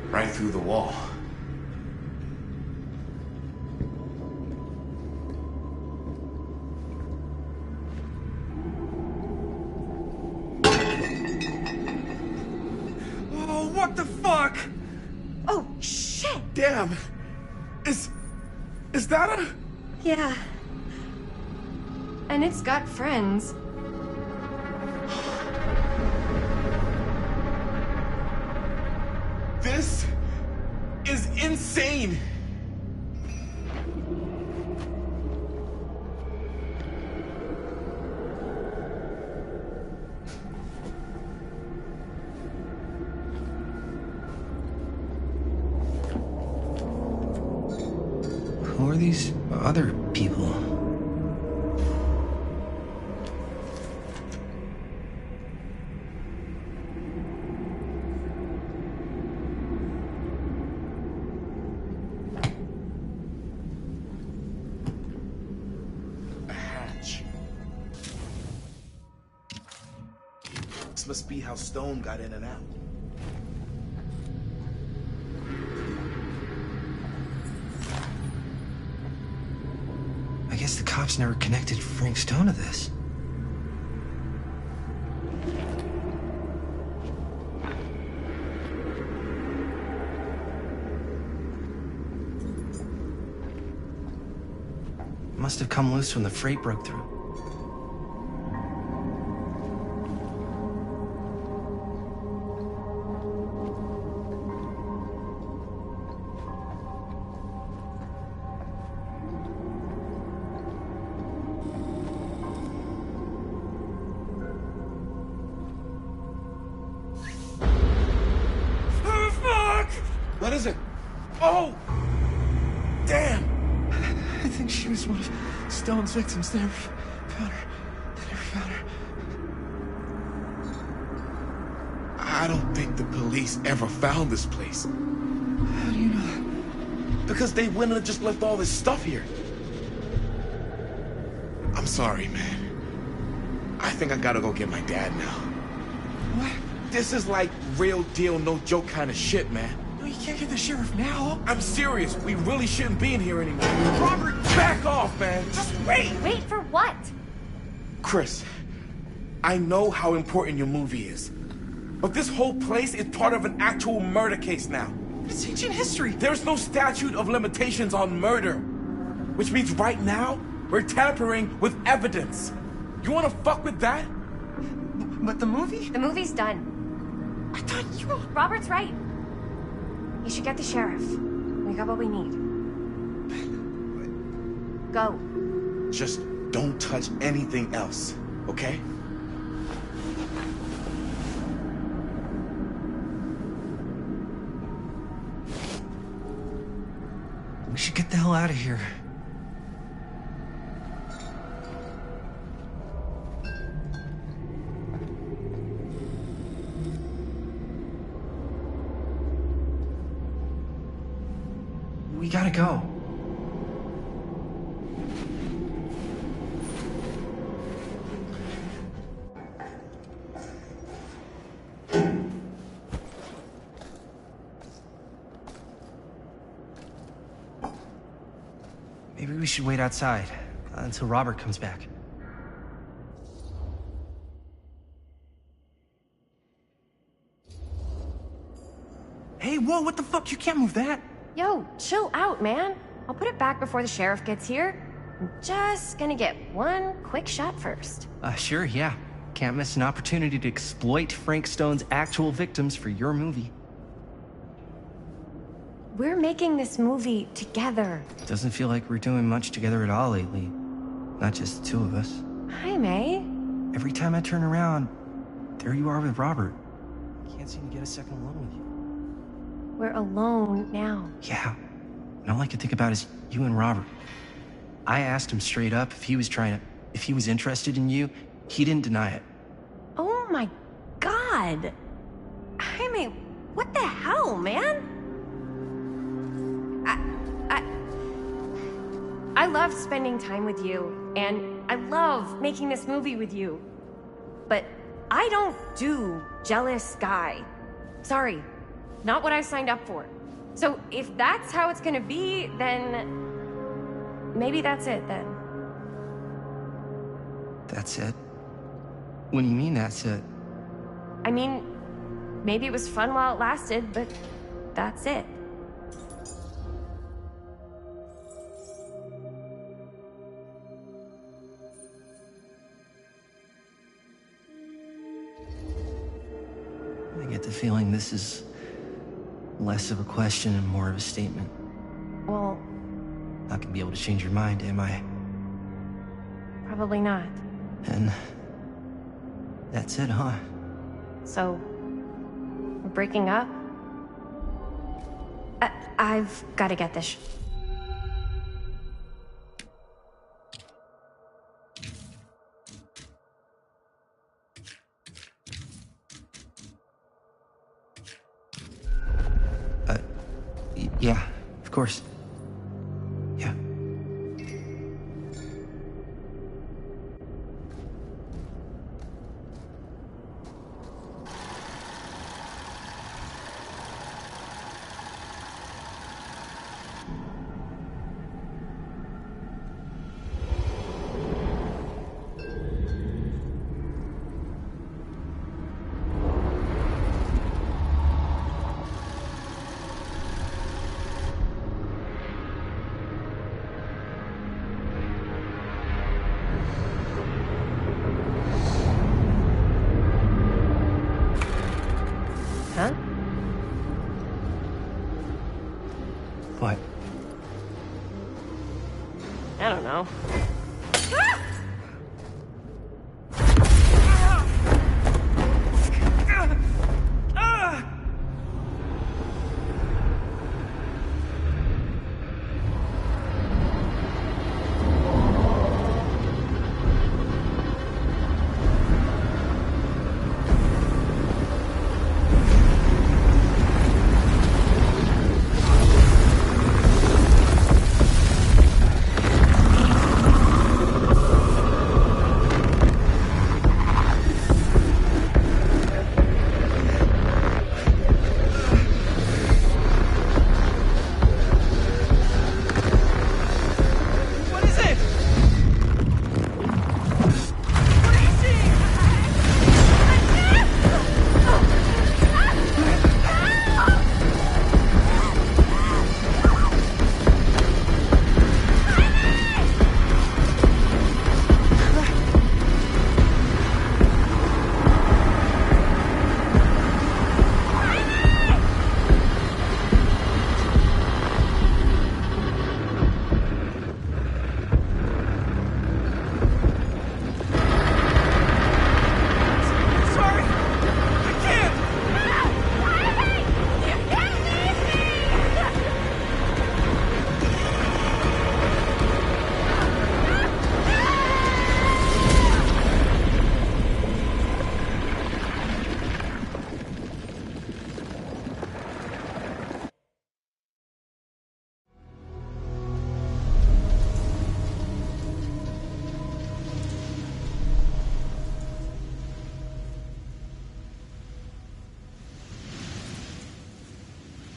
Right through the wall. Oh, what the fuck? Oh, shit! Damn! Is that a... Yeah. And it's got friends. This is insane! Who are these other people? A hatch. This must be how Stone got in and out. I guess the cops never connected Frank Stone to this. Must have come loose when the freight broke through. What is it? Oh! Damn! I think she was one of Stone's victims. They never found her. I don't think the police ever found this place. How do you know that? Because they wouldn't have just left all this stuff here. I'm sorry, man. I think I gotta go get my dad now. What? This is like real deal, no joke kind of shit, man. No, you can't get the sheriff now. I'm serious. We really shouldn't be in here anymore. Robert, back off, man. Just wait. Wait for what? Chris, I know how important your movie is. But this whole place is part of an actual murder case now. It's ancient history. There's no statute of limitations on murder. Which means right now, we're tampering with evidence. You wanna fuck with that? But the movie? The movie's done. I thought you... Robert's right. You should get the sheriff. We got what we need. Go. Just don't touch anything else, okay? We should get the hell out of here. We gotta go. Maybe we should wait outside until Robert comes back. Hey, whoa, what the fuck? You can't move that. Yo, chill out, man. I'll put it back before the sheriff gets here. I'm just gonna get one quick shot first. Sure, yeah. Can't miss an opportunity to exploit Frank Stone's actual victims for your movie. We're making this movie together. Doesn't feel like we're doing much together at all lately. Not just the two of us. Hi, May. Every time I turn around, there you are with Robert. Can't seem to get a second alone with you. We're alone now. Yeah. And all I can think about is you and Robert. I asked him straight up if he was interested in you. He didn't deny it. Oh my God. Jaime, what the hell, man? I love spending time with you, and I love making this movie with you. But I don't do jealous guy. Sorry, not what I signed up for. So if that's how it's gonna be, then maybe that's it then. That's it? What do you mean that's it? I mean, maybe it was fun while it lasted, but that's it. I get the feeling this is less of a question and more of a statement. Well, Not gonna be able to change your mind, am I? probably not. And that's it, huh? So, we're breaking up? I've got to get this. Yeah, of course. Yeah. Huh? What? I don't know.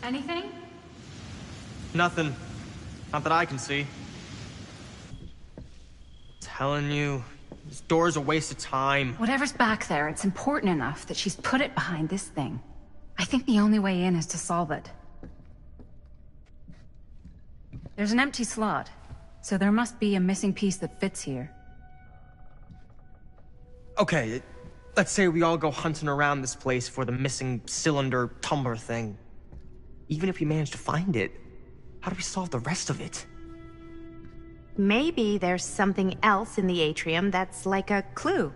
Anything? Nothing. Not that I can see. Telling you, this door's a waste of time. Whatever's back there, it's important enough that she's put it behind this thing. I think the only way in is to solve it. There's an empty slot, so there must be a missing piece that fits here. Okay, let's say we all go hunting around this place for the missing cylinder tumbler thing. Even if we manage to find it, how do we solve the rest of it? Maybe there's something else in the atrium that's like a clue.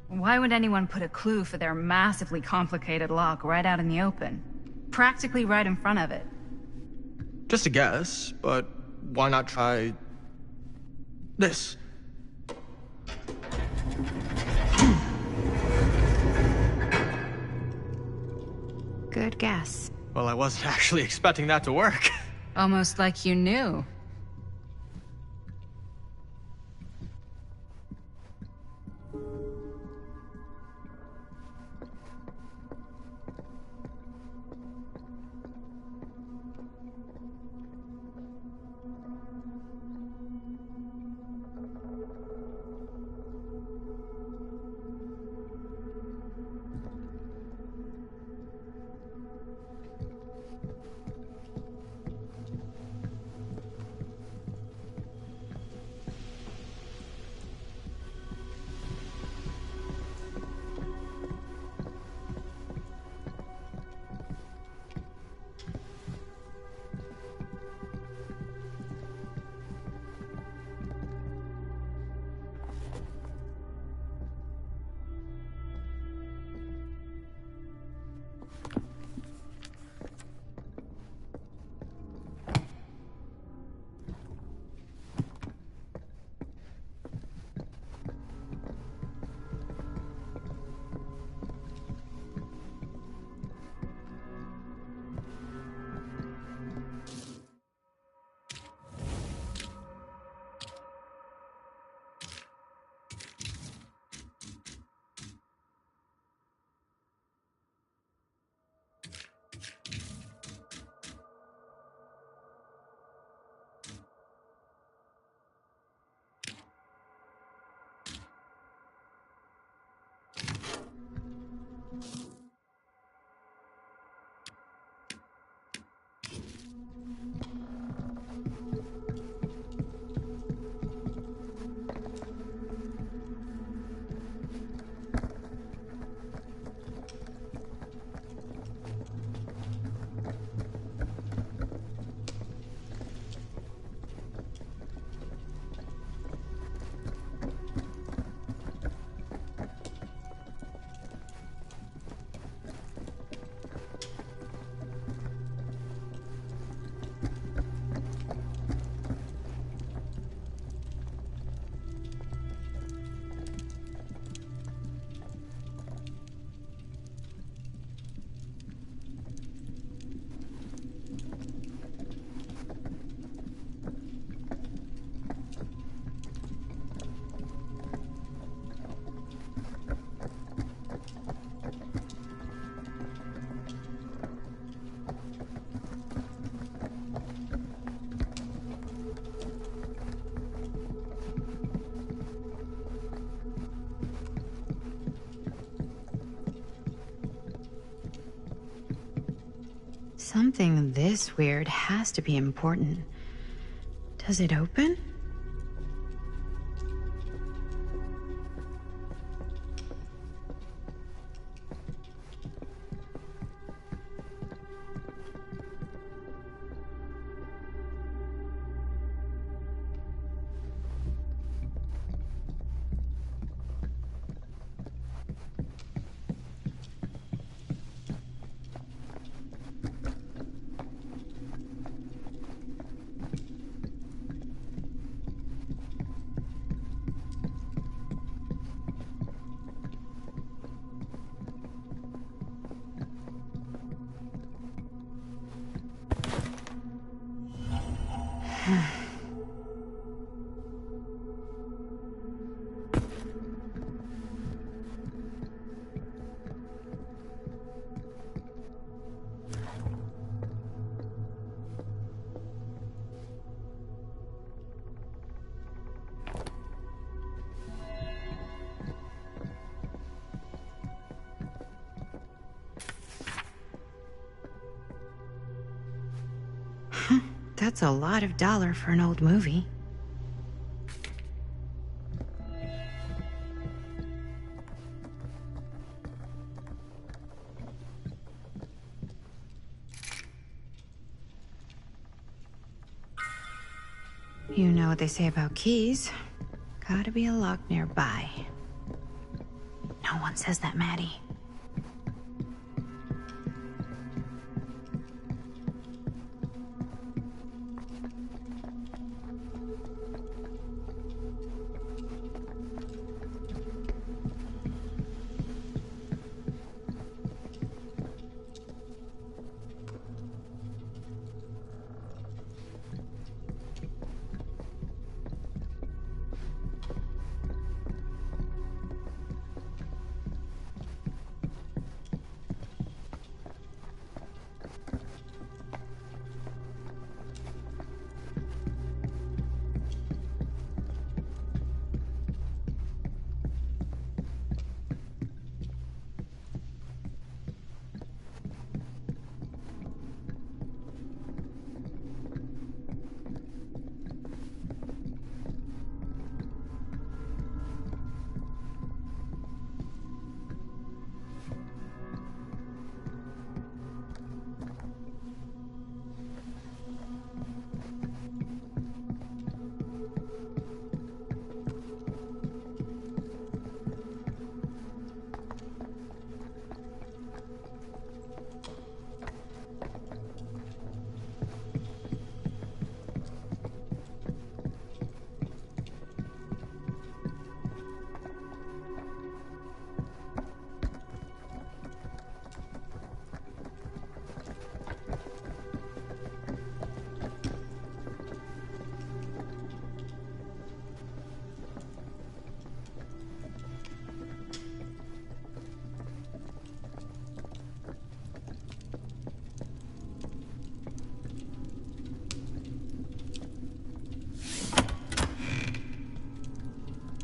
Why would anyone put a clue for their massively complicated lock right out in the open? Practically right in front of it. Just a guess, but why not try this? Good guess. Well, I wasn't actually expecting that to work. Almost like you knew. Something this weird has to be important. Does it open? That's a lot of dollar for an old movie. You know what they say about keys. Gotta be a lock nearby. No one says that, Maddie.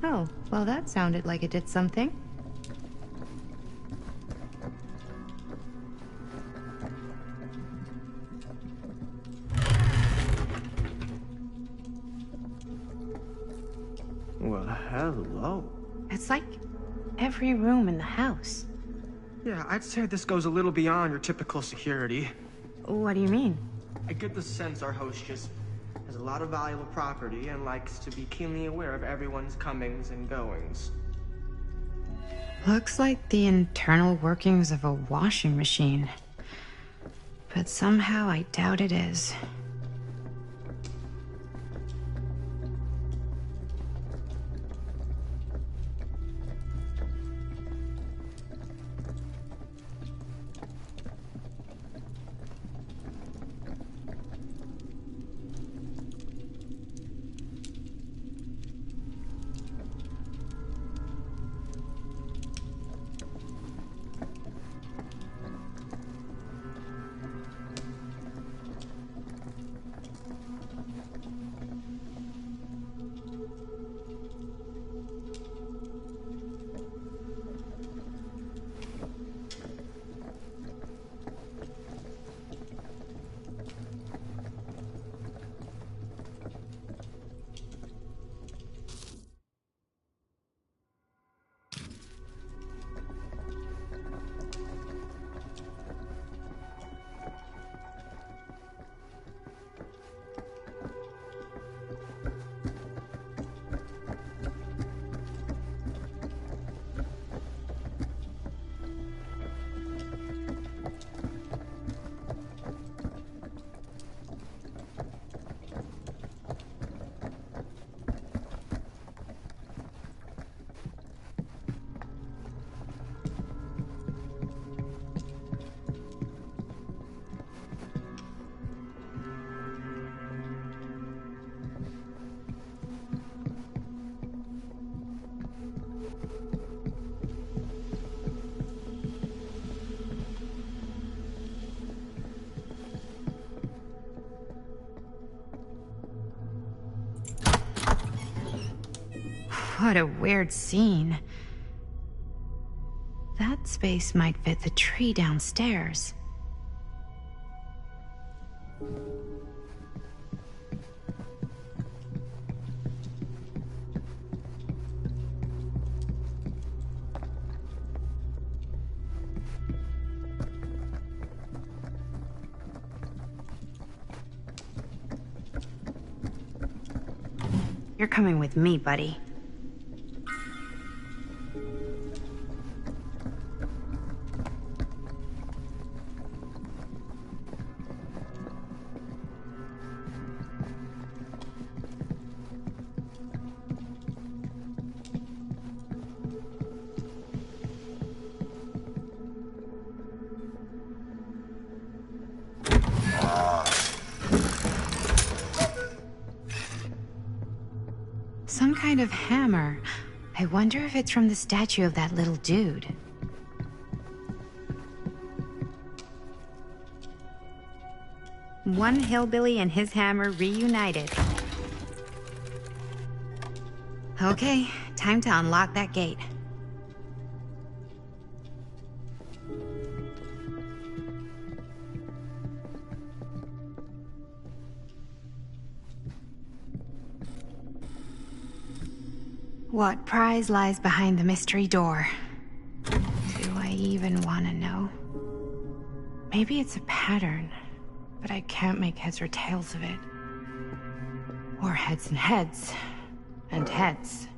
Oh, well, that sounded like it did something. Well, hello. It's like every room in the house. Yeah, I'd say this goes a little beyond your typical security. What do you mean? I get the sense our host just has a lot of valuable property and likes to be keenly aware of everyone's comings and goings. Looks like the internal workings of a washing machine. But somehow I doubt it is. What a weird scene. That space might fit the tree downstairs. You're coming with me, buddy. Some kind of hammer. I wonder if it's from the statue of that little dude. One hillbilly and his hammer reunited. Okay, time to unlock that gate. What prize lies behind the mystery door? Do I even want to know? Maybe it's a pattern, but I can't make heads or tails of it. Or heads and heads, and heads.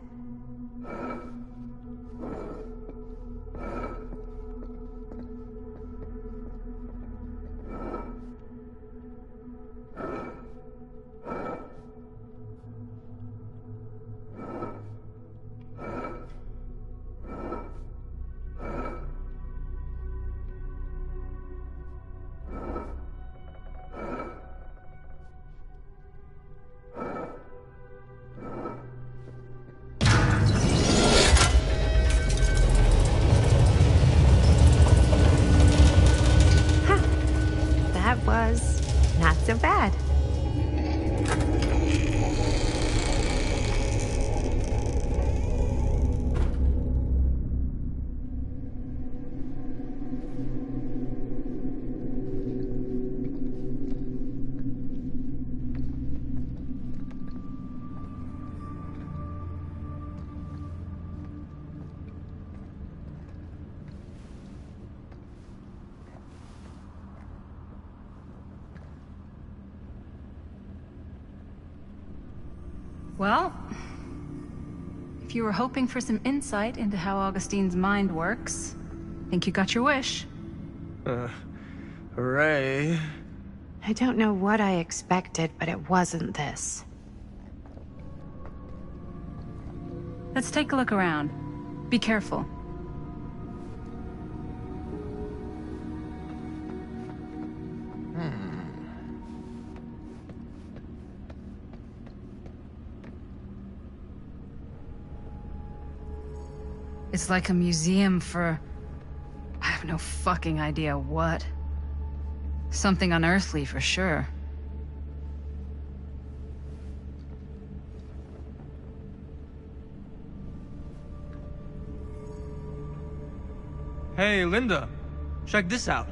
That was not so bad. Well, if you were hoping for some insight into how Augustine's mind works, I think you got your wish. Hooray. I don't know what I expected, but it wasn't this. Let's take a look around. Be careful. It's like a museum for... I have no fucking idea what. Something unearthly for sure. Hey, Linda. Check this out.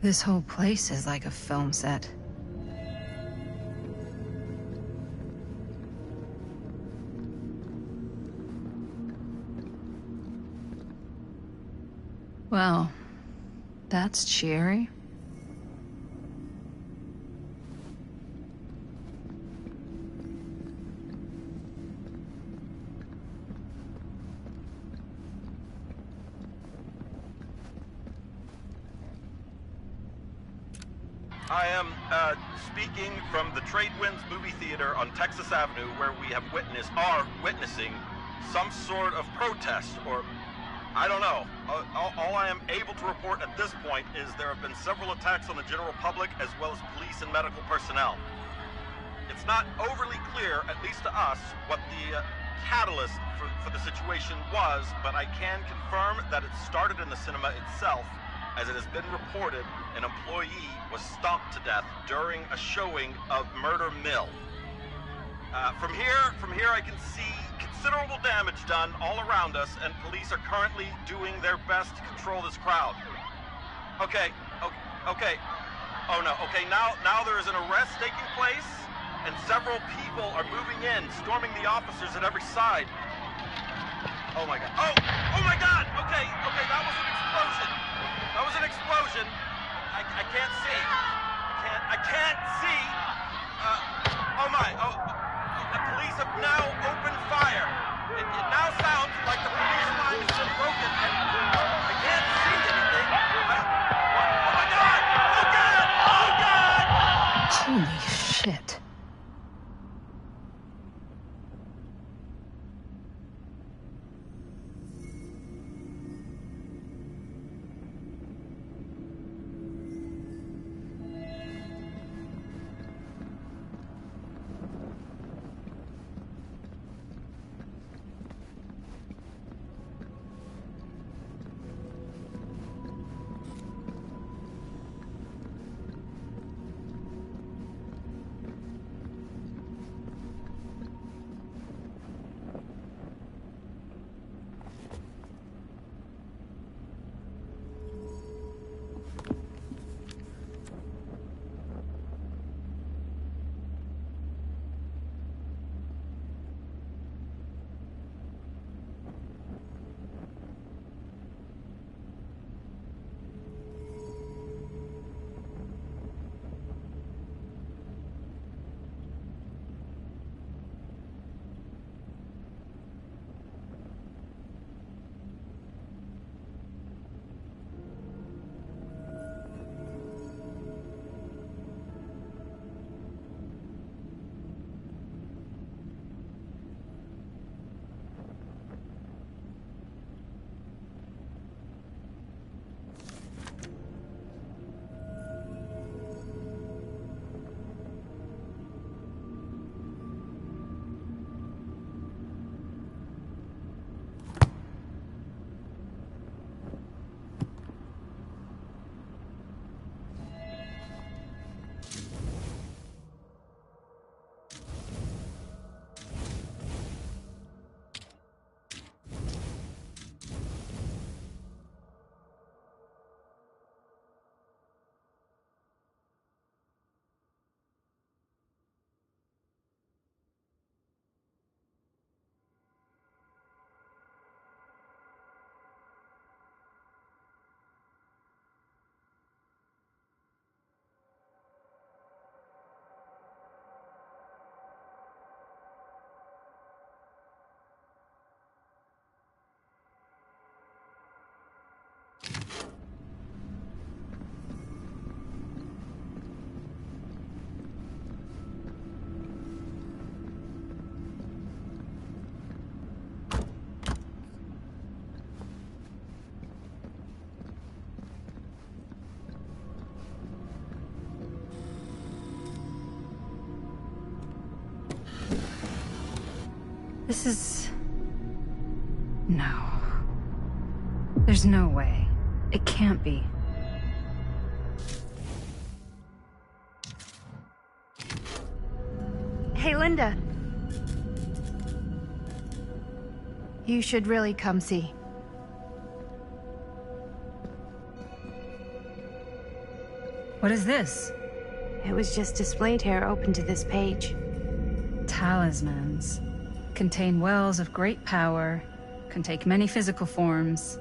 This whole place is like a film set. Well, that's cheery. I am speaking from the Trade Winds Movie Theater on Texas Avenue, where we are witnessing some sort of protest, or I don't know. All I am able to report at this point is there have been several attacks on the general public, as well as police and medical personnel. It's not overly clear, at least to us, what the catalyst for the situation was, but I can confirm that it started in the cinema itself. As it has been reported, an employee was stomped to death during a showing of Murder Mill. From here I can see considerable damage done all around us, and police are currently doing their best to control this crowd. Okay. Oh no, okay, now there is an arrest taking place, and several people are moving in, storming the officers at every side. Oh my god. Oh my god! Okay, that was an explosion. I can't see. I can't see. The police have now opened fire. It now sounds like the police line has been broken, and I can't see anything. Oh my god! Oh god! Holy shit. This is... No. There's no way. It can't be. Hey, Linda. You should really come see. What is this? It was just displayed here, open to this page. Talismans. Contain wells of great power, can take many physical forms,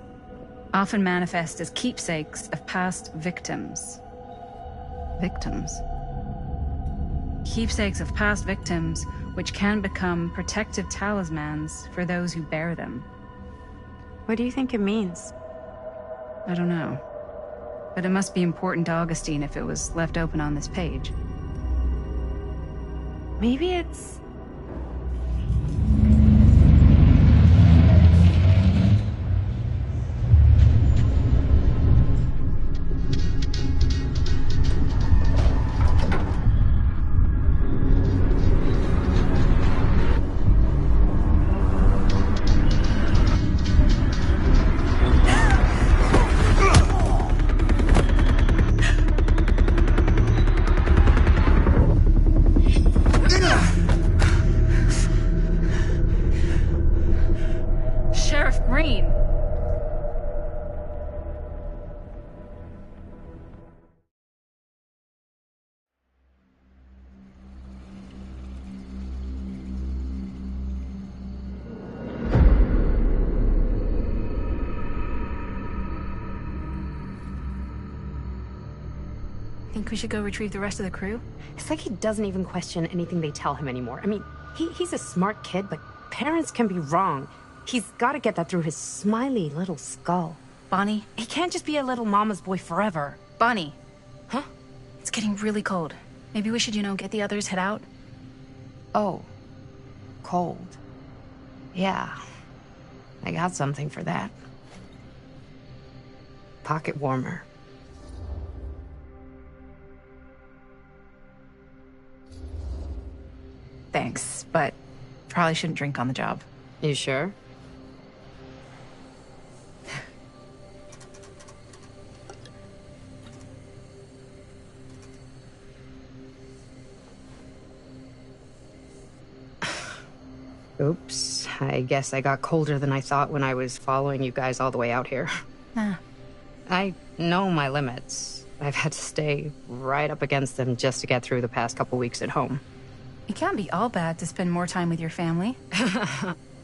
often manifest as keepsakes of past victims. Victims? Keepsakes of past victims, which can become protective talismans for those who bear them. What do you think it means? I don't know. But it must be important to Augustine if it was left open on this page. Maybe it's... Think we should go retrieve the rest of the crew? It's like he doesn't even question anything they tell him anymore. I mean, he's a smart kid, but parents can be wrong. He's got to get that through his smiley little skull. Bonnie? He can't just be a little mama's boy forever. Bonnie. Huh? It's getting really cold. Maybe we should, get the others, head out? Oh. Cold. Yeah. I got something for that. Pocket warmer. Thanks, but probably shouldn't drink on the job. You sure? Oops. I guess I got colder than I thought when I was following you guys all the way out here. I know my limits. I've had to stay right up against them just to get through the past couple weeks at home. It can't be all bad to spend more time with your family.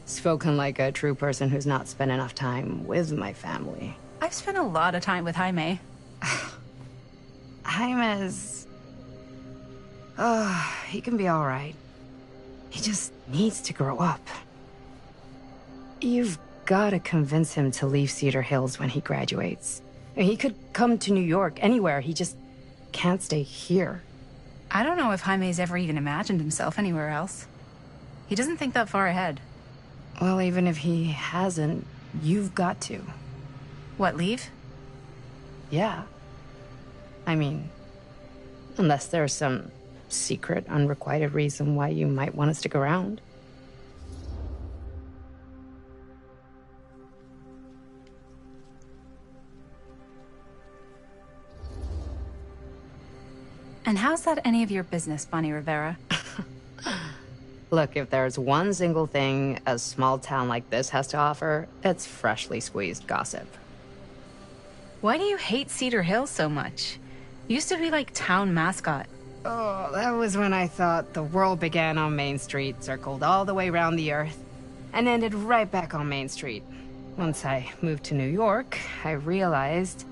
Spoken like a true person who's not spent enough time with my family. I've spent a lot of time with Jaime. Jaime's... he can be all right. He just needs to grow up. You've got to convince him to leave Cedar Hills when he graduates. He could come to New York, anywhere. He just can't stay here. I don't know if Jaime's ever even imagined himself anywhere else. He doesn't think that far ahead. Well, even if he hasn't, you've got to. What, leave? Yeah. I mean, unless there's some secret, unrequited reason why you might want to stick around. And how's that any of your business, Bonnie Rivera? Look, if there's one single thing a small town like this has to offer, it's freshly squeezed gossip. Why do you hate Cedar Hills so much? You used to be like town mascot. Oh, that was when I thought the world began on Main Street, circled all the way around the earth, and ended right back on Main Street. Once I moved to New York, I realized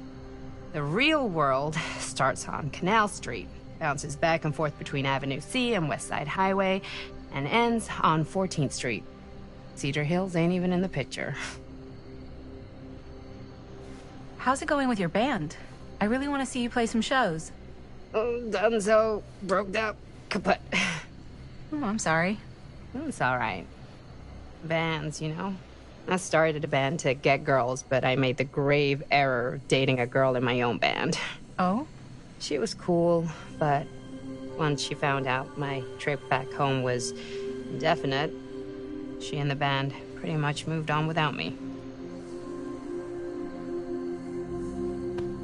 the real world starts on Canal Street, bounces back and forth between Avenue C and West Side Highway, and ends on 14th Street. Cedar Hills ain't even in the picture. How's it going with your band? I really want to see you play some shows. Oh, done so. Broke up. Kaput. Oh, I'm sorry. It's all right. Bands, you know? I started a band to get girls, but I made the grave error of dating a girl in my own band. Oh? She was cool, but once she found out my trip back home was indefinite, she and the band pretty much moved on without me.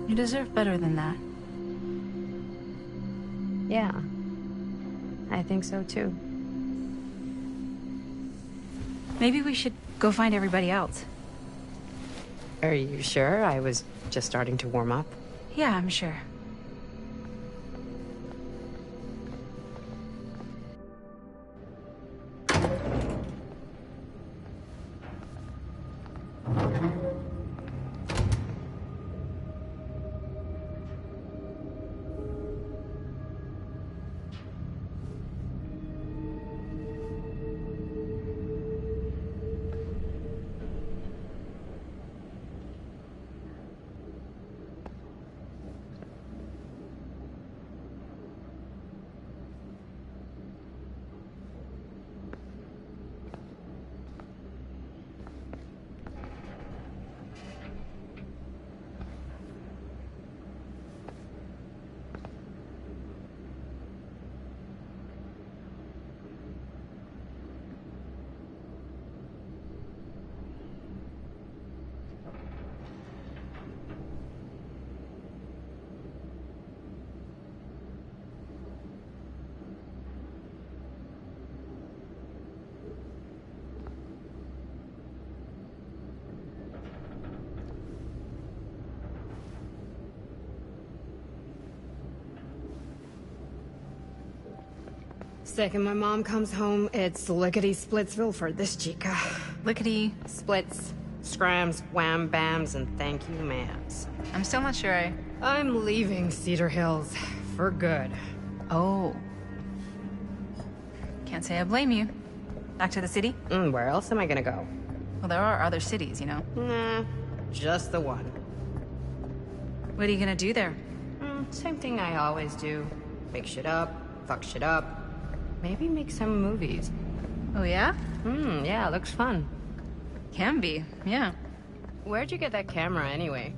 You deserve better than that. Yeah. I think so, too. Maybe we should go find everybody else. Are you sure? I was just starting to warm up. Yeah, I'm sure. Second my mom comes home, it's lickety-splitsville for this chica. Lickety... Splits, scrams, wham-bams, and thank you, ma'ams. I'm still not sure I'm leaving Cedar Hills. for good. Oh. Can't say I blame you. Back to the city? Where else am I gonna go? Well, there are other cities, you know. Nah, just the one. What are you gonna do there? Same thing I always do. Make shit up, fuck shit up. Maybe make some movies. Oh, yeah? Yeah, looks fun. Can be, yeah. Where'd you get that camera anyway?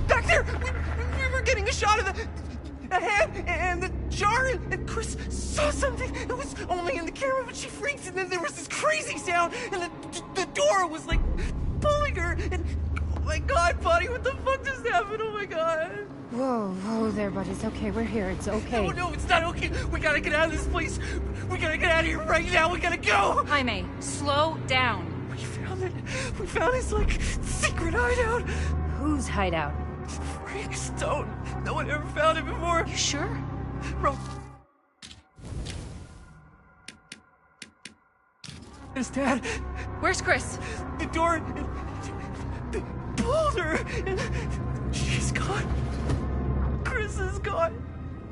Back there! We were getting a shot of the hand and the jar, and Chris saw something. It was only in the camera, but she freaked, and then there was this crazy sound, and the door was like pulling her, and oh my god, buddy, what the fuck just happened? Oh my god. Whoa there, buddy. It's okay. We're here. It's okay. No, it's not okay. We gotta get out of this place. We gotta get out of here right now. We gotta go. Jaime, slow down. We found it. We found his, like, secret hideout. Whose hideout? Frank Stone. No one ever found it before. You sure? Bro. His dad. Where's Chris? The door. They pulled her. And she's gone. Chris is gone.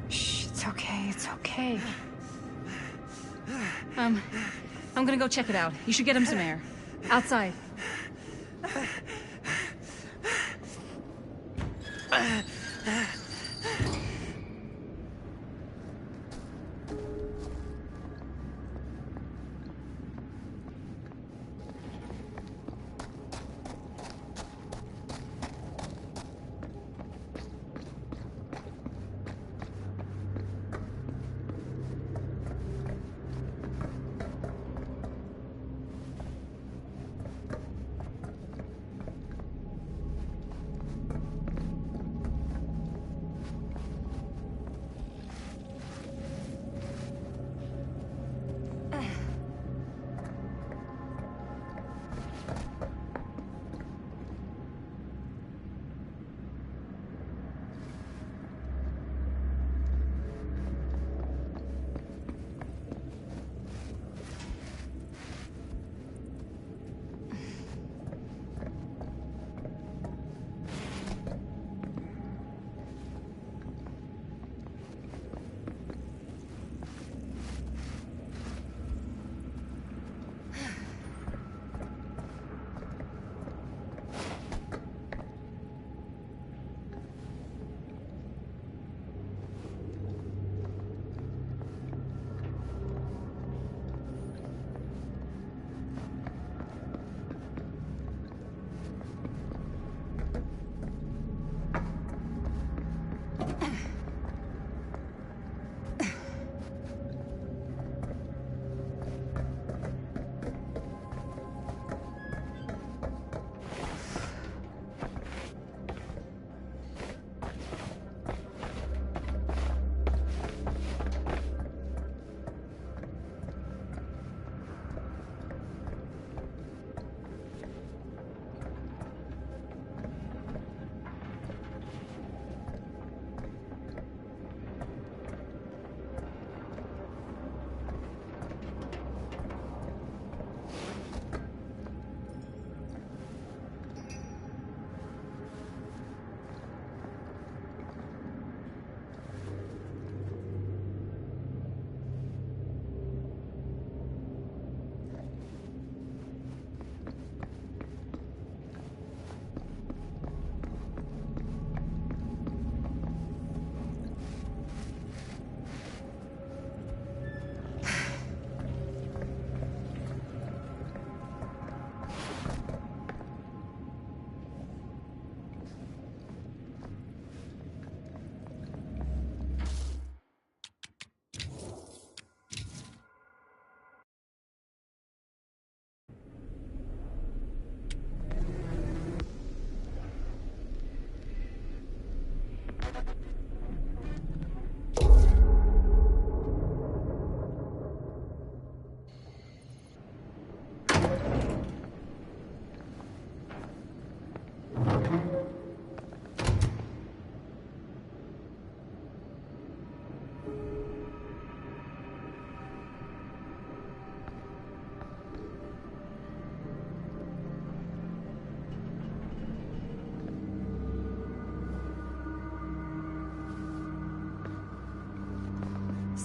Shh, it's okay. It's okay. I'm gonna go check it out. You should get him some air. Outside.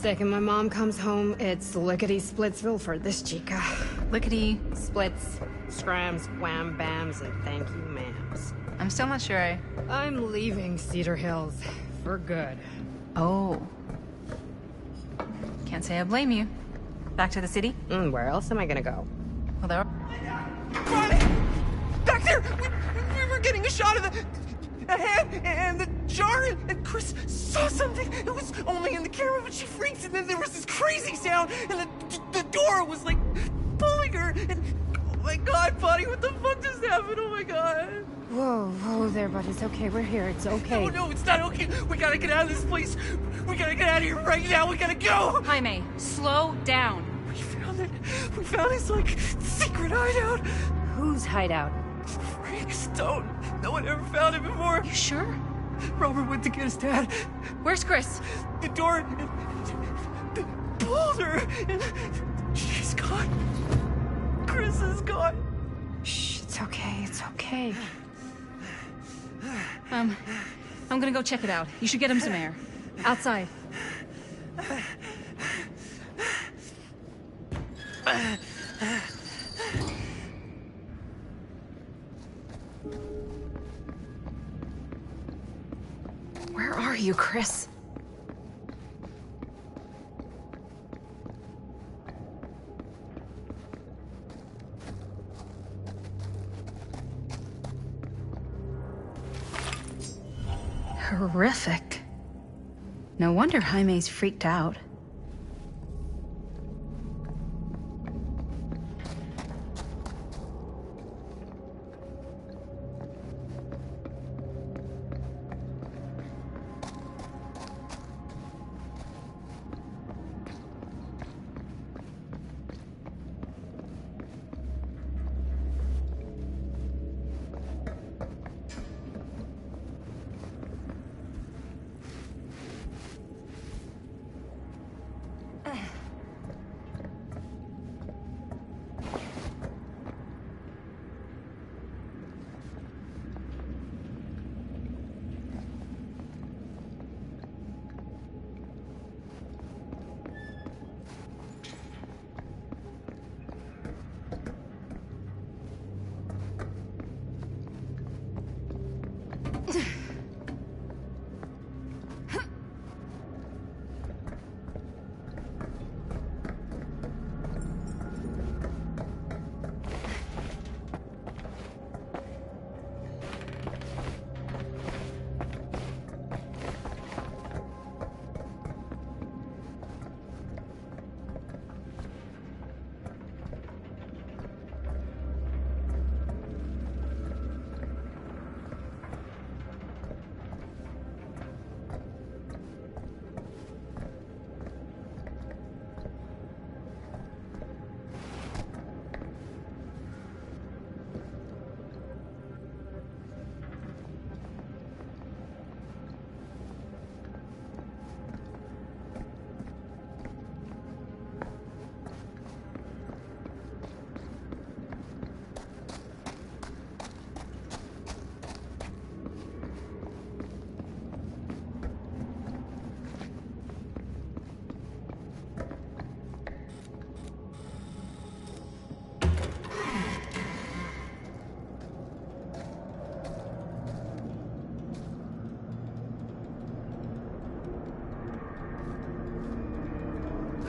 Second my mom comes home, it's lickety-splitsville for this chica. Lickety. Splits, scrams, wham bams, and thank you ma'ams. I'm still not sure I'm leaving Cedar Hills. For good. Oh. Can't say I blame you. Back to the city? Where else am I gonna go? Well, there are... Ronnie! Back there! We were getting a shot of the hand and the jar, and Chris saw something. It was only in the camera, but she freaked, and then there was this crazy sound, and the door was like pulling her, and oh my god, buddy, what the fuck just happened? Oh my god. Whoa there, bud. It's okay. We're here. It's okay. No, it's not okay. We gotta get out of this place. We gotta get out of here right now. We gotta go. Jaime, slow down. We found it. We found his, like, secret hideout. Whose hideout? Frank Stone. No one ever found it before. You sure? Robert went to get his dad. Where's Chris? The door pulled her, and she's gone. Chris is gone. Shh, it's okay. It's okay. I'm gonna go check it out. You should get him some air. Outside. Where are you, Chris? Horrific. No wonder Jaime's freaked out.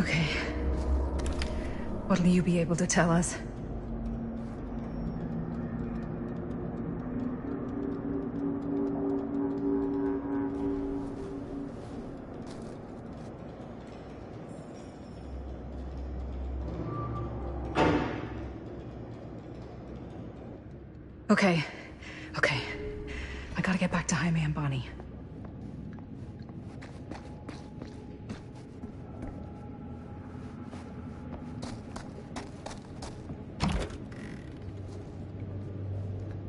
Okay. What'll you be able to tell us? Okay. I gotta get back to Jaime and Bonnie.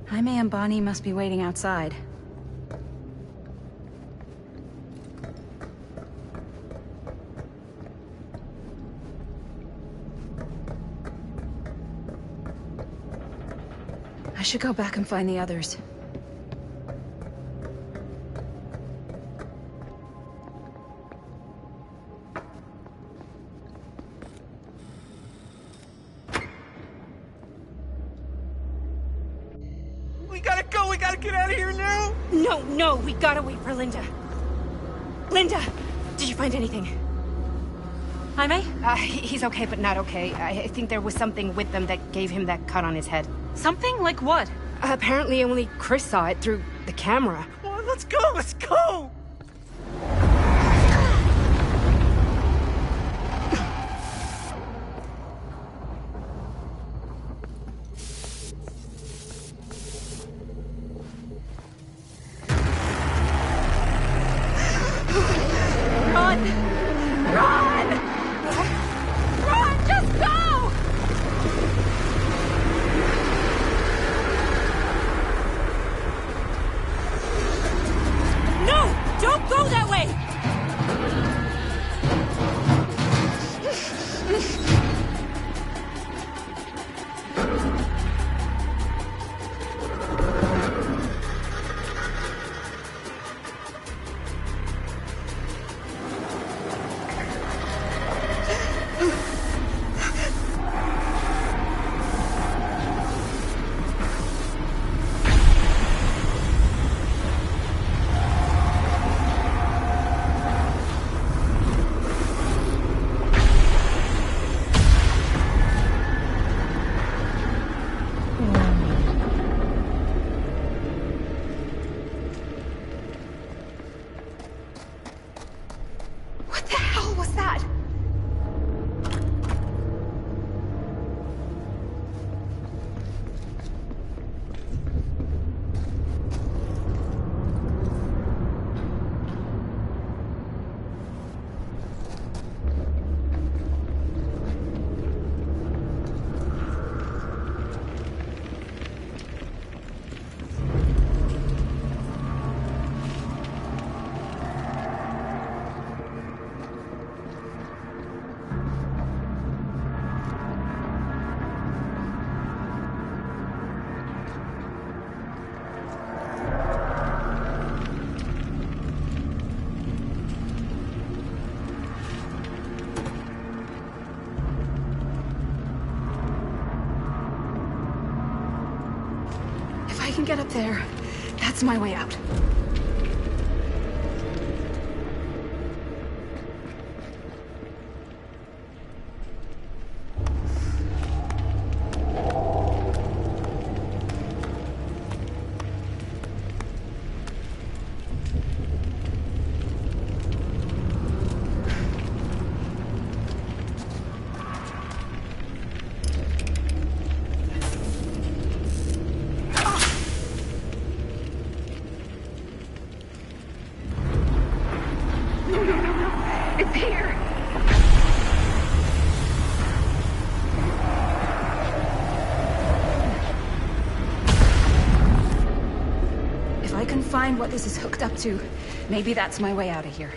Jaime and Bonnie must be waiting outside. I should go back and find the others. gotta go. We gotta get out of here now. No, we gotta wait for Linda. Linda, did you find anything? Jaime? He's okay, but not okay. I think there was something with them that gave him that cut on his head. Something? Like what? Apparently only Chris saw it through the camera. Well, let's go. Can get up there. That's my way out. Find what this is hooked up to. Maybe that's my way out of here.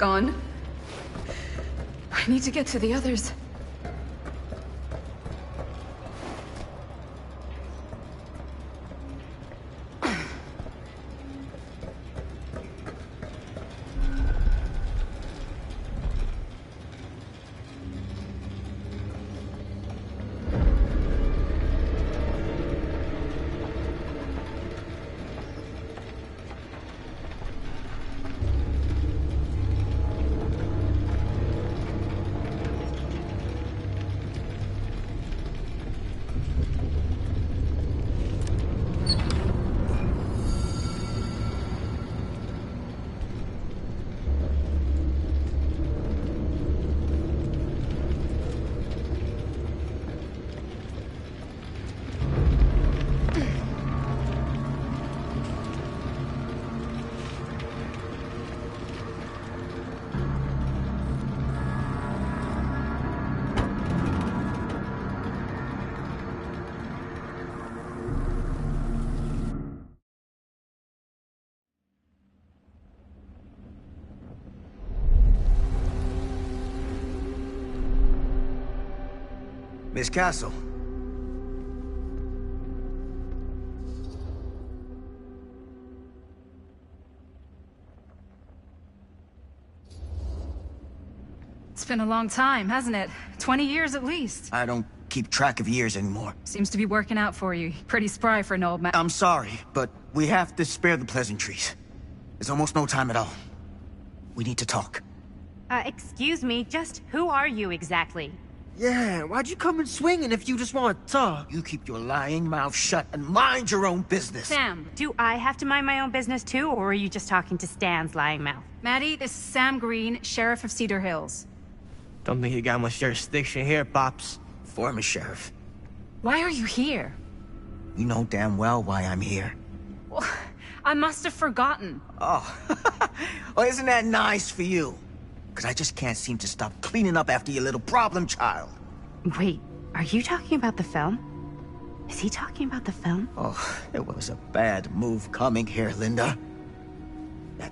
gone. I need to get to the others. Miss Castle. It's been a long time, hasn't it? 20 years at least. I don't keep track of years anymore. Seems to be working out for you. Pretty spry for an old man. I'm sorry, but we have to spare the pleasantries. There's almost no time at all. We need to talk. Excuse me, just who are you exactly? Yeah, why'd you come in swinging if you just want to talk? You keep your lying mouth shut and mind your own business. Sam, do I have to mind my own business too, or are you just talking to Stan's lying mouth? Maddie, this is Sam Green, Sheriff of Cedar Hills. Don't think you got much jurisdiction here, Pops. Former sheriff. Why are you here? You know damn well why I'm here. Well, I must have forgotten. Oh, well, isn't that nice for you? Because I just can't seem to stop cleaning up after your little problem child. Wait, are you talking about the film? Is he talking about the film? Oh, it was a bad move coming here, Linda. That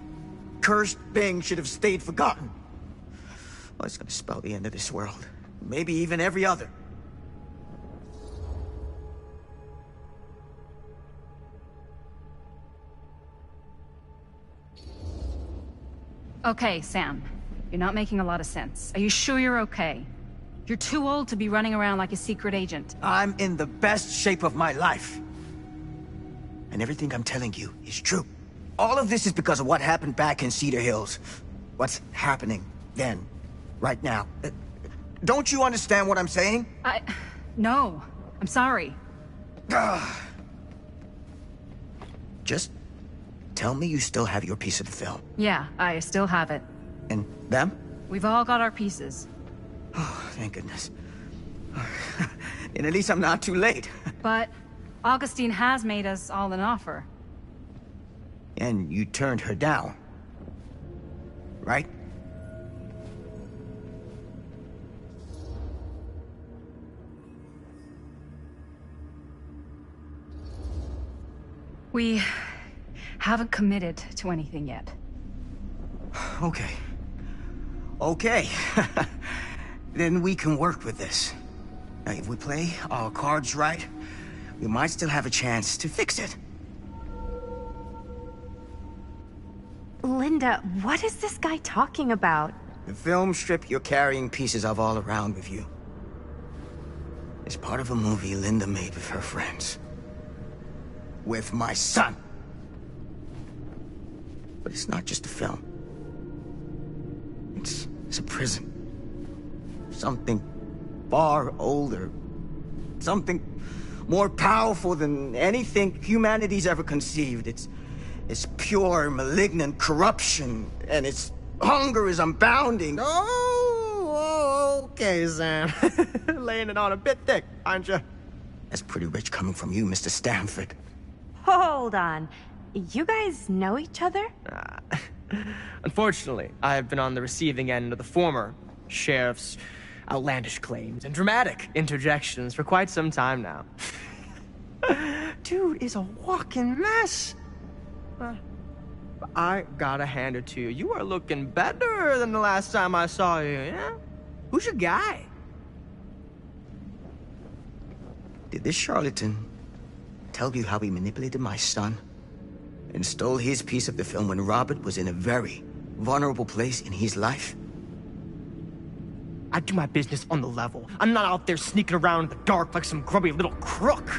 cursed thing should have stayed forgotten. Oh, it's gonna spell the end of this world. Maybe even every other. Okay, Sam. You're not making a lot of sense. Are you sure you're okay? You're too old to be running around like a secret agent. I'm in the best shape of my life. And everything I'm telling you is true. All of this is because of what happened back in Cedar Hills. What's happening then, right now. Don't you understand what I'm saying? No. I'm sorry. Just tell me you still have your piece of the film. Yeah, I still have it. And them? We've all got our pieces. Oh, thank goodness. And at least I'm not too late. But Augustine has made us all an offer. And you turned her down. Right? We haven't committed to anything yet. Okay. Okay. Then we can work with this. Now, if we play our cards right, we might still have a chance to fix it. Linda, what is this guy talking about? The film strip you're carrying pieces of all around with you. It's part of a movie Linda made with her friends. With my son. But it's not just a film. It's a prison. Something far older. Something more powerful than anything humanity's ever conceived. It's pure, malignant corruption, and its hunger is unbounding. Oh, okay, Sam. Laying it on a bit thick, aren't you? That's pretty rich coming from you, Mr. Stanford. Hold on. You guys know each other? Unfortunately, I've been on the receiving end of the former sheriff's outlandish claims and dramatic interjections for quite some time now. Dude is a walking mess. I gotta hand it to you. You are looking better than the last time I saw you, yeah? Who's your guy? Did this charlatan tell you how he manipulated my son and stole his piece of the film when Robert was in a very vulnerable place in his life? I do my business on the level. I'm not out there sneaking around in the dark like some grubby little crook.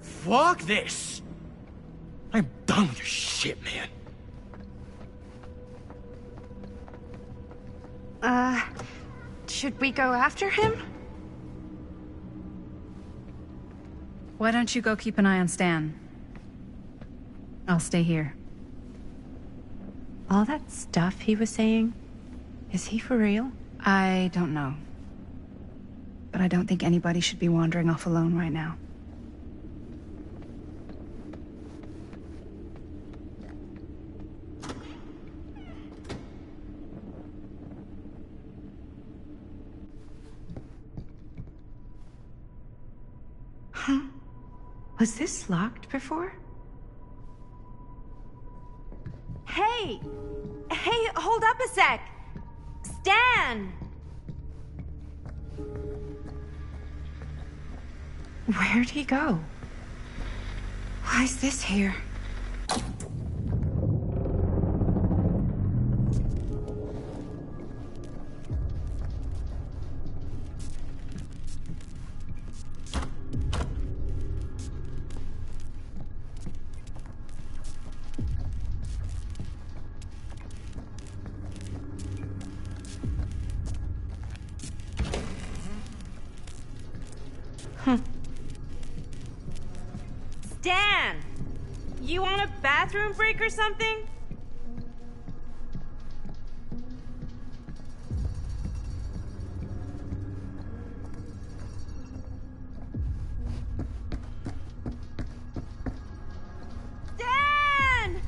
Fuck this. I'm done with your shit, man. Should we go after him? Why don't you go keep an eye on Stan? I'll stay here. All that stuff he was saying, is he for real? I don't know. But I don't think anybody should be wandering off alone right now. Huh? Was this locked before? Hey! Hey, hold up a sec! Stan! Where'd he go? Why is this here? Stan! You want a bathroom break or something? Stan!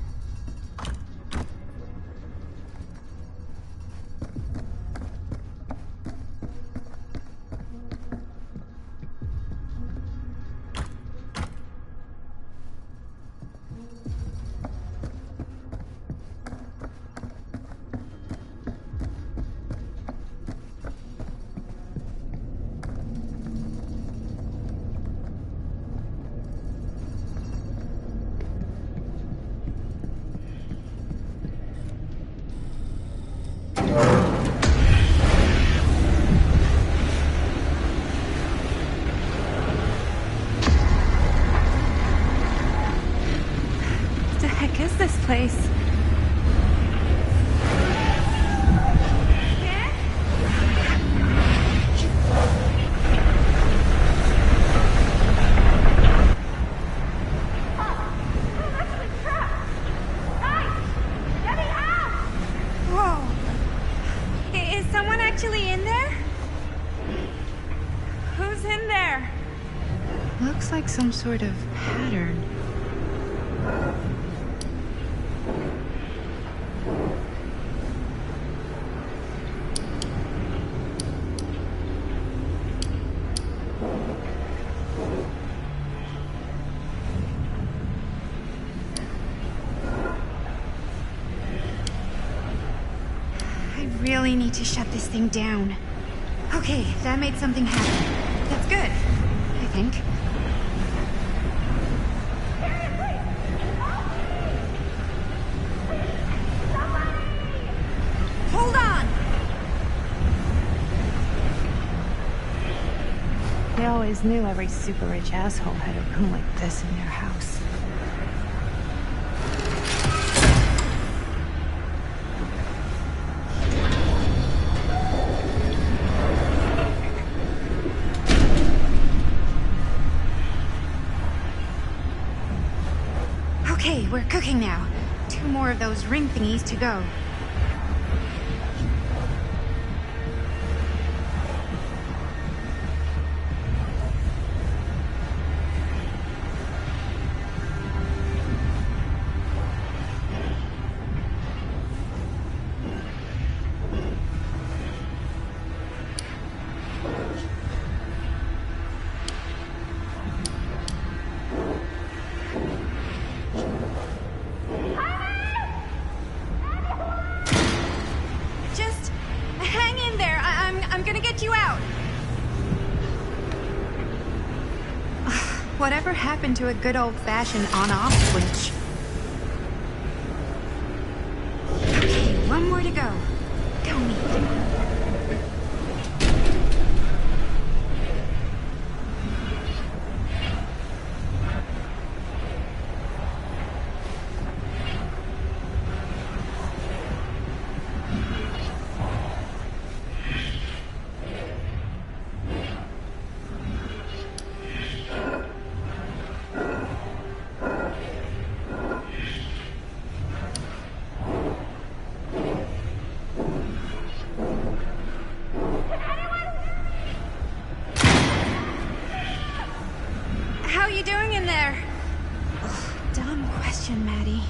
What the heck is this place? Whoa! Is someone actually in there? Who's in there? Looks like some sort of pattern. I really need to shut this thing down. Okay, that made something happen. That's good, I think. Hold on! They always knew every super rich asshole had a room like this in their house. Okay, we're cooking now. 2 more of those ring thingies to go. out! Whatever happened to a good old-fashioned on-off switch? Okay, one more to go. Go me. How you doing in there? Ugh, dumb question, Maddie.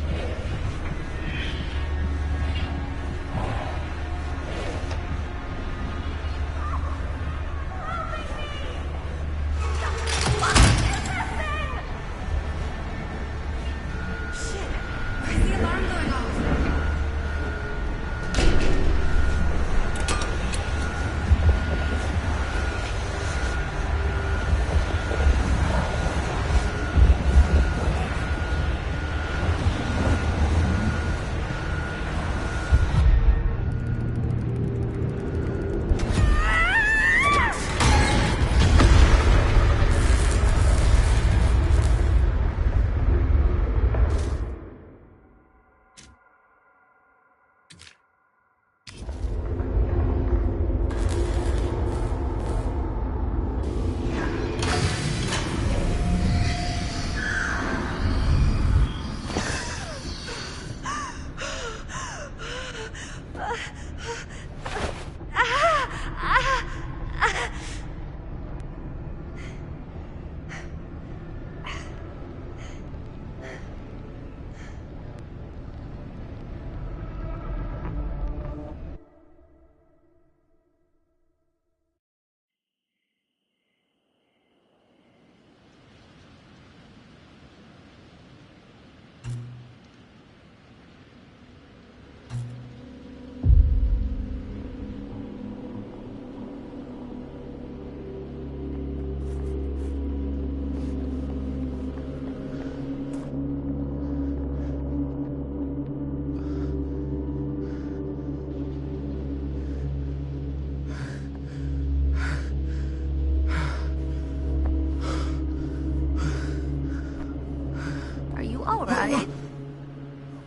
All right.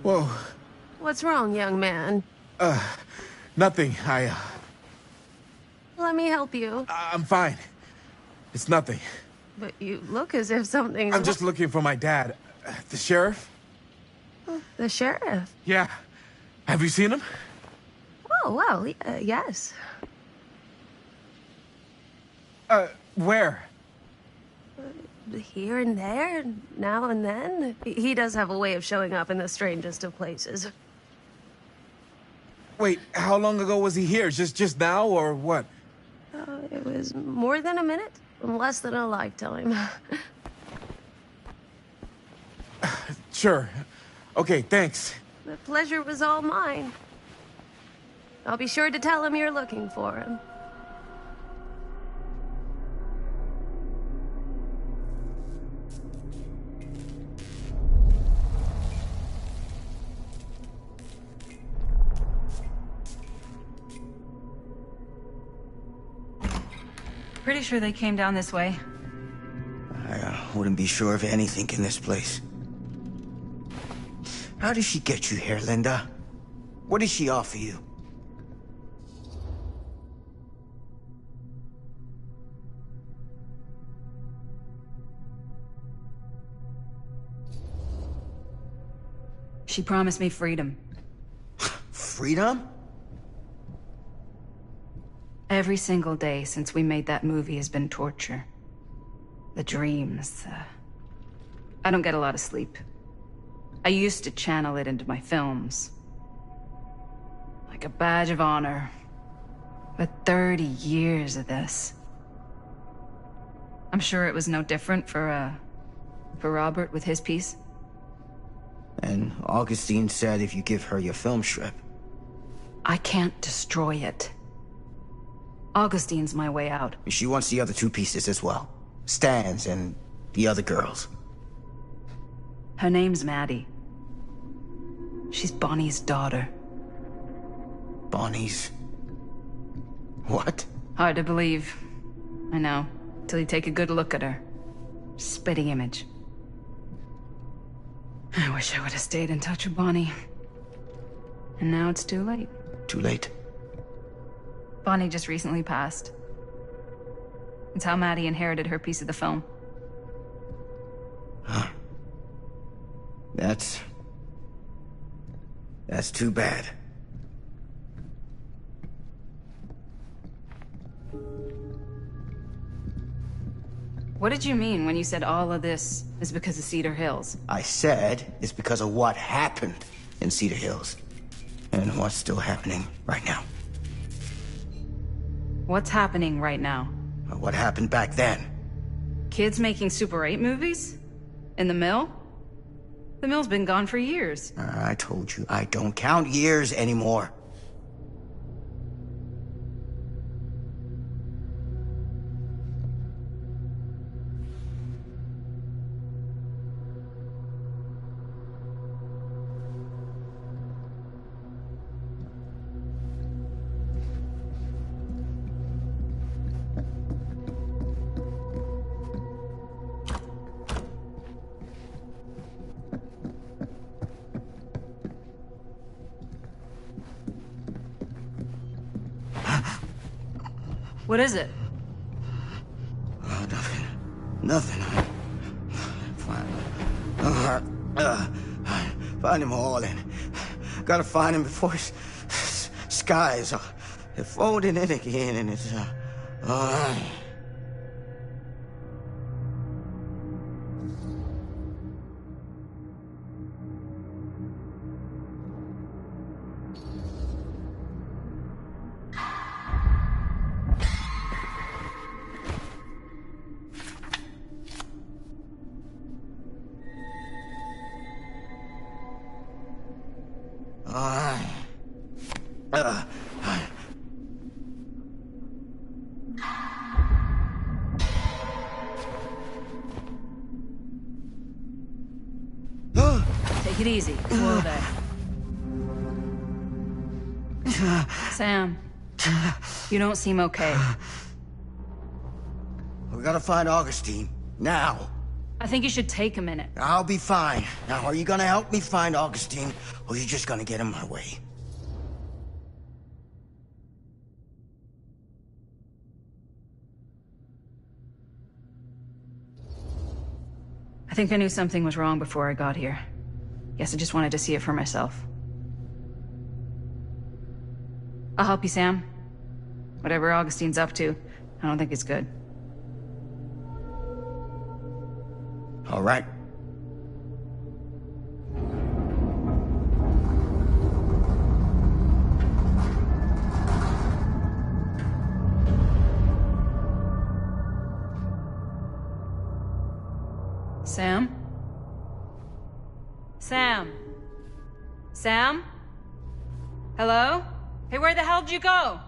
Whoa. What's wrong, young man? Nothing. Let me help you. I'm fine. It's nothing. But you look as if something's... I'm just looking for my dad. The sheriff? The sheriff? Yeah. Have you seen him? Oh, well, yes. Where? Here and there, now and then. He does have a way of showing up in the strangest of places. Wait, how long ago was he here? Just now, or what? It was more than a minute, less than a lifetime. Sure. Okay, thanks. The pleasure was all mine. I'll be sure to tell him you're looking for him. Pretty sure they came down this way. I wouldn't be sure of anything in this place. How did she get you here, Linda? What did she offer you? She promised me freedom. Freedom? Every single day since we made that movie has been torture. The dreams. I don't get a lot of sleep. I used to channel it into my films. Like a badge of honor. But 30 years of this. I'm sure it was no different for Robert with his piece. And Augustine said if you give her your film strip. I can't destroy it. Augustine's my way out. She wants the other two pieces as well. Stan's and the other girls. Her name's Maddie. She's Bonnie's daughter. Bonnie's... what? Hard to believe. I know, till you take a good look at her. Spitting image. I wish I would have stayed in touch with Bonnie. And now it's too late. Too late? Bonnie just recently passed. It's how Maddie inherited her piece of the film. Huh. That's too bad. What did you mean when you said all of this is because of Cedar Hills? I said it's because of what happened in Cedar Hills. And what's still happening right now. What's happening right now? What happened back then? Kids making Super 8 movies? In the mill? The mill's been gone for years. I told you, I don't count years anymore. What is it? Oh, nothing. Find him all and gotta find him before his skies are folding in again and it's Take it easy. Whoa there. Sam, you don't seem okay. We gotta find Augustine. Now. I think you should take a minute. I'll be fine. Now, are you gonna help me find Augustine, or are you just gonna get in my way? I think I knew something was wrong before I got here. Guess I just wanted to see it for myself. I'll help you, Sam. Whatever Augustine's up to, I don't think it's good. All right. Sam? Sam? Sam? Hello? Hey, where the hell did you go?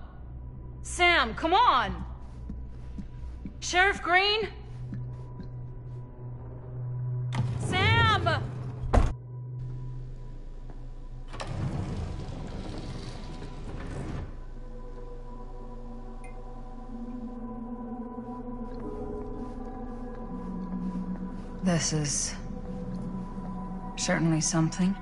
Sam, come on! Sheriff Green? Sam! This is certainly something.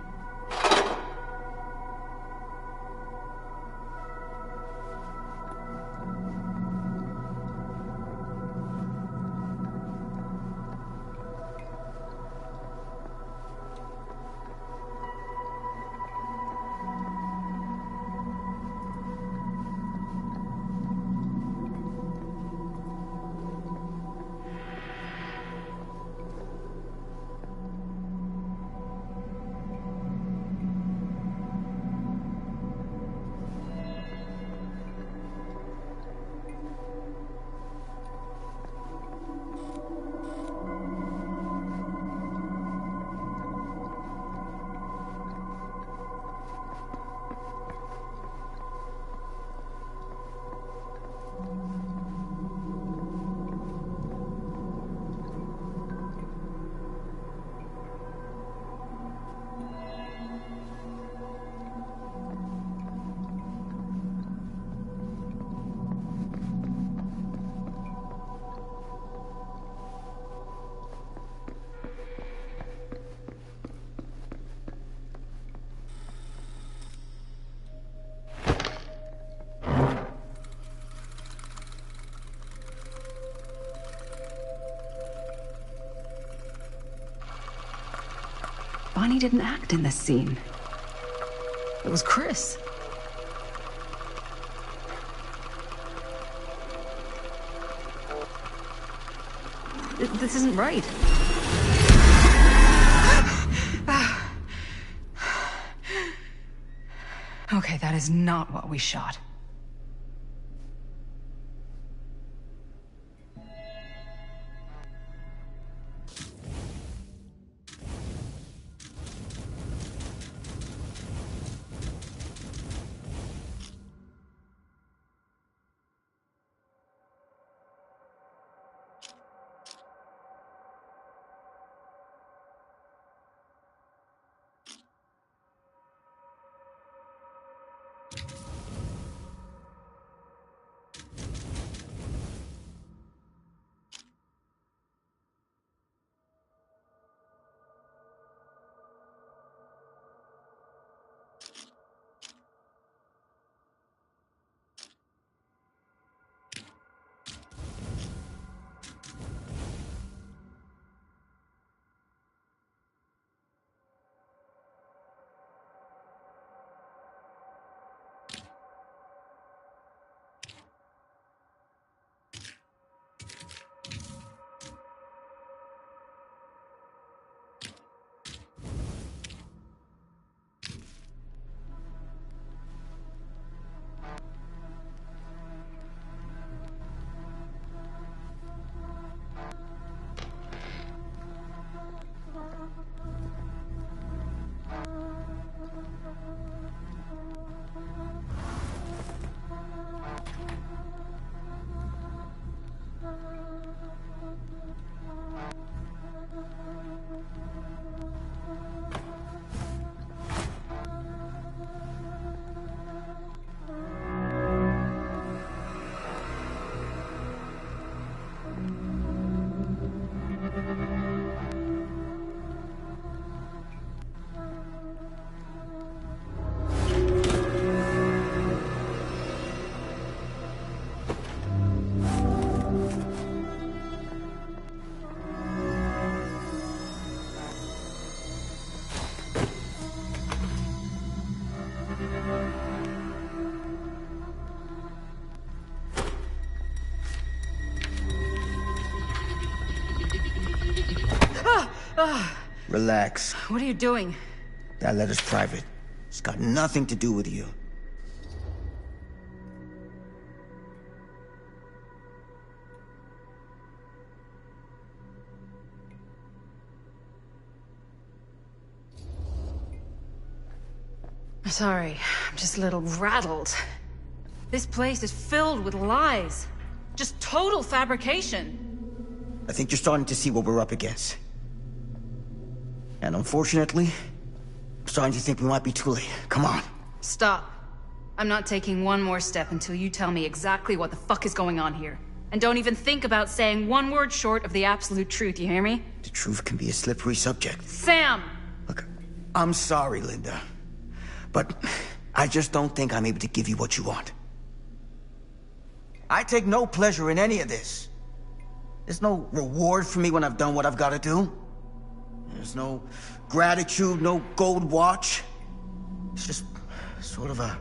Bonnie didn't act in this scene. It was Chris. This isn't right. Okay, that is not what we shot. Relax. What are you doing? That letter's private. It's got nothing to do with you. Sorry, I'm just a little rattled. This place is filled with lies. Just total fabrication. I think you're starting to see what we're up against. And unfortunately, I'm starting to think we might be too late. Come on. Stop. I'm not taking one more step until you tell me exactly what the fuck is going on here. And don't even think about saying one word short of the absolute truth, you hear me? The truth can be a slippery subject. Sam! I'm sorry, Linda. But I just don't think I'm able to give you what you want. I take no pleasure in any of this. There's no reward for me when I've done what I've got to do. There's no gratitude, no gold watch. It's just sort of a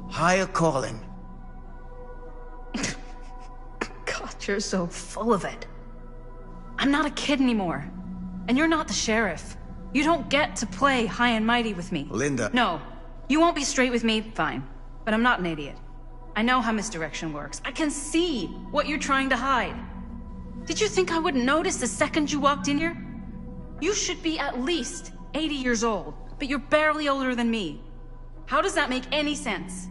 higher calling. God, you're so full of it. I'm not a kid anymore. And you're not the sheriff. You don't get to play high and mighty with me. Linda. No. You won't be straight with me, fine. But I'm not an idiot. I know how misdirection works. I can see what you're trying to hide. Did you think I wouldn't notice the second you walked in here? You should be at least 80 years old, but you're barely older than me. How does that make any sense?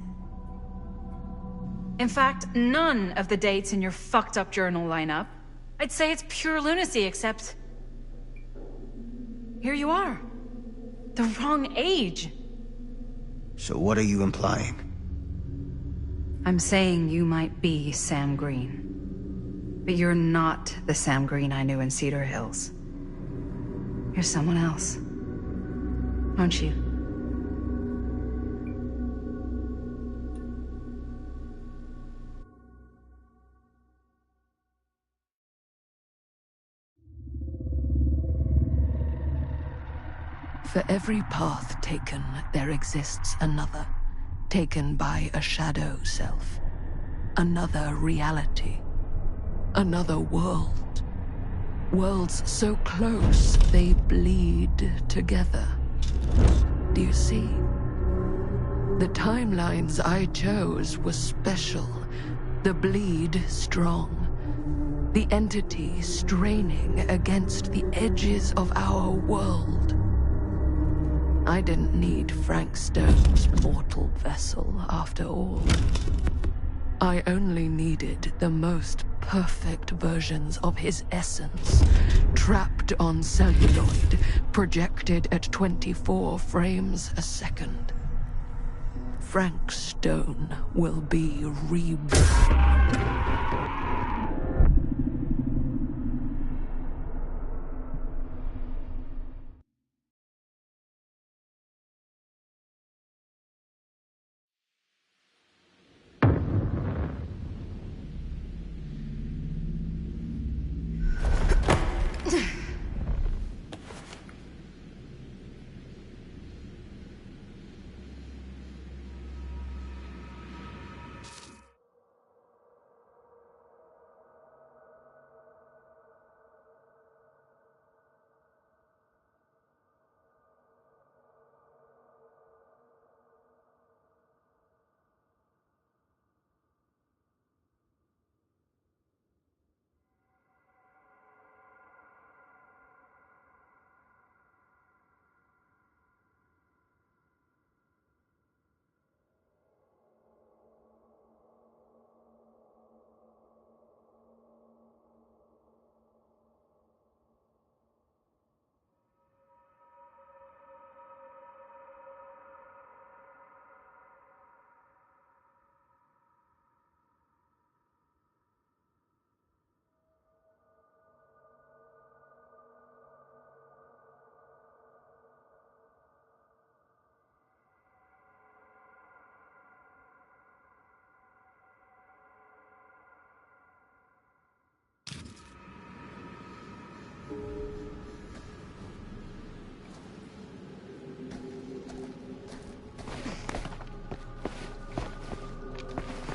In fact, none of the dates in your fucked up journal line up. I'd say it's pure lunacy, except... here you are. The wrong age. So what are you implying? I'm saying you might be Sam Green. But you're not the Sam Green I knew in Cedar Hills. You're someone else. Aren't you? For every path taken, there exists another, taken by a shadow self. Another reality. Another world. Worlds so close, they bleed together. Do you see? The timelines I chose were special. The bleed strong. The entity straining against the edges of our world. I didn't need Frank Stone's mortal vessel, after all. I only needed the most perfect versions of his essence, trapped on celluloid, projected at 24 frames a second. Frank Stone will be reborn.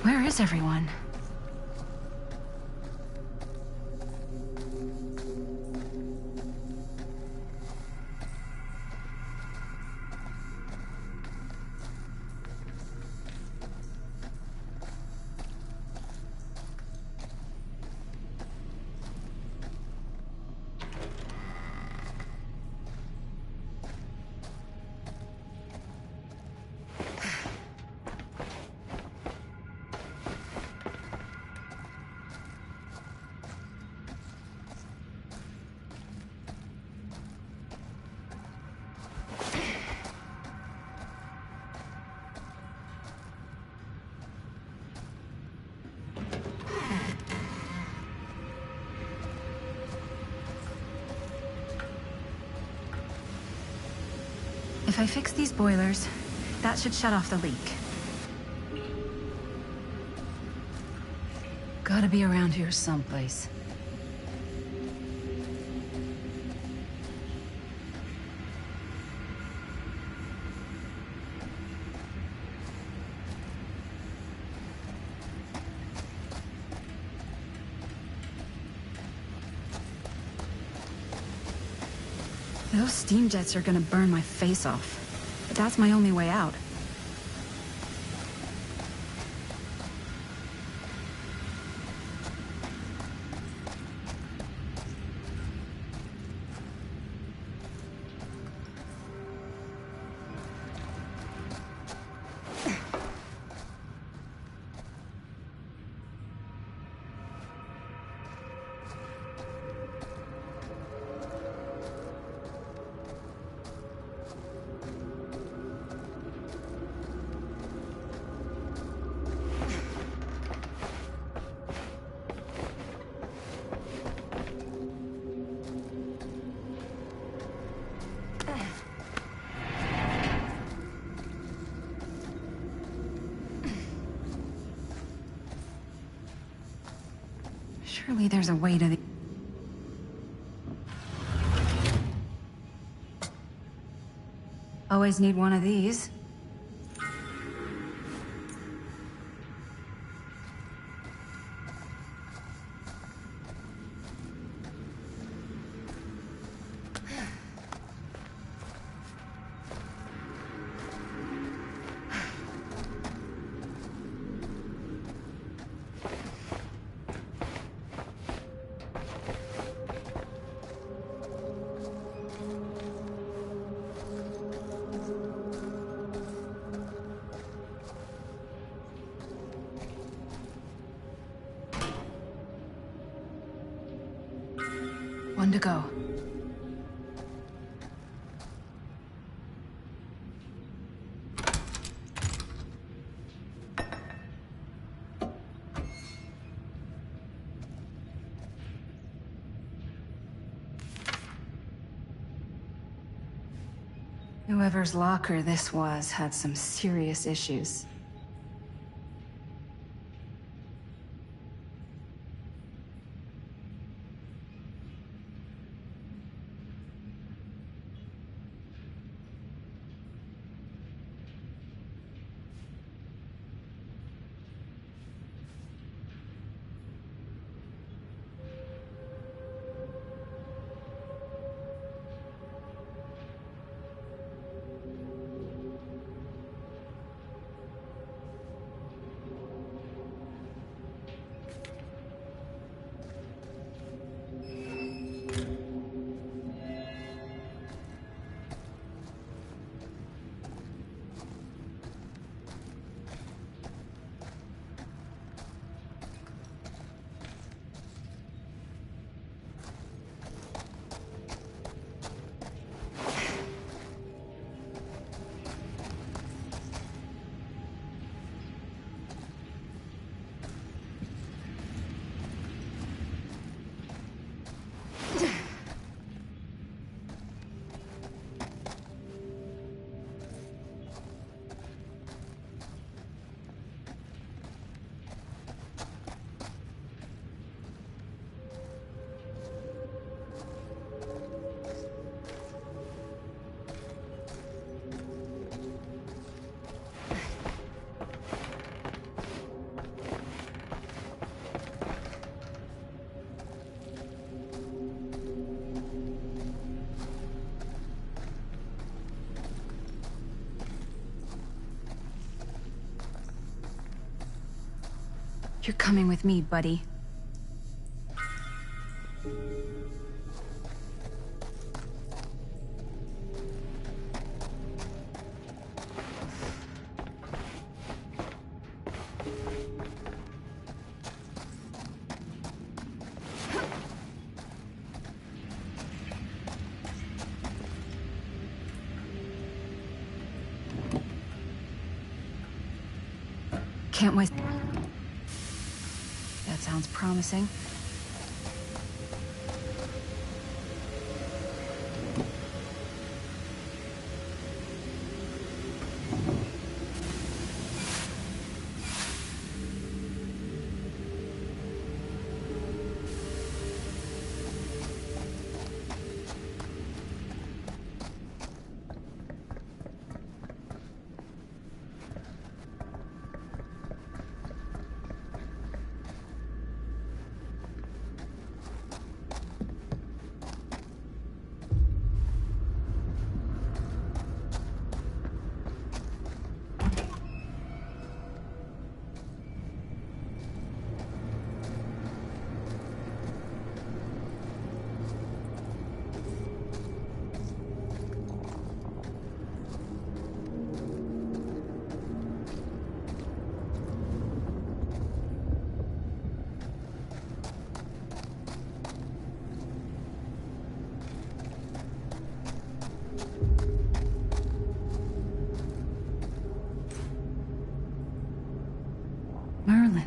Where is everyone? If I fix these boilers, that should shut off the leak. Gotta be around here someplace. Those steam jets are gonna burn my face off. But that's my only way out. Surely there's a way to the... Always need one of these. One to go. Whoever's locker this was had some serious issues. You're coming with me, buddy. Can't wait. That sounds promising. Merlin.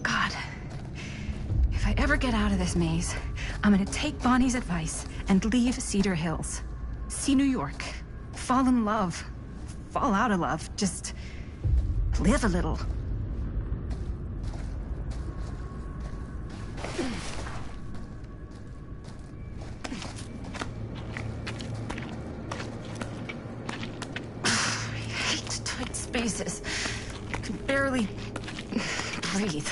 God. If I ever get out of this maze, I'm gonna take Bonnie's advice and leave Cedar Hills. See New York. Fall in love. Fall out of love. Just live a little. spaces. I can barely breathe.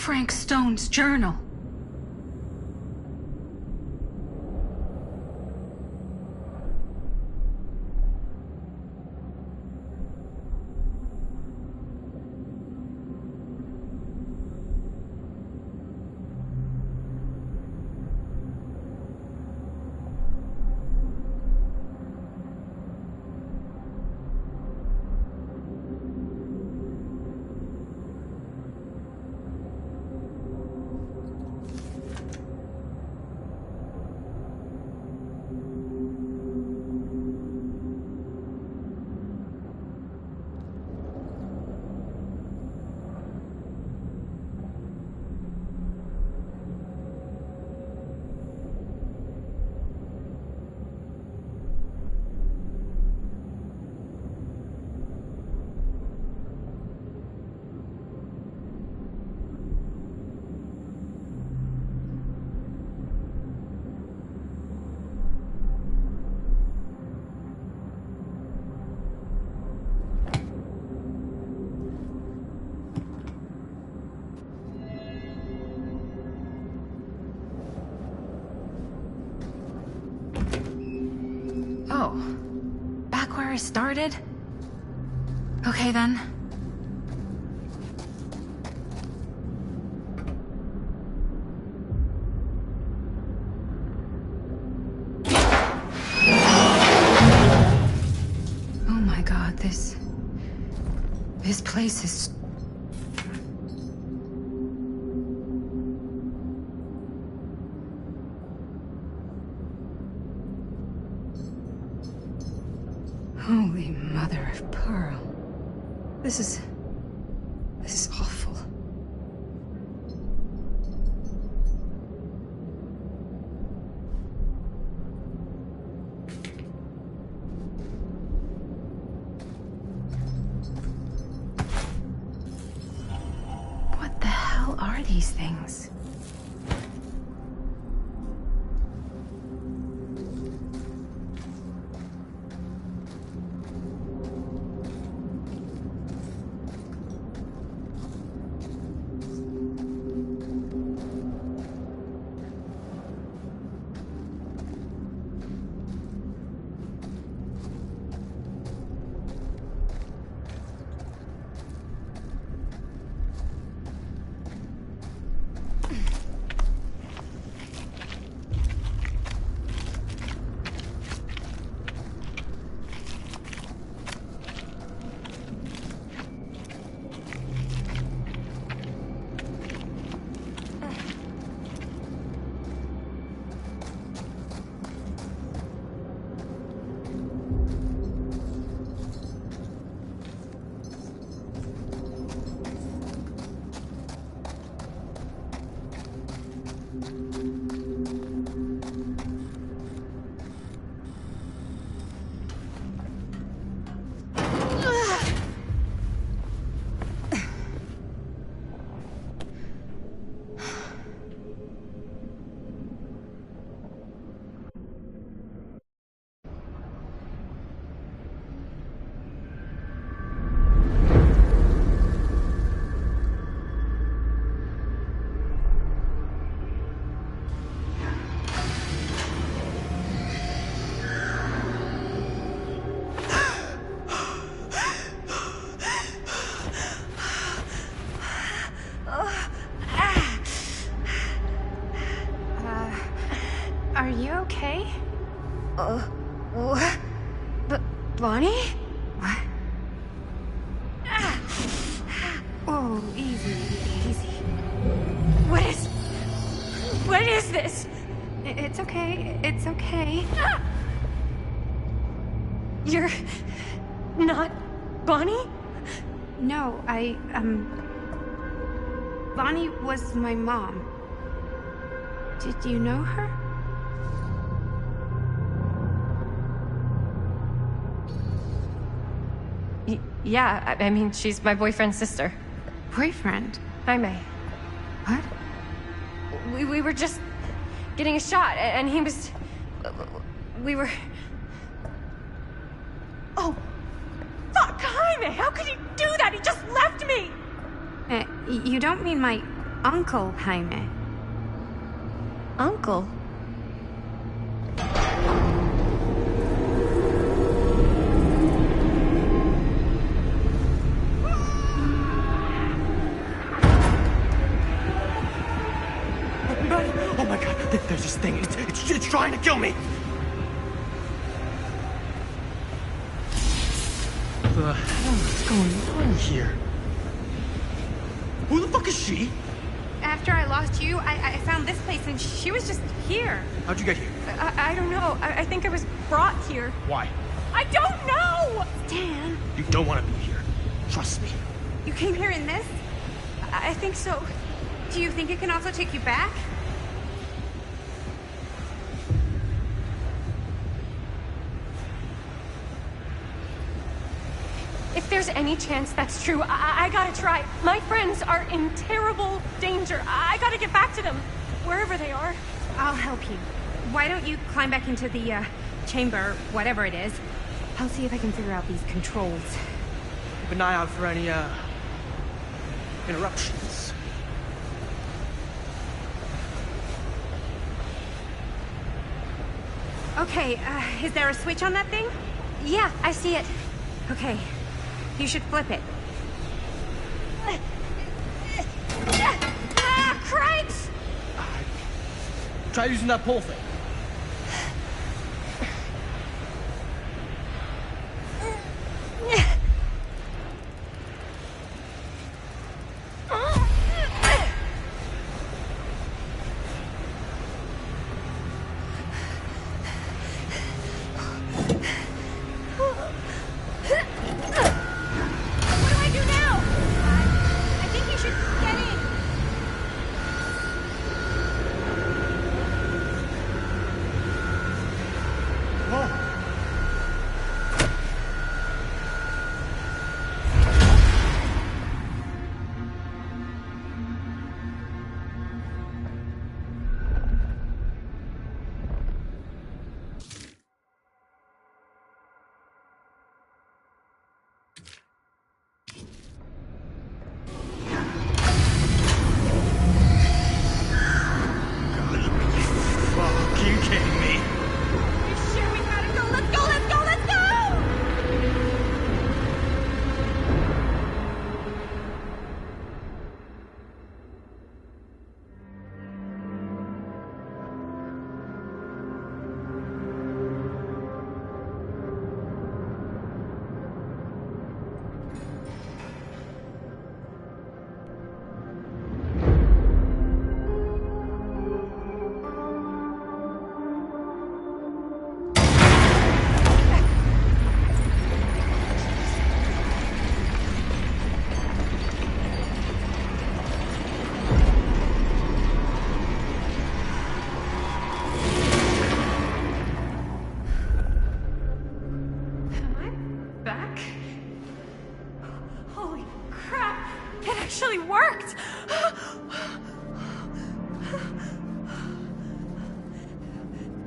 Frank Stone's journal. Oh, back where I started? Okay then. Oh my God, this place is... Holy mother of pearl. This is awful. What the hell are these things? Are you okay? What? Bonnie? What? Oh, easy, easy. What is this? It's okay. It's okay. You're not Bonnie? No, Bonnie was my mom. Did you know her? Yeah, I mean, she's my boyfriend's sister. Boyfriend? Jaime. What? We were just getting a shot, and he was... We were... Oh, fuck, Jaime! How could he do that? He just left me! You don't mean my uncle, Jaime? Uncle? Oh my god, there's this thing. It's trying to kill me. The hell is going on here? Who the fuck is she? After I lost you, I found this place and she was just here. How'd you get here? I don't know. I think I was brought here. Why? I don't know! Dan. You don't want to be here. Trust me. You came here in this? I think so. Do you think it can also take you back? If there's any chance that's true, I gotta try. My friends are in terrible danger. I gotta get back to them, wherever they are. I'll help you. Why don't you climb back into the, chamber, whatever it is. I'll see if I can figure out these controls. Keep an eye out for any, interruptions. Okay, is there a switch on that thing? Yeah, I see it. Okay, you should flip it. Cripes! Try using that pole thing.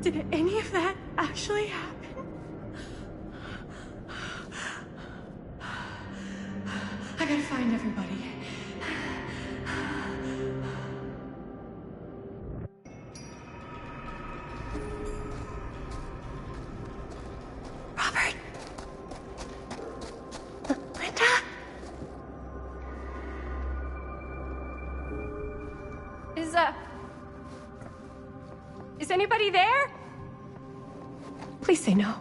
Did any of that actually happen? I gotta find everybody. Robert. Linda? Is anybody there? Please say no.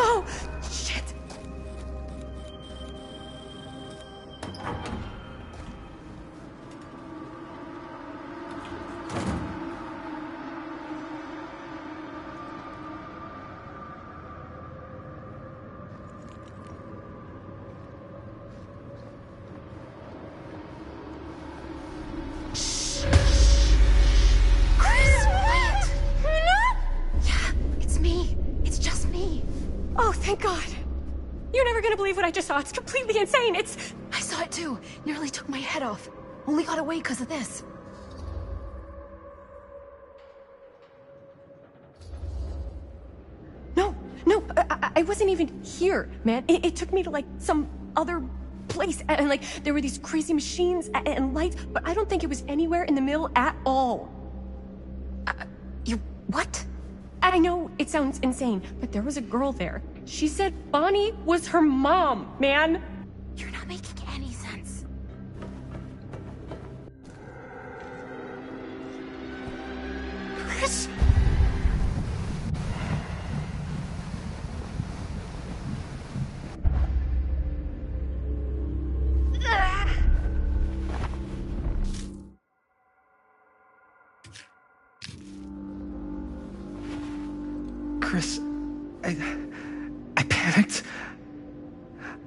Oh, shit. Chris, quiet. Yeah, it's me. It's just me. Oh, thank God. You're never gonna believe what I just saw. It's completely insane. I saw it too. Nearly took my head off. Only got away because of this. No, I wasn't even here, man. It took me to, like, some other place. And, like, there were these crazy machines and lights, but I don't think it was anywhere in the mill at all. What? I know it sounds insane, but there was a girl there. She said Bonnie was her mom, man. You're not making any sense. Chris! Chris, I panicked.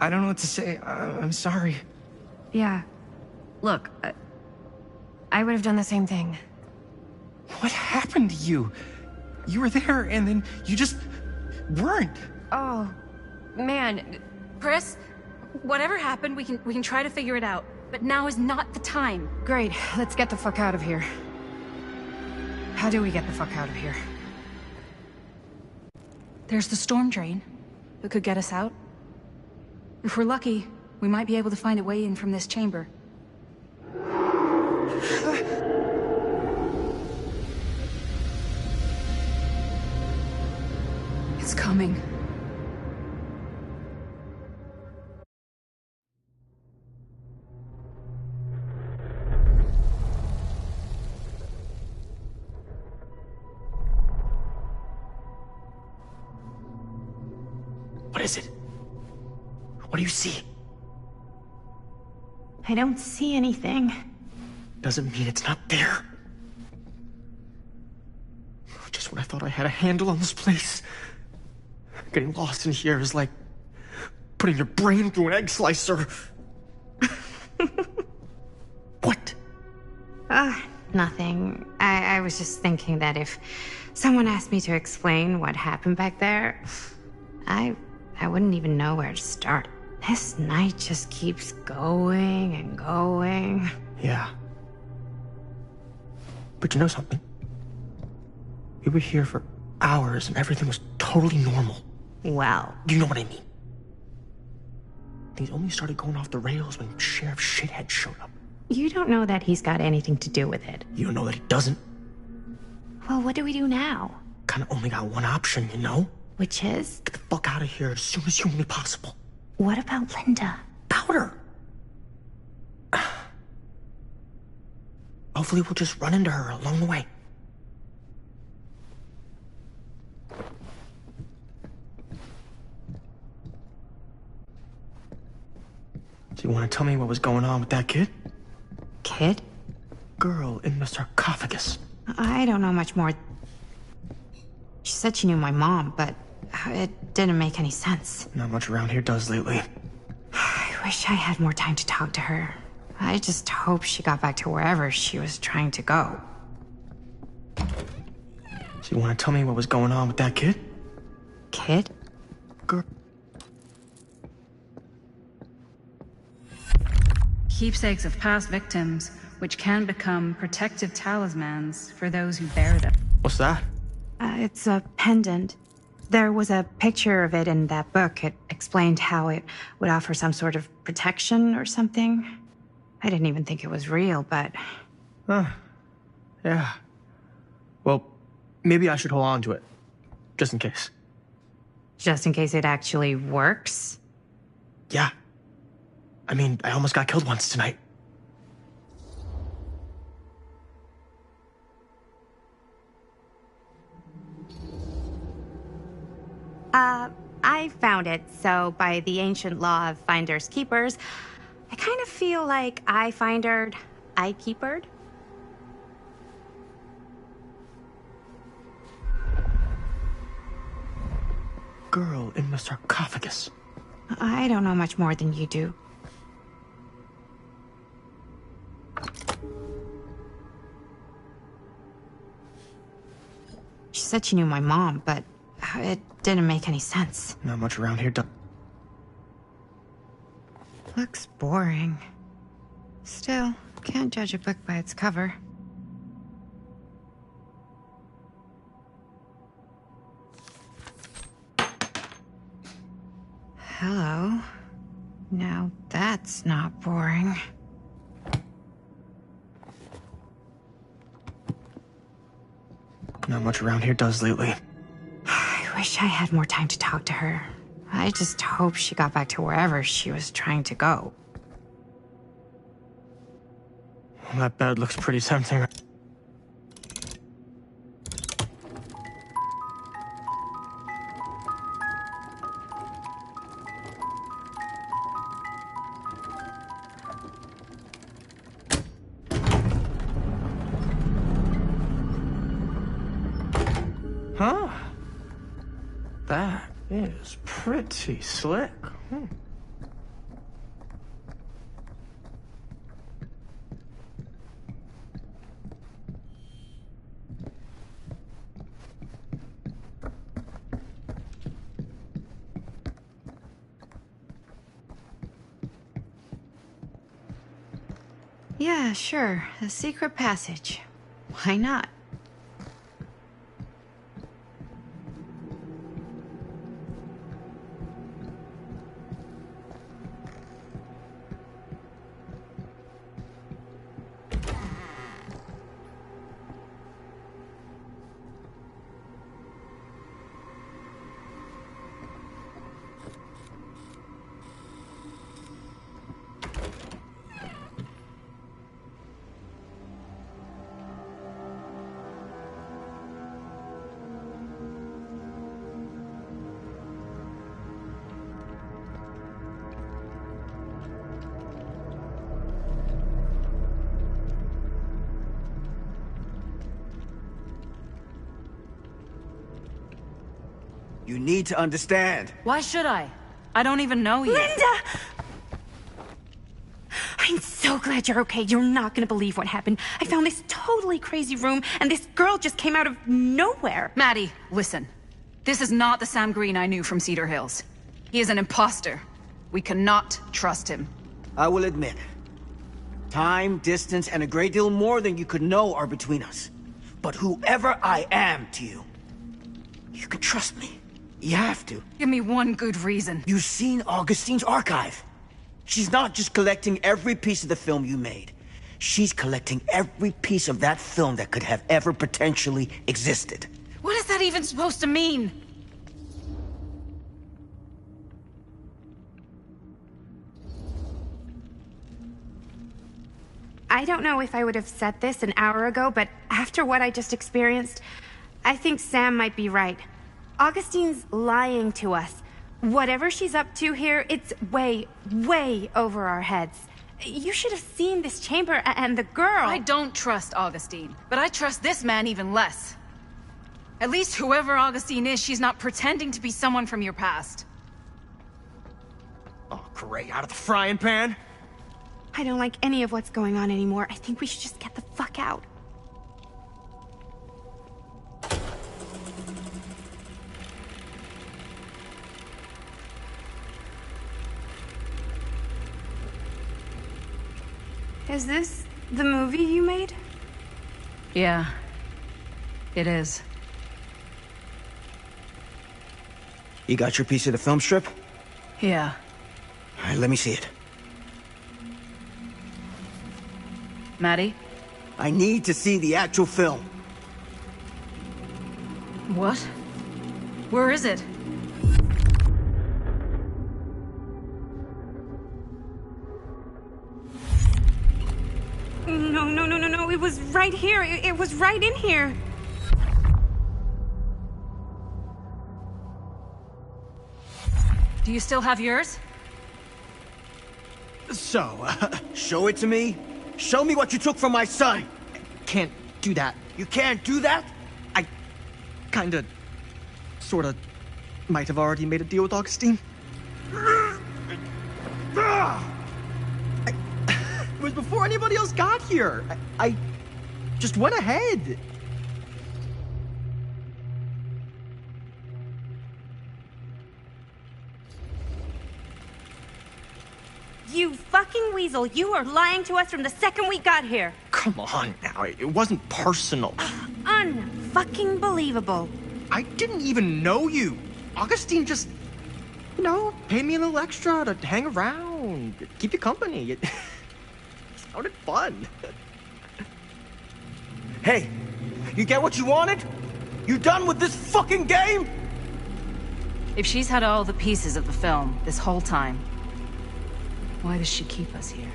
I don't know what to say. I'm sorry. Yeah. Look, I would have done the same thing. What happened to you? You were there and then you just weren't. Oh, man. Chris, whatever happened, we can try to figure it out. But now is not the time. Great, let's get the fuck out of here. How do we get the fuck out of here? There's the storm drain that could get us out. If we're lucky, we might be able to find a way in from this chamber. It's coming. What is it? What do you see? I don't see anything. Doesn't mean it's not there. Just when I thought I had a handle on this place. Getting lost in here is like putting your brain through an egg slicer. What? Nothing. I was just thinking that if someone asked me to explain what happened back there, I wouldn't even know where to start. This night just keeps going and going. Yeah. But you know something? We were here for hours and everything was totally normal. Well. You know what I mean? Things only started going off the rails when Sheriff Shithead showed up. You don't know that he's got anything to do with it. You don't know that he doesn't? Well, what do we do now? Kinda only got one option, you know? Which is? Get the fuck out of here as soon as humanly possible. What about Linda? Powder! Hopefully we'll just run into her along the way. So you want to tell me what was going on with that kid? Kid? Girl in the sarcophagus. I don't know much more. She said she knew my mom, but it didn't make any sense. Not much around here does lately. I wish I had more time to talk to her. I just hope she got back to wherever she was trying to go. So you want to tell me what was going on with that kid? Kid? Girl. keepsakes of past victims, which can become protective talismans for those who bear them. What's that? It's a pendant. There was a picture of it in that book. It explained how it would offer some sort of protection or something. I didn't even think it was real, but... Yeah. Well, maybe I should hold on to it. Just in case. Just in case it actually works? Yeah. I mean, I almost got killed once tonight. I found it, so by the ancient law of finders keepers, I kind of feel like I findered, I keepered. Girl in the sarcophagus. I don't know much more than you do. She said she knew my mom, but it didn't make any sense. Not much around here. Looks boring. Still, can't judge a book by its cover. Hello. Now that's not boring. Not much around here does lately. I wish I had more time to talk to her. I just hope she got back to wherever she was trying to go. Well, that bed looks pretty tempting. Huh? That is pretty slick. Yeah, sure. A secret passage. Why not? You need to understand. Why should I? I don't even know you. Linda! I'm so glad you're okay. You're not gonna believe what happened. I found this totally crazy room, and this girl just came out of nowhere. Maddie, listen. This is not the Sam Green I knew from Cedar Hills. He is an imposter. We cannot trust him. I will admit, time, distance, and a great deal more than you could know are between us. But whoever I am to you, you can trust me. You have to. Give me one good reason. You've seen Augustine's archive. She's not just collecting every piece of the film you made. She's collecting every piece of that film that could have ever potentially existed. What is that even supposed to mean? I don't know if I would have said this an hour ago, but after what I just experienced, I think Sam might be right. Augustine's lying to us. Whatever she's up to here, it's way, way over our heads. You should have seen this chamber and the girl. I don't trust Augustine, but I trust this man even less. At least whoever Augustine is, she's not pretending to be someone from your past. Oh, great. Out of the frying pan? I don't like any of what's going on anymore. I think we should just get the fuck out. Is this the movie you made? Yeah, it is. You got your piece of the film strip? Yeah. All right, let me see it. Maddie? I need to see the actual film. What? Where is it? No. It was right here. It was right in here. Do you still have yours? So, show it to me. Show me what you took from my son. Can't do that. You can't do that? I kinda, sorta, might have already made a deal with Augustine. It was before anybody else got here. I just went ahead. You fucking weasel. You are lying to us from the second we got here. Come on now, it wasn't personal. Unfucking believable. I didn't even know you. Augustine just, paid me a little extra to hang around, keep you company. It sounded fun. Hey, you get what you wanted? You done with this fucking game? If she's had all the pieces of the film this whole time, why does she keep us here?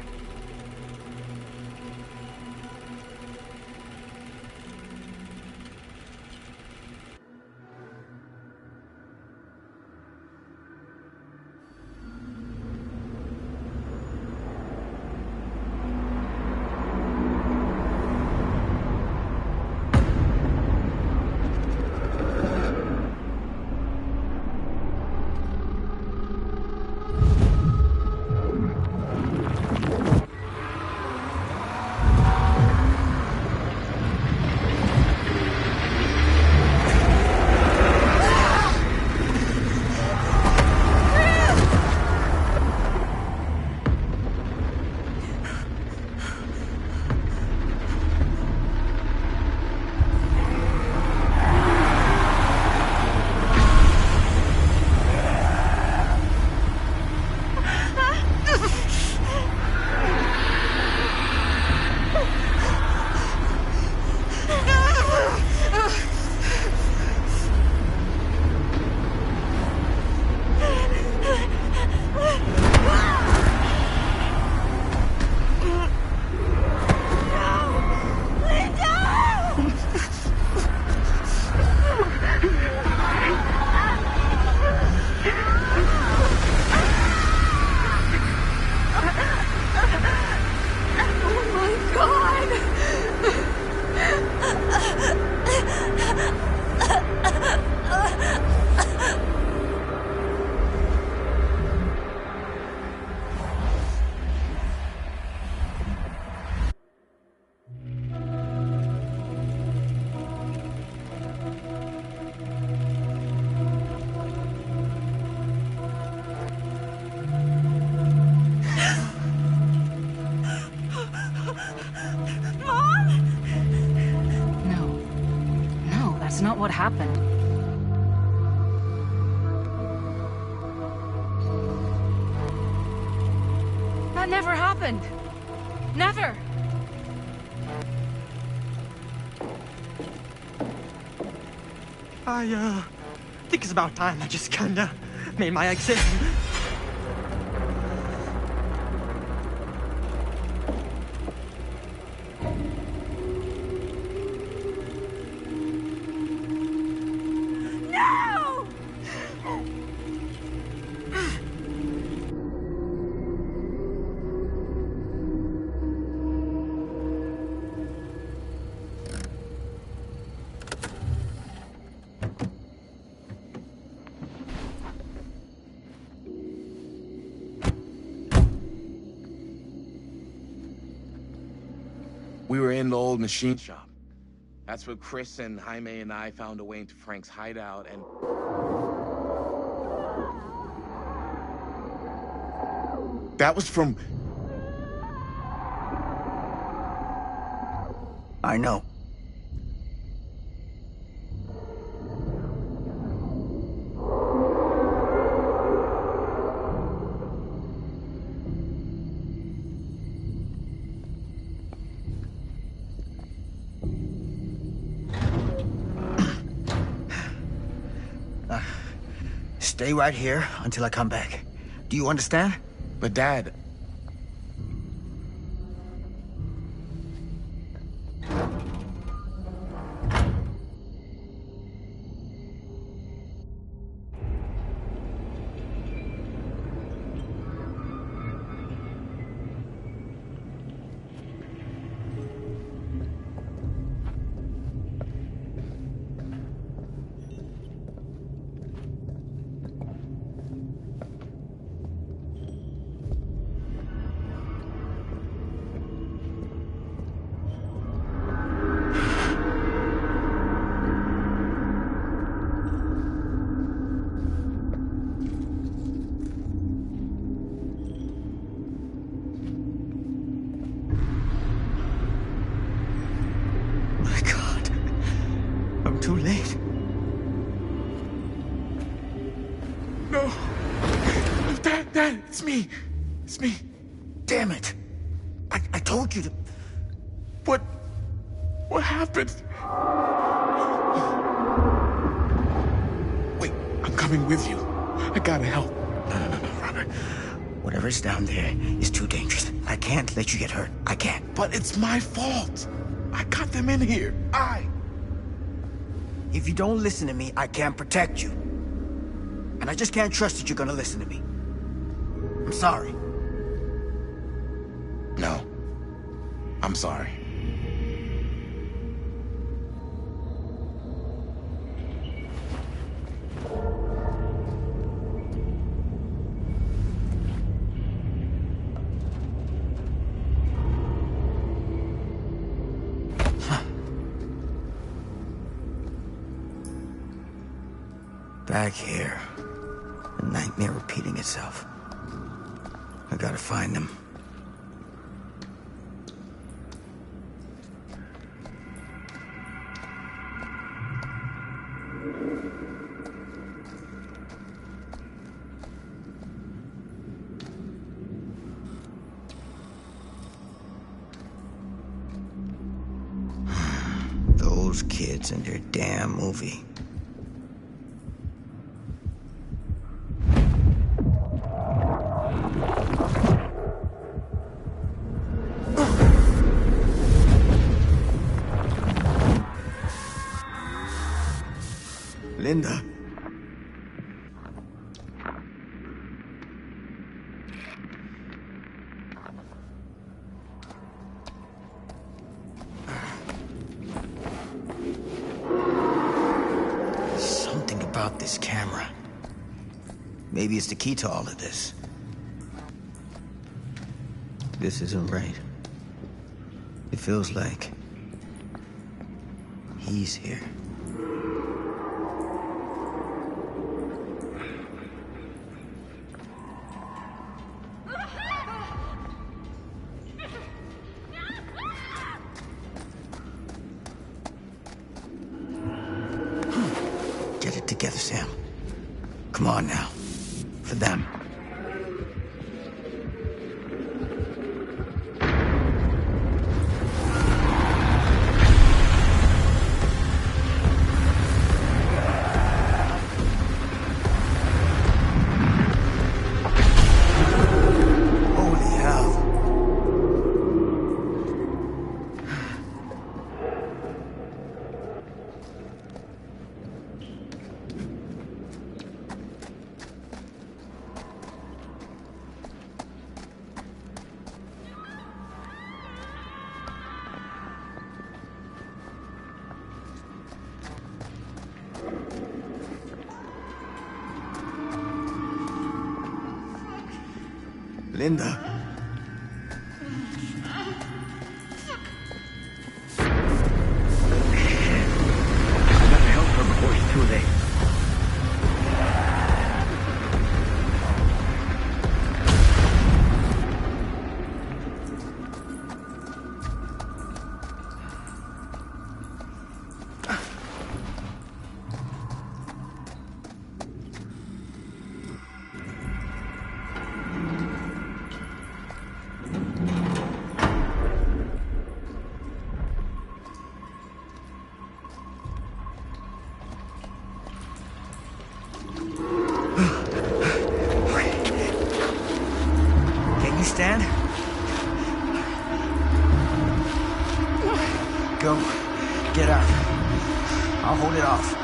That's not what happened. That never happened. Never. I think it's about time I just kinda made my exit. No! We were in the old machine shop. That's where Chris and Jaime and I found a way into Frank's hideout and... That was from... I know. Stay right here until I come back. Do you understand? But Dad... Too late. No. Dad, it's me. It's me. Damn it. I told you to... What happened? Wait, I'm coming with you. I gotta help. No, Robert. Whatever's down there is too dangerous. I can't let you get hurt. I can't. But it's my fault. I got them in here. If you don't listen to me, I can't protect you. And I just can't trust that you're gonna listen to me. I'm sorry. No. I'm sorry. Back here. The nightmare repeating itself. I gotta find them. Those kids and their damn movie. Linda. Something about this camera. Maybe it's the key to all of this. This isn't right. It feels like he's here. Get it together, Sam. Come on now. For them. Holy hell. Linda. I gotta help her before it's too late. stand? Go. Get out. I'll hold it off.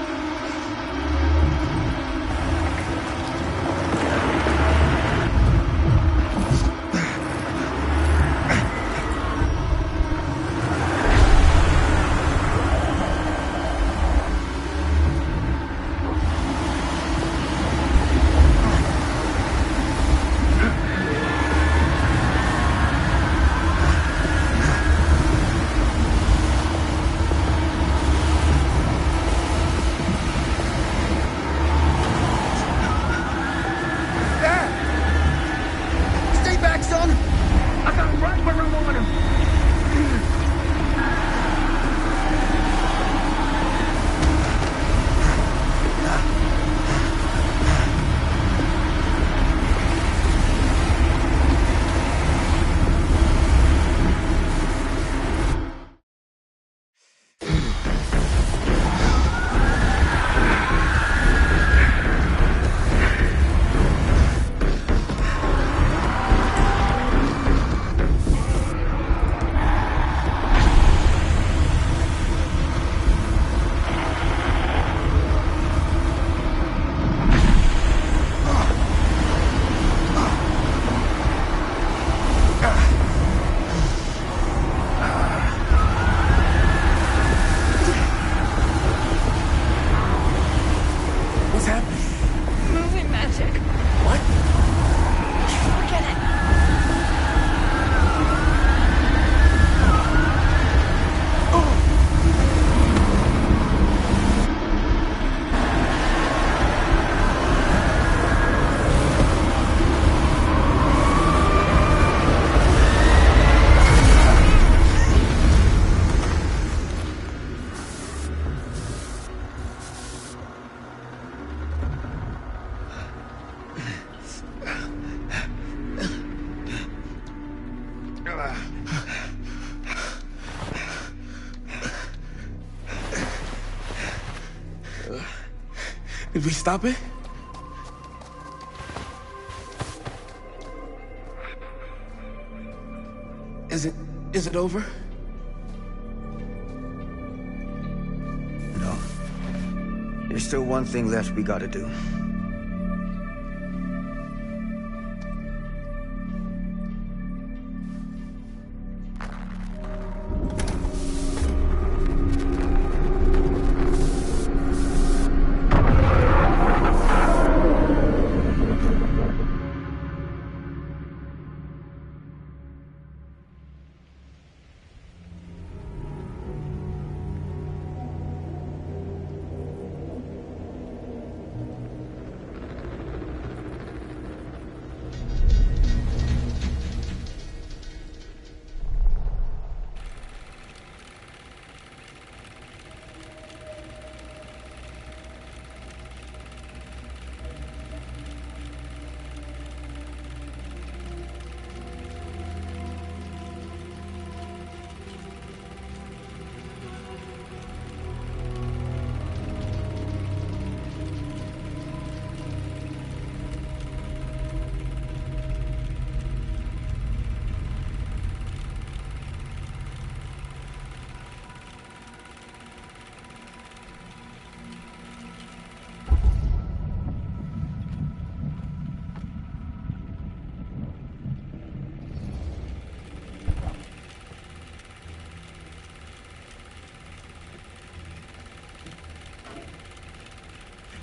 Did we stop it? Is it over? No. There's still one thing left we gotta do.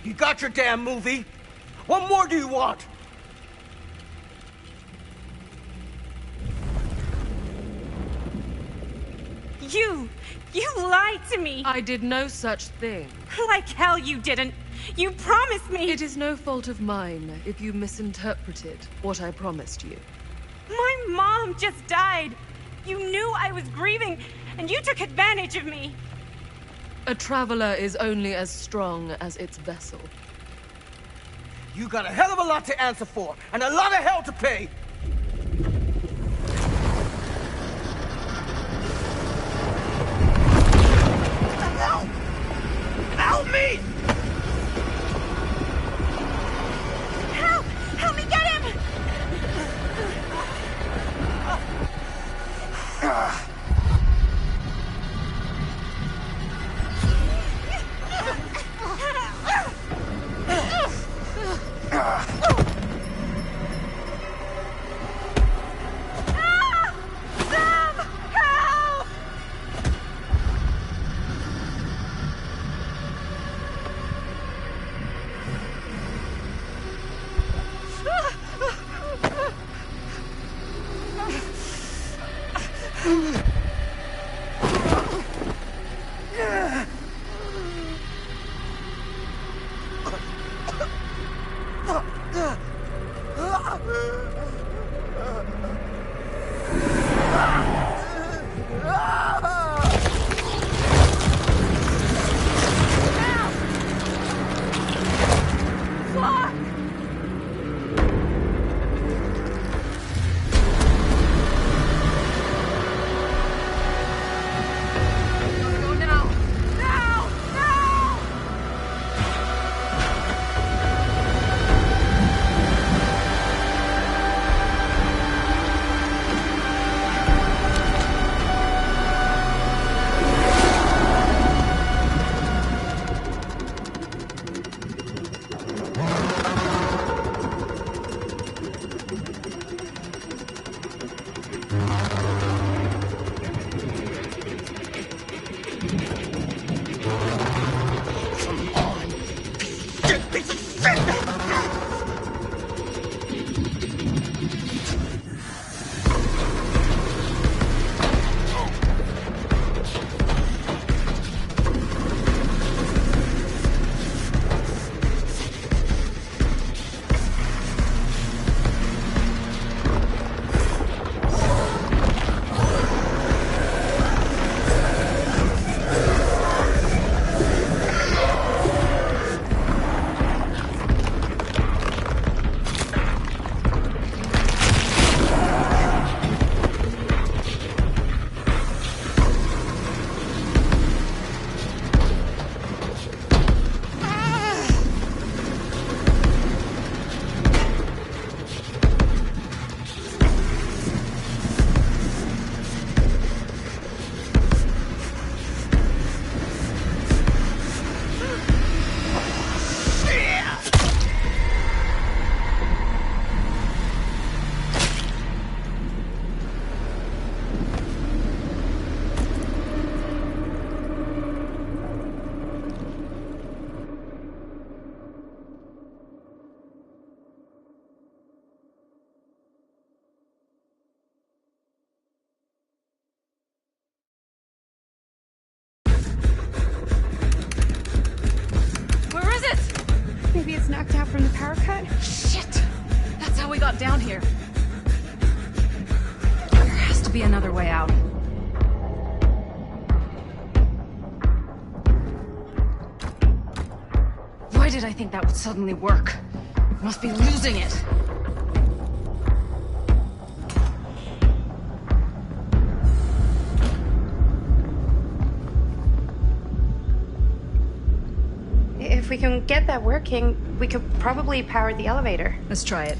You got your damn movie. What more do you want? You lied to me. I did no such thing. Like hell you didn't. You promised me. It is no fault of mine if you misinterpreted what I promised you. My mom just died. You knew I was grieving, and you took advantage of me. A traveler is only as strong as its vessel. You got a hell of a lot to answer for, and a lot of hell to pay. Help! Help me! Help! Help me get him! Maybe it's knocked out from the power cut? Shit! That's how we got down here. There has to be another way out. Why did I think that would suddenly work? Must be losing it. If we can get that working, we could probably power the elevator. Let's try it.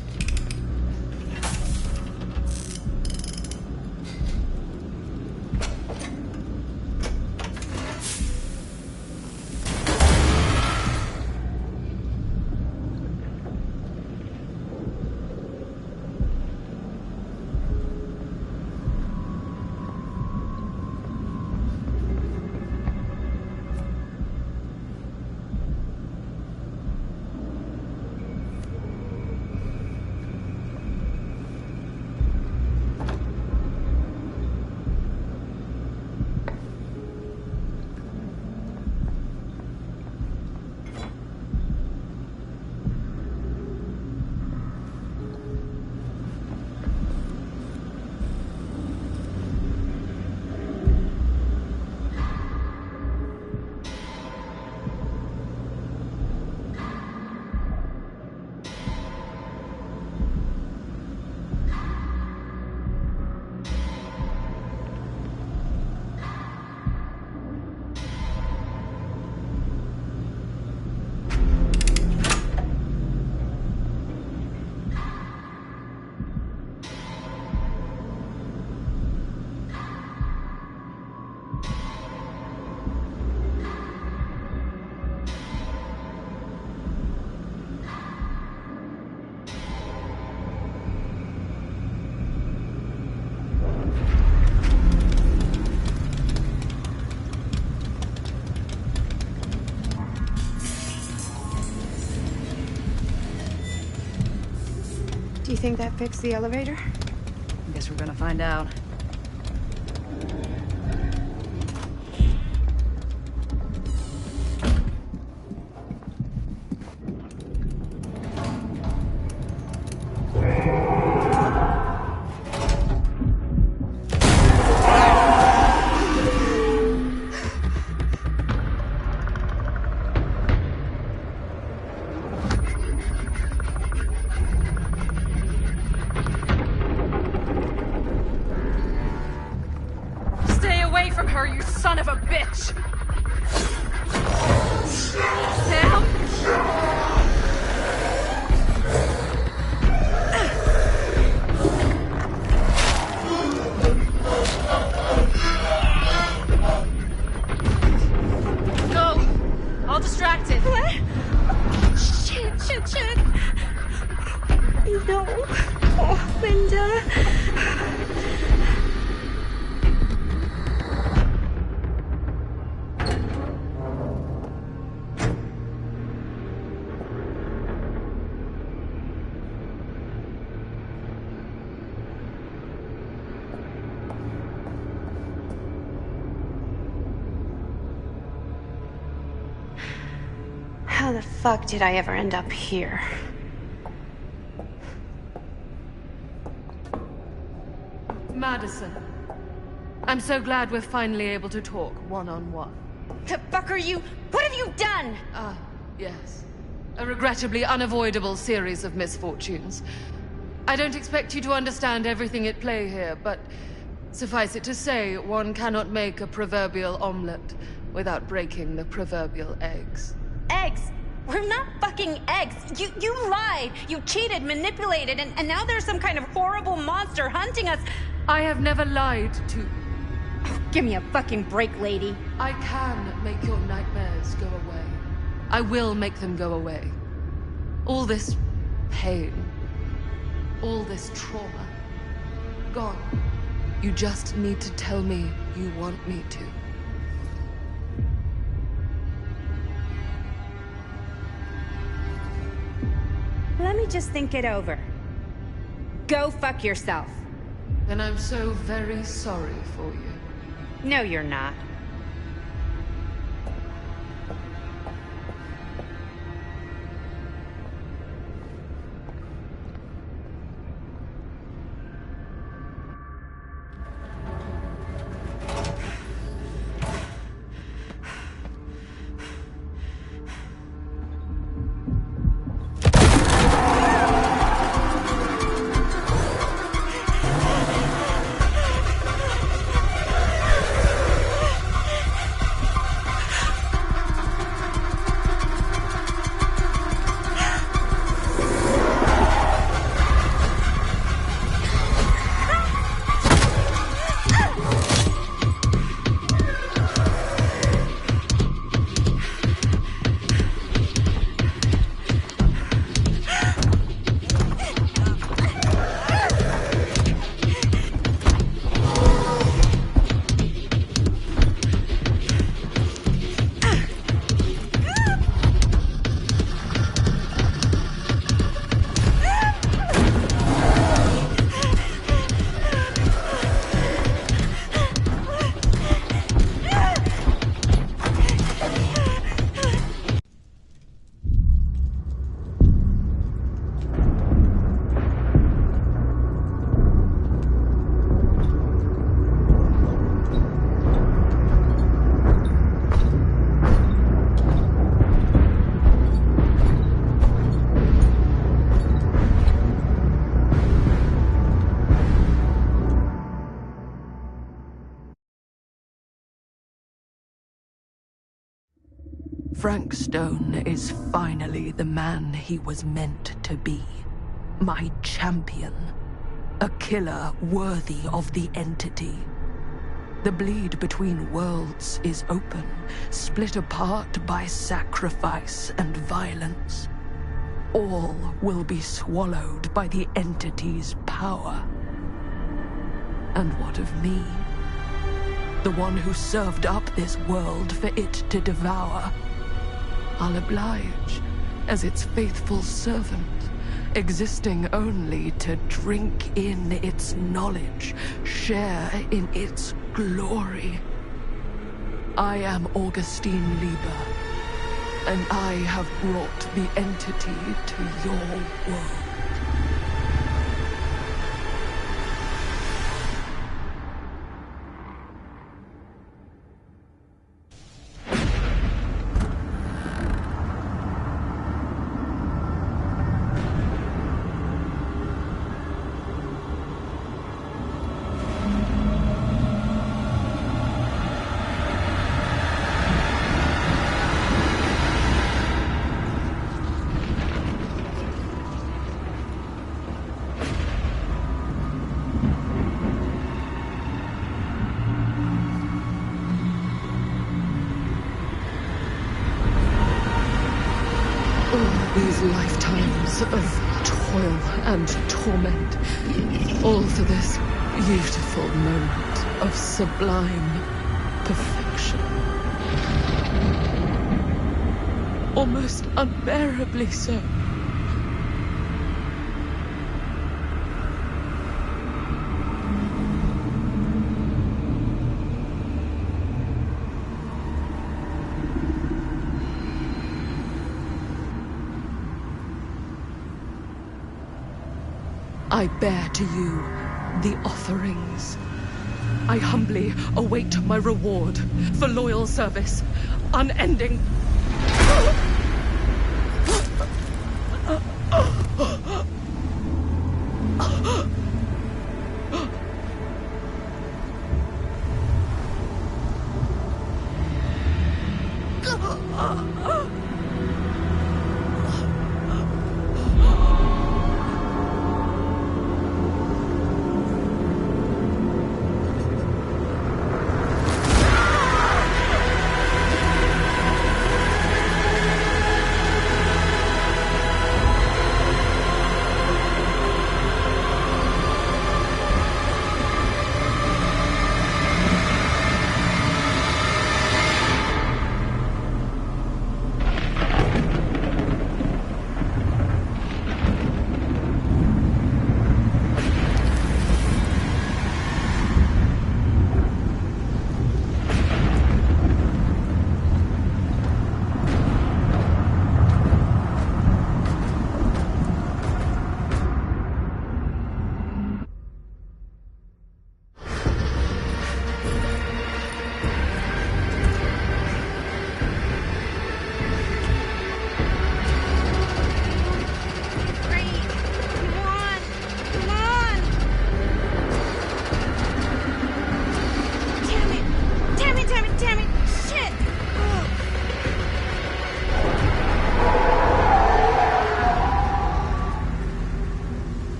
Do you think that fixed the elevator? I guess we're gonna find out. Stay away from her, you son of a bitch! Sam? Go! All distracted. What? Shit. No. Oh, Linda. How the fuck did I ever end up here? Madison. I'm so glad we're finally able to talk one-on-one. The fuck are you? What have you done? Ah, yes. A regrettably unavoidable series of misfortunes. I don't expect you to understand everything at play here, but suffice it to say, one cannot make a proverbial omelette without breaking the proverbial eggs. Eggs? We're not fucking eggs. You lied. You cheated, manipulated, and now there's some kind of horrible monster hunting us. I have never lied to... Oh, give me a fucking break, lady. I can make your nightmares go away. I will make them go away. All this pain, all this trauma, gone. You just need to tell me you want me to. Let me just think it over. Go fuck yourself. Then I'm so very sorry for you. No, you're not. Frank Stone is finally the man he was meant to be. My champion. A killer worthy of the entity. The bleed between worlds is open, split apart by sacrifice and violence. All will be swallowed by the entity's power. And what of me? The one who served up this world for it to devour. I'll oblige as its faithful servant existing only to drink in its knowledge, share in its glory. I am Augustine Lieber, and I have brought the entity to your world. These lifetimes of toil and torment, all for this beautiful moment of sublime perfection. Almost unbearably so. I bear to you the offerings. I humbly await my reward for loyal service, unending.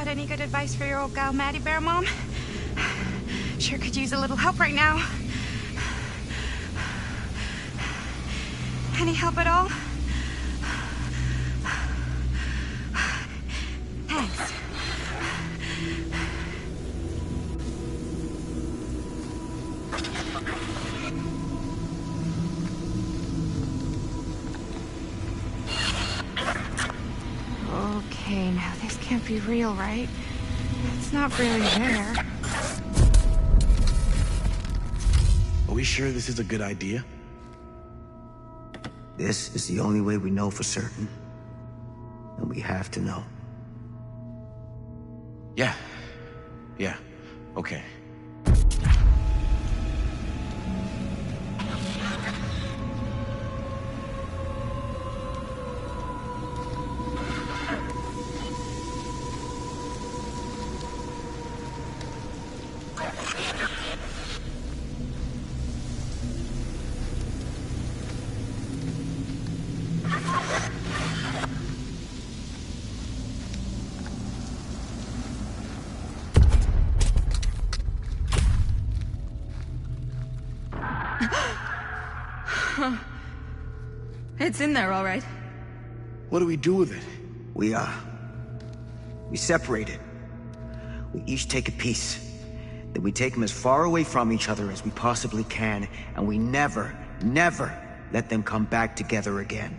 Any good advice for your old gal Maddie Bear, Mom? Sure could use a little help right now. Any help at all? Thanks. Okay, now this can't be real, right? It's not really there. Are we sure this is a good idea? This is the only way we know for certain. And we have to know. Yeah. Yeah. Okay. It's in there, all right. What do we do with it? We separate it. We each take a piece. Then we take them as far away from each other as we possibly can, and we never, never let them come back together again.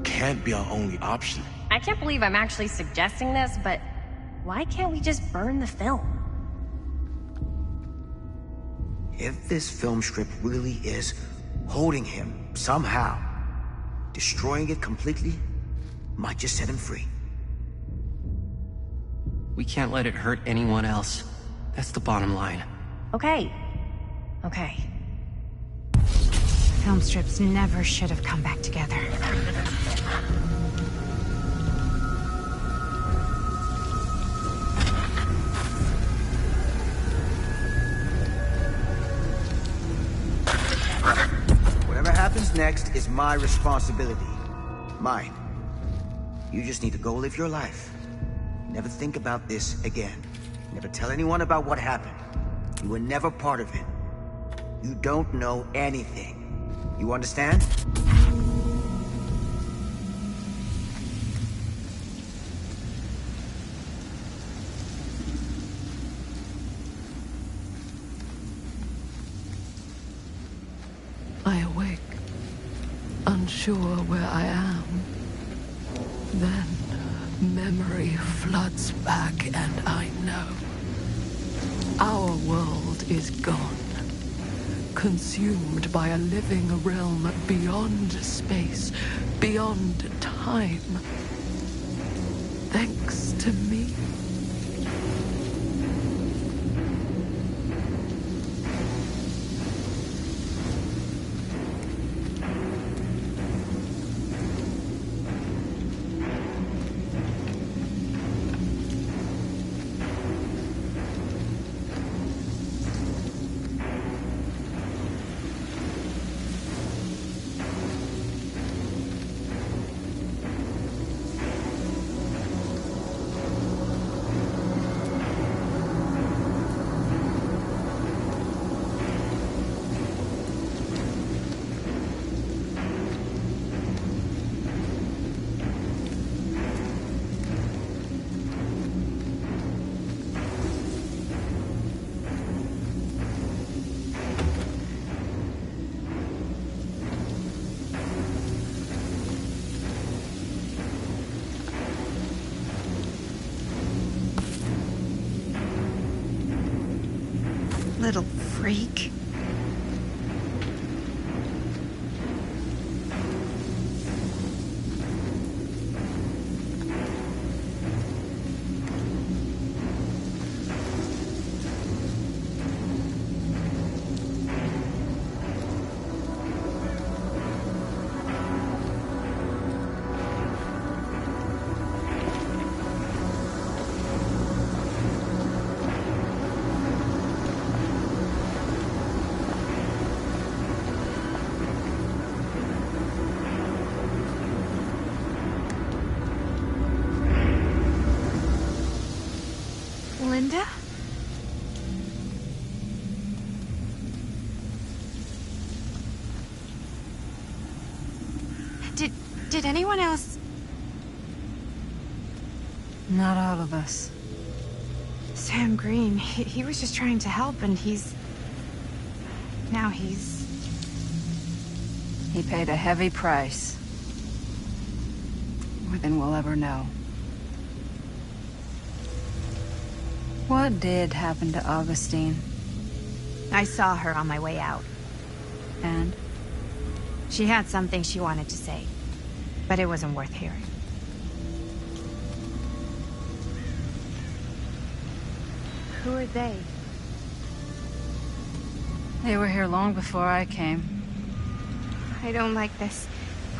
Can't be our only option. I can't believe I'm actually suggesting this, but why can't we just burn the film? If this film strip really is holding him somehow, destroying it completely might just set him free. We can't let it hurt anyone else. That's the bottom line. Okay. Okay. Film strips never should have come back together. Whatever happens next is my responsibility. Mine. You just need to go live your life. Never think about this again. Never tell anyone about what happened. You were never part of it. You don't know anything. You understand? I awake, unsure where I am. Then memory floods back and I know. Our world is gone. Consumed by a living realm beyond space, beyond time. Thanks to me. Little freak. Linda? Did anyone else? Not all of us. Sam Green, he was just trying to help and now he's... He paid a heavy price. More than we'll ever know. What did happen to Augustine? I saw her on my way out. And? She had something she wanted to say, but it wasn't worth hearing. Who are they? They were here long before I came. I don't like this.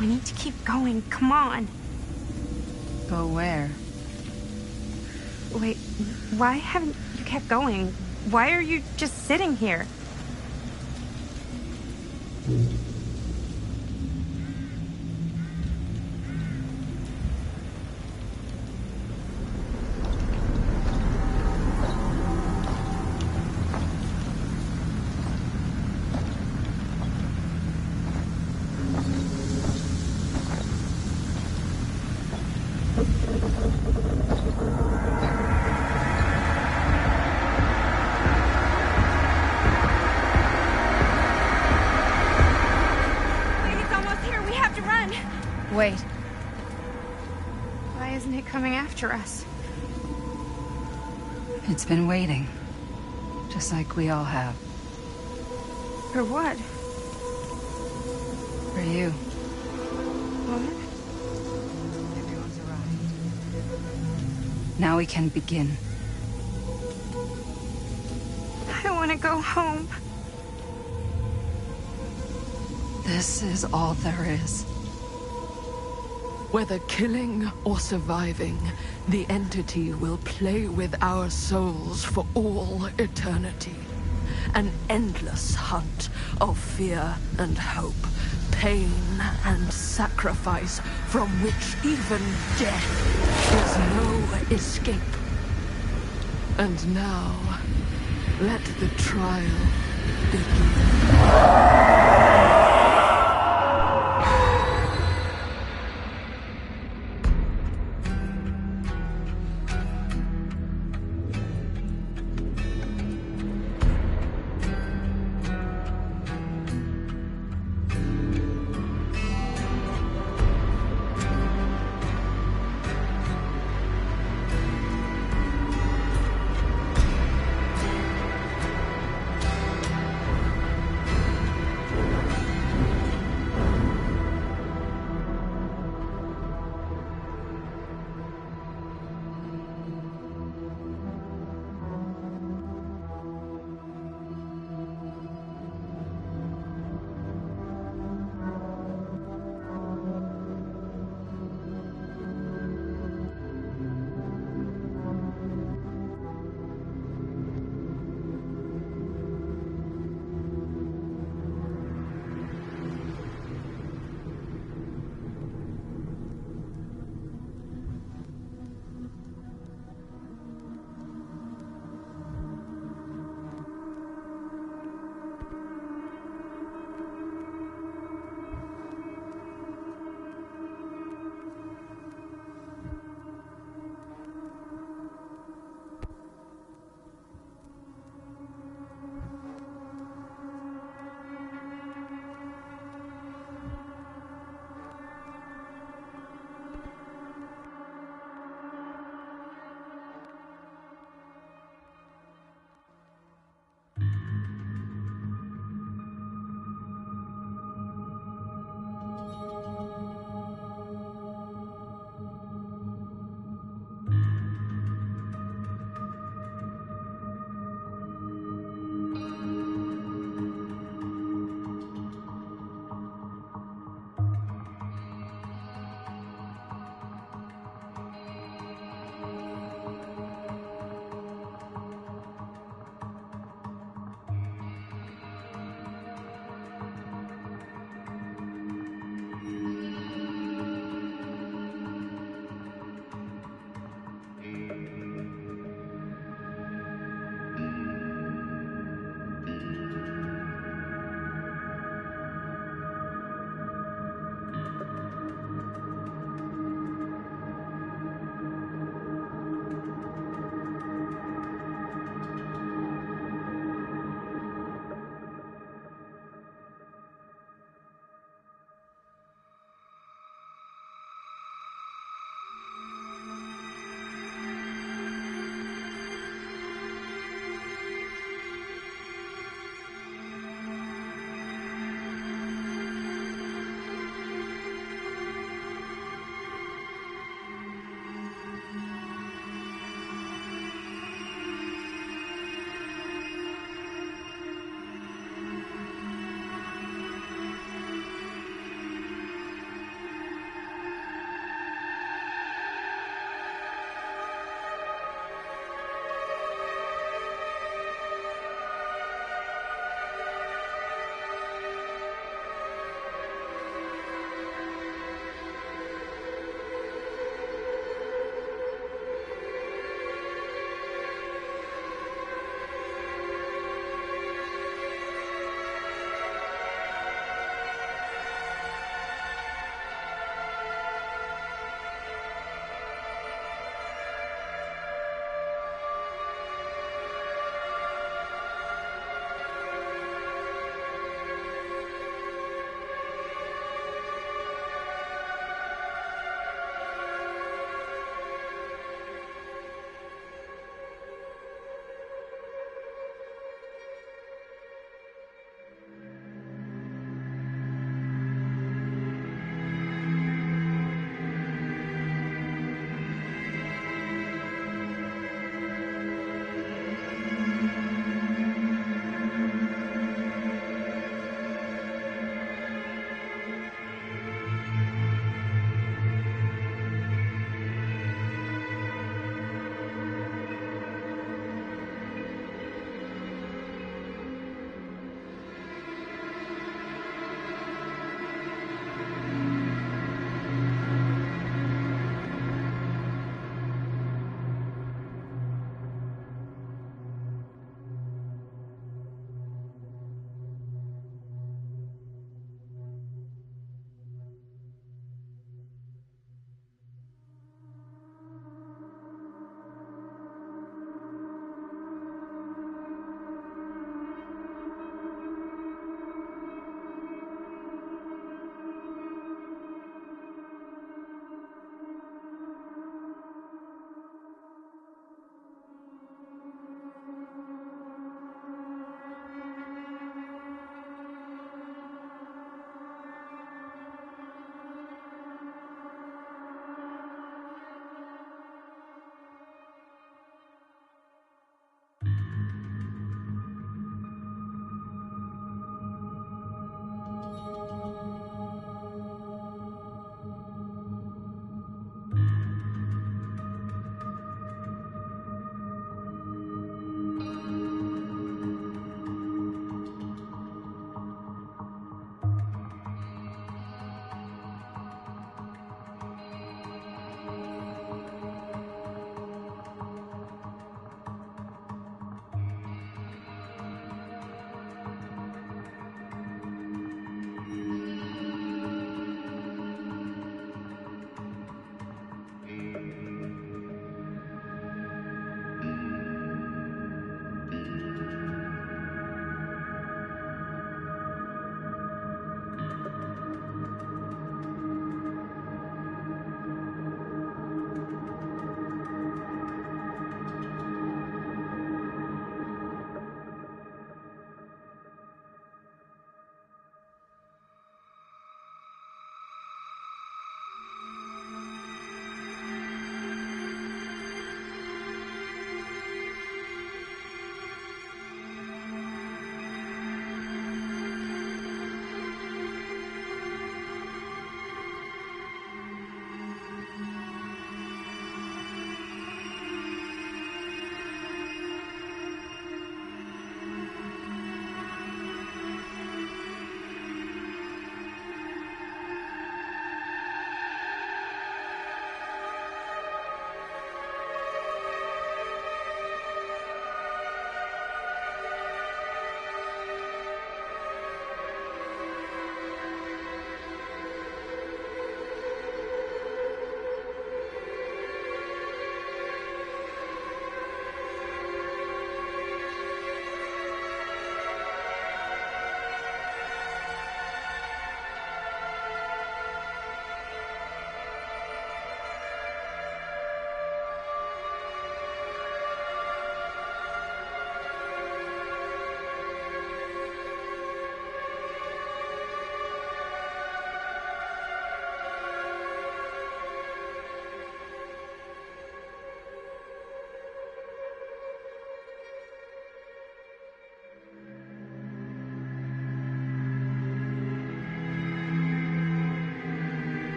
We need to keep going. Come on. Go where? Wait, why haven't you kept going? Why are you just sitting here? Wait. Why isn't it coming after us? It's been waiting. Just like we all have. For what? For you. What? Everyone's arrived. Now we can begin. I want to go home. This is all there is. Whether killing or surviving, the entity will play with our souls for all eternity. An endless hunt of fear and hope, pain and sacrifice, from which even death is no escape. And now, let the trial begin.